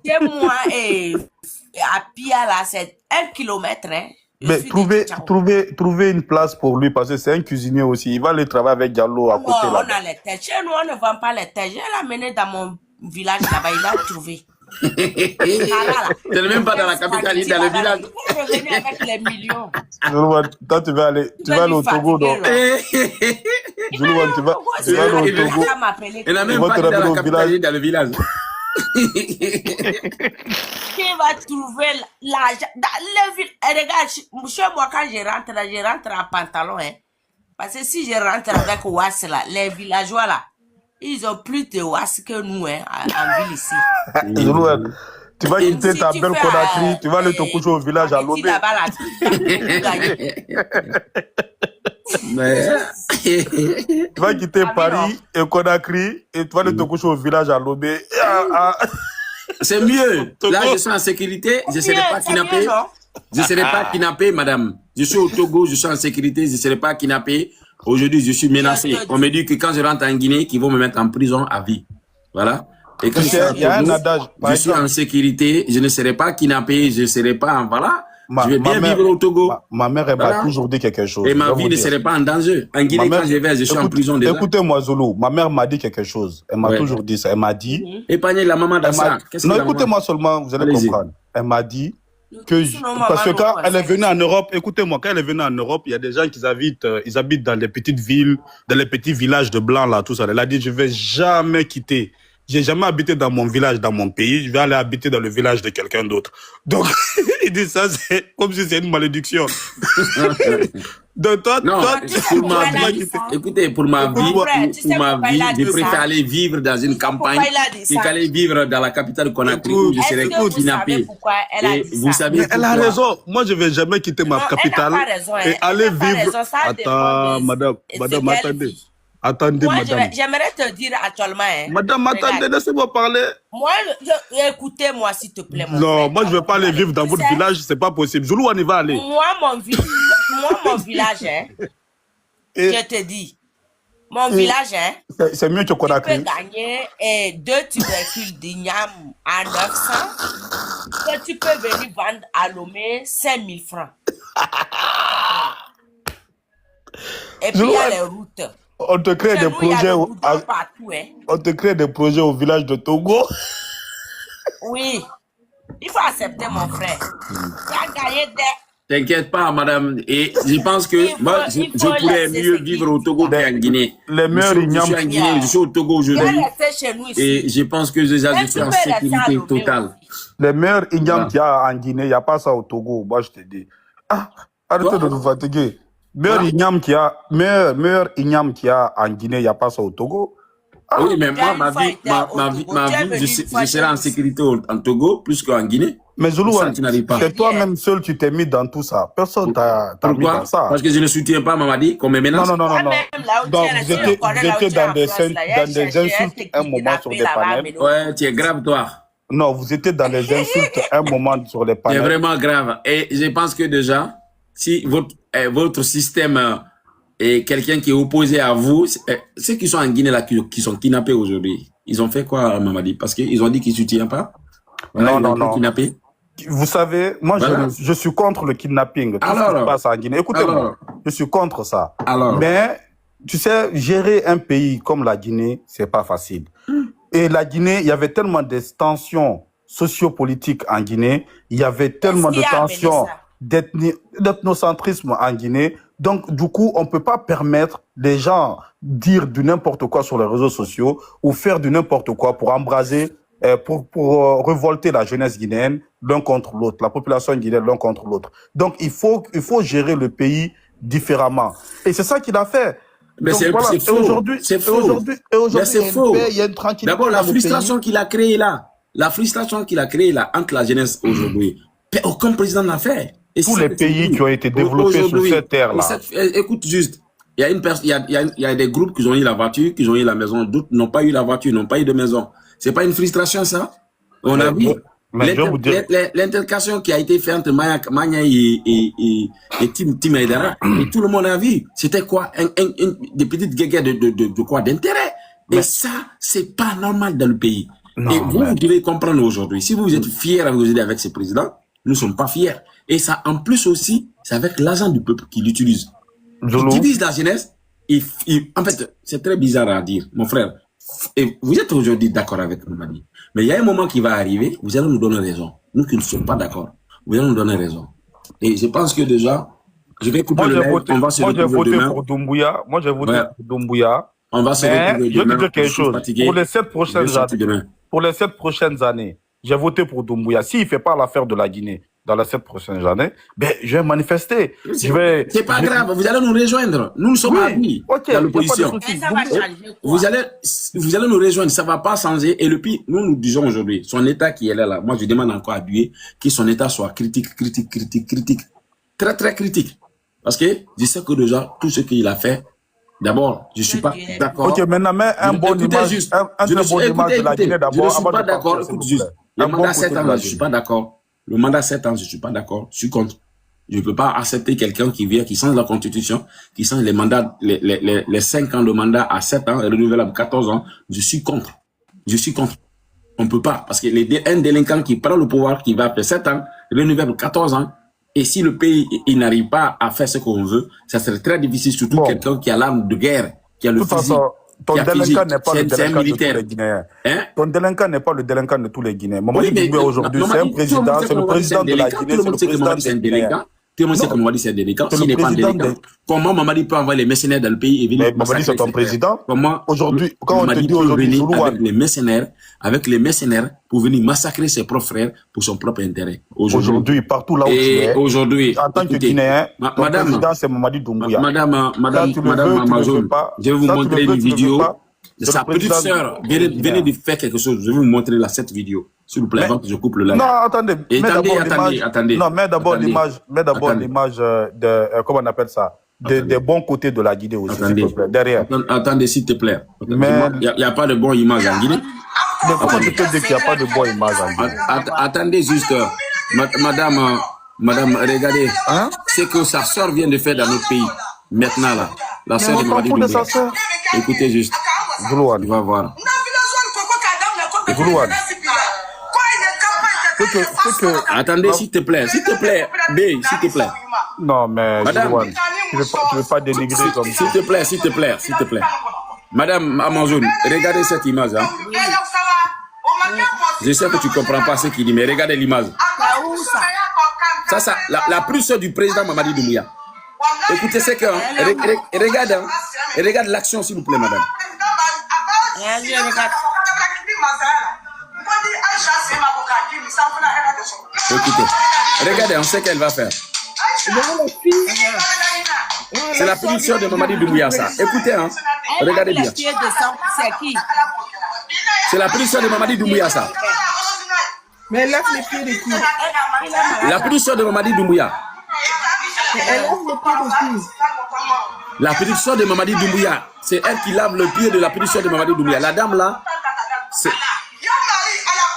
Et moi, à Pia, là, c'est 1 kilomètre, hein. Mais trouver une place pour lui, parce que c'est un cuisinier aussi. Il va aller travailler avec Diallo à côté là. On a les têtes. Chez nous, on ne vend pas les têtes. Je l'ai amené dans mon village là-bas, il a trouvé. Tu n'es même pas dans la capitale, il est dans le village. Tu peux revenir avec les millions. Toi, tu vas aller au Togo, non? Joulouane, tu vas aller au Togo. Il n'a même pas dit dans la capitale, il est dans le village. Qui va trouver l'argent dans les villes? Regarde, chez moi, quand je rentre en pantalon, hein. Parce que si je rentre avec Ouass, là, les villageois, là, ils ont plus de Ouass que nous, hein, en ville ici. Joulouane, tu vas quitter ta belle Conakry, tu vas aller te coucher au village à Lomé. Tu vas quitter Paris et Conakry et tu vas aller te coucher au village à Lomé. C'est mieux. Là, je suis en sécurité, je ne serai pas kidnappé. Je ne serai pas kidnappé, madame. Je suis au Togo, je suis en sécurité, je ne serai pas kidnappé. Aujourd'hui, je suis menacé. On me dit que quand je rentre en Guinée, qu'ils vont me mettre en prison à vie. Voilà. Et quand je suis en sécurité, je ne serai pas kidnappé, je ne serai pas en... Voilà. Je vais bien vivre au Togo. Ma mère, elle m'a toujours dit quelque chose. Et ma vie ne serait pas en danger. En Guinée, quand je vais, je suis en prison déjà. Écoutez-moi, Zolo, ma mère m'a dit quelque chose. Elle m'a toujours dit ça. Elle m'a dit... Épargnez la maman d'Assa. Non, écoutez-moi seulement, vous allez comprendre. Elle m'a dit que... Parce que quand elle est venue en Europe, écoutez-moi, quand elle est venue en Europe, il y a des gens qui habitent dans les petites villes, dans les petits villages de Blancs, là, tout ça. Elle a dit, je vais jamais quitter. J'ai jamais habité dans mon village, dans mon pays. Je vais aller habiter dans le village de quelqu'un d'autre. Donc, il dit ça, c'est comme si c'est une malédiction. Donc, toi, pour ma vie, écoutez, pour ma vie, je préfère aller vivre dans une campagne et qu'aller vivre dans la capitale Conakry où je serai kidnappé. Et vous savez, elle a raison. Moi, je vais jamais quitter ma capitale et aller vivre. Attends, madame, attendez. Attendez, moi, madame. J'aimerais te dire actuellement. Hein, madame, attendez, laissez-moi parler. Moi, écoutez-moi, s'il te plaît. Non, moi, je ne vais pas aller vivre dans votre village, c'est pas possible. Zoulou, on y va aller. Moi, mon village, hein, je te dis, mon village, hein, c'est mieux que Conakry. Tu peux gagner 2 tubercules d'igname à 900, que tu peux venir vendre à Lomé 5 000 francs. Et puis, il y a les routes. On te crée des projets partout, hein. On te crée des projets au village de Togo. Oui. Il faut accepter, mon frère. Tu as gagné des... T'inquiète pas, madame. Et je pense que moi, je pourrais mieux vivre au Togo qu'en Guinée. Les meilleurs ignames. Je suis en Guinée, je suis au Togo aujourd'hui. Et je pense que déjà, je suis en sécurité totale. Les meilleurs ignames qu'il y a en Guinée, il n'y a pas ça au Togo. Moi, je te dis. Arrêtez de vous fatiguer. Meilleur igname qu'il y a en Guinée, il n'y a pas ça au Togo. Oui, mais moi, ma vie, je serai en sécurité en Togo plus qu'en Guinée. Mais Zoulou, c'est toi-même seul, tu t'es mis dans tout ça. Personne t'a mis dans ça. Parce que je ne soutiens pas Mamadi qu'on me menace. Non. Donc, vous étiez dans des insultes un moment sur les panels. Ouais, tu es grave, toi. Non, vous étiez dans les insultes un moment sur les panels. C'est vraiment grave. Et je pense que déjà, si votre système est quelqu'un qui est opposé à vous, ceux qui sont en Guinée là, qui sont kidnappés aujourd'hui, ils ont fait quoi, Mamadi? Parce qu'ils ont dit qu'ils ne soutiennent pas. Voilà, non. Kidnappés. Vous savez, moi, je suis contre le kidnapping. Tout ce qui se passe en Guinée. Écoutez-moi, je suis contre ça. Mais, tu sais, gérer un pays comme la Guinée, c'est pas facile. Et la Guinée, il y avait tellement de tensions sociopolitiques en Guinée, il y avait tellement de tensions d'ethnocentrisme en Guinée. Donc, du coup, on peut pas permettre des gens dire du n'importe quoi sur les réseaux sociaux ou faire du n'importe quoi pour embraser, pour révolter la jeunesse guinéenne l'un contre l'autre, la population guinéenne l'un contre l'autre. Donc, il faut gérer le pays différemment. Et c'est ça qu'il a fait. Mais c'est faux. Aujourd'hui, c'est faux. Il y a une tranquillité. D'abord, la frustration qu'il a créée là, entre la jeunesse aujourd'hui, aucun président n'a fait. Et tous les pays qui ont été développés sur cette terre-là. Écoute juste, il y a des groupes qui ont eu la voiture, qui ont eu la maison, d'autres n'ont pas eu la voiture, n'ont pas eu de maison. C'est pas une frustration, ça? On a vu l'intercation qui a été faite entre Manya et Tim Aydara. Et tout le monde a vu. C'était quoi? Des petites guéguerres de quoi? D'intérêt. Et ça, c'est pas normal dans le pays. Non, et vous devez comprendre aujourd'hui. Si vous êtes fiers à vous aider avec ce président, nous ne sommes pas fiers. Et ça, en plus aussi, c'est avec l'argent du peuple qu'il utilise. Il divise la jeunesse. En fait, c'est très bizarre à dire, mon frère. Et vous êtes aujourd'hui d'accord avec Mamadi. Mais il y a un moment qui va arriver, vous allez nous donner raison. Nous qui ne sommes pas d'accord, vous allez nous donner raison. Et je pense que déjà, je vais couper le live, on va se retrouver demain. Pour Doumbouya. Moi, j'ai voté pour Doumbouya. On va se retrouver demain. Je vais te dire quelque chose. Pour les 7 prochaines années, j'ai voté pour Doumbouya. S'il ne fait pas l'affaire de la Guinée dans les 7 prochaines années, ben, je vais manifester. C'est pas grave, vous allez nous rejoindre. Nous sommes amis dans l'opposition. Vous allez nous rejoindre, ça ne va pas changer. Et le pire, nous disons aujourd'hui, son état qui est là, moi je demande encore à Dieu que son état soit critique. Très, très critique. Parce que je sais que déjà, tout ce qu'il a fait, d'abord, je ne suis pas d'accord. Ok, maintenant, mets un bon image de la Guinée d'abord. Je ne suis pas d'accord. Écoute juste. Le mandat 7 ans, je ne suis pas d'accord. Le mandat 7 ans, je ne suis pas d'accord. Je suis contre. Je ne peux pas accepter quelqu'un qui vient, qui change la constitution, qui change les mandats, les 5 ans de mandat à 7 ans, renouvelable 14 ans. Je suis contre. On ne peut pas. Parce que un délinquant qui prend le pouvoir, qui va faire 7 ans, renouvelable 14 ans, et si le pays, il n'arrive pas à faire ce qu'on veut, ça serait très difficile, surtout quelqu'un qui a l'arme de guerre, qui a le physique. Ton délinquant n'est pas le délinquant de tous les Guinéens. Ton délinquant n'est pas le délinquant de tous les Guinéens. Mamadi Doumbouya aujourd'hui, c'est un président, c'est le président de la Guinée, c'est le président des Guinéens. Tout le monde sait que Mamadi c'est un délinquant. S'il n'est pas un délinquant, comment Mamadi peut envoyer les mercenaires dans le pays et venir Mamadi c'est ton président. Comment aujourd'hui, quand on te dit aujourd'hui, avec les mercenaires pour venir massacrer ses propres frères pour son propre intérêt. Aujourd'hui, partout là où tu es. Aujourd'hui, en tant que Guinéen, ton président c'est Mamadi Doumbouya. Madame Amazon, je vais vous montrer une vidéo. Sa petite sœur, venez de faire quelque chose. Je vais vous montrer cette vidéo. S'il vous plaît, avant que je coupe le live. Non, attendez. Attendez. Non, mets d'abord l'image de, comment on appelle ça, des bons côtés de la Guinée aussi, s'il te plaît, derrière. Attendez, s'il te plaît. Il n'y a pas de bonne image en Guinée. Mais comment tu peux dire qu'il n'y a pas de bonne image en Guinée? Attendez juste, madame, regardez, c'est que sa sœur vient de faire dans notre pays. Maintenant, là, la sœur de Mamadi Doumbouya. Écoutez juste. Goulouane. Tu vas voir. Goulouane. Attendez, s'il te plaît, B, s'il te plaît. Non, mais Goulouane, tu ne veux pas dénigrer comme ça. S'il te plaît. Madame Amazon, regardez cette image. Hein. Je sais que tu ne comprends pas ce qu'il dit, mais regardez l'image. Ça, la plus sœur du président Mamadi Doumbouya. Écoutez ce que... Regarde l'action, s'il vous plaît, madame. Écoutez, regardez, on sait qu'elle va faire. C'est la petite sœur de Mamadi Doumbouya, ça. Écoutez, hein. Regardez bien. C'est la petite sœur de Mamadi Doumbouya, ça. Mais elle lave les pieds de qui? La petite sœur de Mamadi Doumbouya. Elle lave les pieds de qui? La petite sœur de Mamadi Doumbouya. C'est elle qui lave le pied de la petite sœur de Mamadi Doumbouya. La dame là,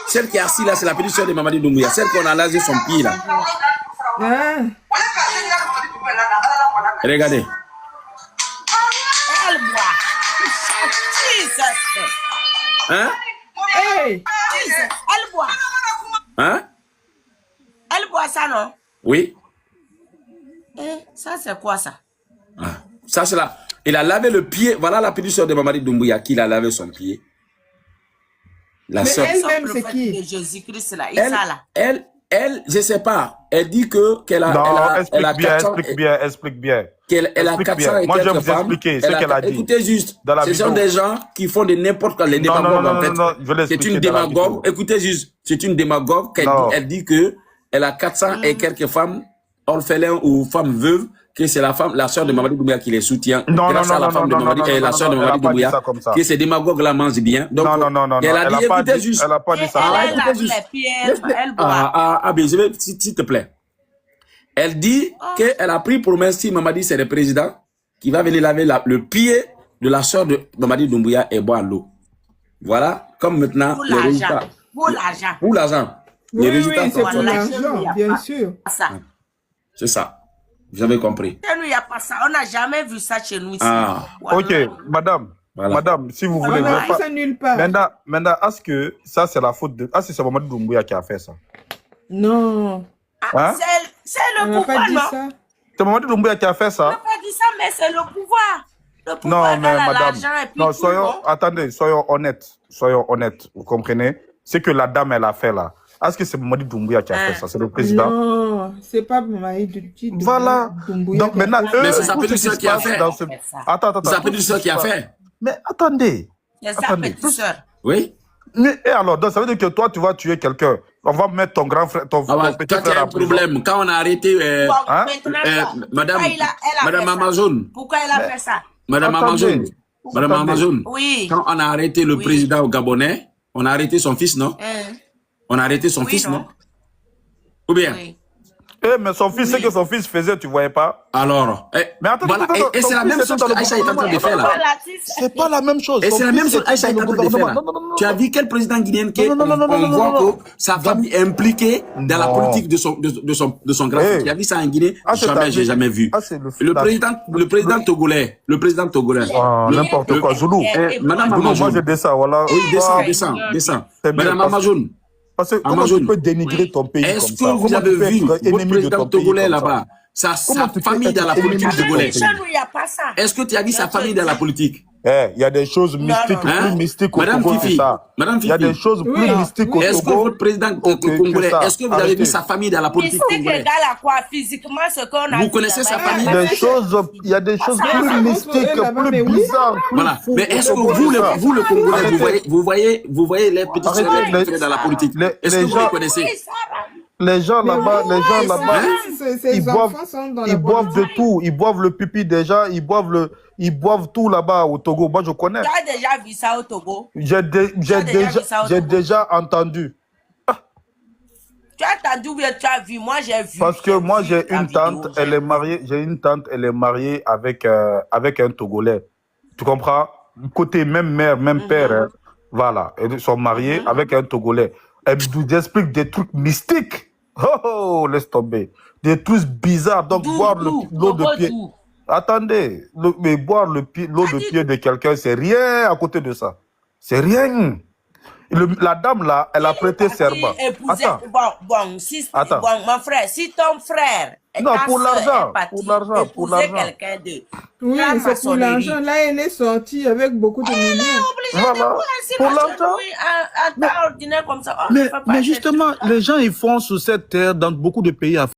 celle qui est assise là, c'est la petite sœur de Mamadi Doumbouya. Celle qu'on a lasé son pied là. Regardez. Hein? Hey. Elle boit. Hein? Elle boit ça, non? Oui. Ça, c'est quoi ça? Ça, c'est là. Il a lavé le pied. Voilà la petite sœur de Mamadi Doumbouya qui a lavé son pied. La sœur. Elle-même, c'est qui? De Jésus-Christ, là. Elle, je ne sais pas. Elle dit qu'elle a. Non, explique bien. Elle a 400 et moi, je vais quelques vous femmes. expliquer ce qu'elle a dit. Écoutez juste. Ce sont des gens qui font de n'importe quoi. Les démagogues, en fait. C'est une démagogue. Écoutez juste. C'est une démagogue. Elle dit qu'elle a 400 et quelques femmes orphelins ou femmes veuves, que c'est la sœur de Mamadi Doumbouya qui les soutient. Grâce à la femme de Mamadi et la sœur de Mamadi Doumbouya, que ces démagogues-là mangent bien. Donc, elle a dit, écoutez juste. Elle a pas dit ça. Je vais, s'il te plaît. Elle dit qu'elle a pris promesse, si Mamadi c'est le président, qui va venir laver le pied de la sœur de Mamadi Doumbouya et boire l'eau. Voilà, comme maintenant, pour l'argent. Pour l'argent. Oui, c'est pour l'argent, bien sûr. C'est ça. Vous avez compris. Chez nous, il n'y a pas ça. On n'a jamais vu ça chez nous ici. Ok, madame. Voilà. Madame, si vous voulez... ça nulle part. Maintenant, est-ce que ça, c'est la faute de... Est-ce que c'est Mamadi Doumbouya qui a fait ça? Non. C'est le pouvoir, non? C'est Mamadi Doumbouya qui a fait ça? On n'a pas dit ça, mais c'est le pouvoir. Le pouvoir Non, mais égale à madame, l'argent et puis non, tout le soyons, monde. attendez, soyons honnêtes, vous comprenez? C'est que la dame, elle a fait là. Est-ce que c'est Mamadi Doumbouya qui a fait ça? C'est le président? Non, c'est pas Mamadi Doumbouya. Voilà. Donc maintenant, eux, Mais c'est sa tout ce petite qui sœur se qui a passe fait. dans ce... Attends. C'est sa tout petite ce sœur se qui a passe- fait. Mais attendez. C'est sa Attendez. petite sœur. Oui. Mais, et alors, donc, ça veut dire que toi, tu vas tuer quelqu'un. On va mettre ton grand frère, ton, Ah ouais, ton petit toi, tu frère as en un prison. problème. Quand on a arrêté Bon, Hein? maintenant, Madame, pourquoi elle a Madame fait ça? Amazon, Pourquoi elle a fait ça? Madame Attendez. Amazon, Madame Attendez. Amazon, Oui. quand on a arrêté le Oui. président au Gabonais, on a arrêté son fils, non? Hein? On a arrêté son Oui, fils, non? non? Ou bien? Oui. Mais son fils, Oui. c'est que son fils faisait, tu voyais pas? Alors, Mais attends, voilà, attends, et son c'est la fils même était chose dans que le Aïcha est en train de faire là. Voilà, C'est pas la même chose. Et Son c'est la fils même chose était Aïcha est dans en le train de faire là. gouvernement. Non. Tu as vu quel président guinéen qui est, Non. on voit que sa famille est impliquée dans la Non. politique de son grand frère. Hey. Tu as vu ça en Guinée? Ah, c'est Jamais, ta- j'ai jamais vu. Ah, c'est Le président togolais, Oh, n'importe quoi. Zoulou. Madame Zoulou, Amazon. moi, je descends, voilà. Oui, Ah, descends. c'est bien, Madame parce- Amazon. Parce que comment Amazon. tu peux dénigrer ton pays comme Est-ce ça? que vous Comment avez tu peux vu être votre ennemi de président ton pays togolais comme ça? là-bas? Sa Comment tu peux famille être dans la ennemi politique de ton togolaise. pays? Il n'y a pas ça. Est-ce que tu as vu sa famille dans la politique? Il y a des choses mystiques, non. plus mystiques au Madame Togo que Fifi, ça. Madame Il y a Fifi. des choses plus Oui. mystiques au Est-ce que Togo. votre président que congolais, ça. est-ce que vous avez Arrêtez. vu sa famille dans la politique Mystique congolaise? égale à quoi? Physiquement, ce qu'on a Vous dit connaissez sa là-bas. famille? Il y a des choses ça, plus ça, mystiques, ça, ça, plus mais oui. bizarres. plus Voilà. fous Mais au est-ce que Togo vous, que ça. vous le Congolais, Arrêtez. vous voyez les petites Arrêtez. sœurs qui sont dans la politique? Est-ce que vous les connaissez? Les gens là-bas, Ces ils enfants boivent, sont dans la ils boivent de politique. tout. Ils boivent le pipi déjà, ils boivent tout là-bas au Togo. Moi, je connais. Tu as déjà vu ça au Togo? J'ai déjà entendu. Tu as entendu ou bien tu as vu? Moi, j'ai vu. Parce que moi, j'ai la une vidéo, tante, elle est mariée. J'ai une tante, elle est mariée avec un Togolais. Tu comprends? Côté même mère, même père. Hein. Voilà. Ils sont mariés avec un Togolais. Elle nous explique des trucs mystiques. Oh, laisse tomber. Des trucs bizarres. Donc, boire l'eau de pied. Attendez. Mais boire l'eau de pied de quelqu'un, c'est rien à côté de ça. C'est rien. La dame là, elle a prêté serment. Attends. Bon, mon frère, si ton frère non, pour l'argent. Pour l'argent. quelqu'un de oui, c'est pour l'argent. Là, elle est sortie avec beaucoup de millions. Voilà. Pour l'argent. Un ordinaire comme ça. Mais justement, les gens, ils font sur cette terre dans beaucoup de pays africains.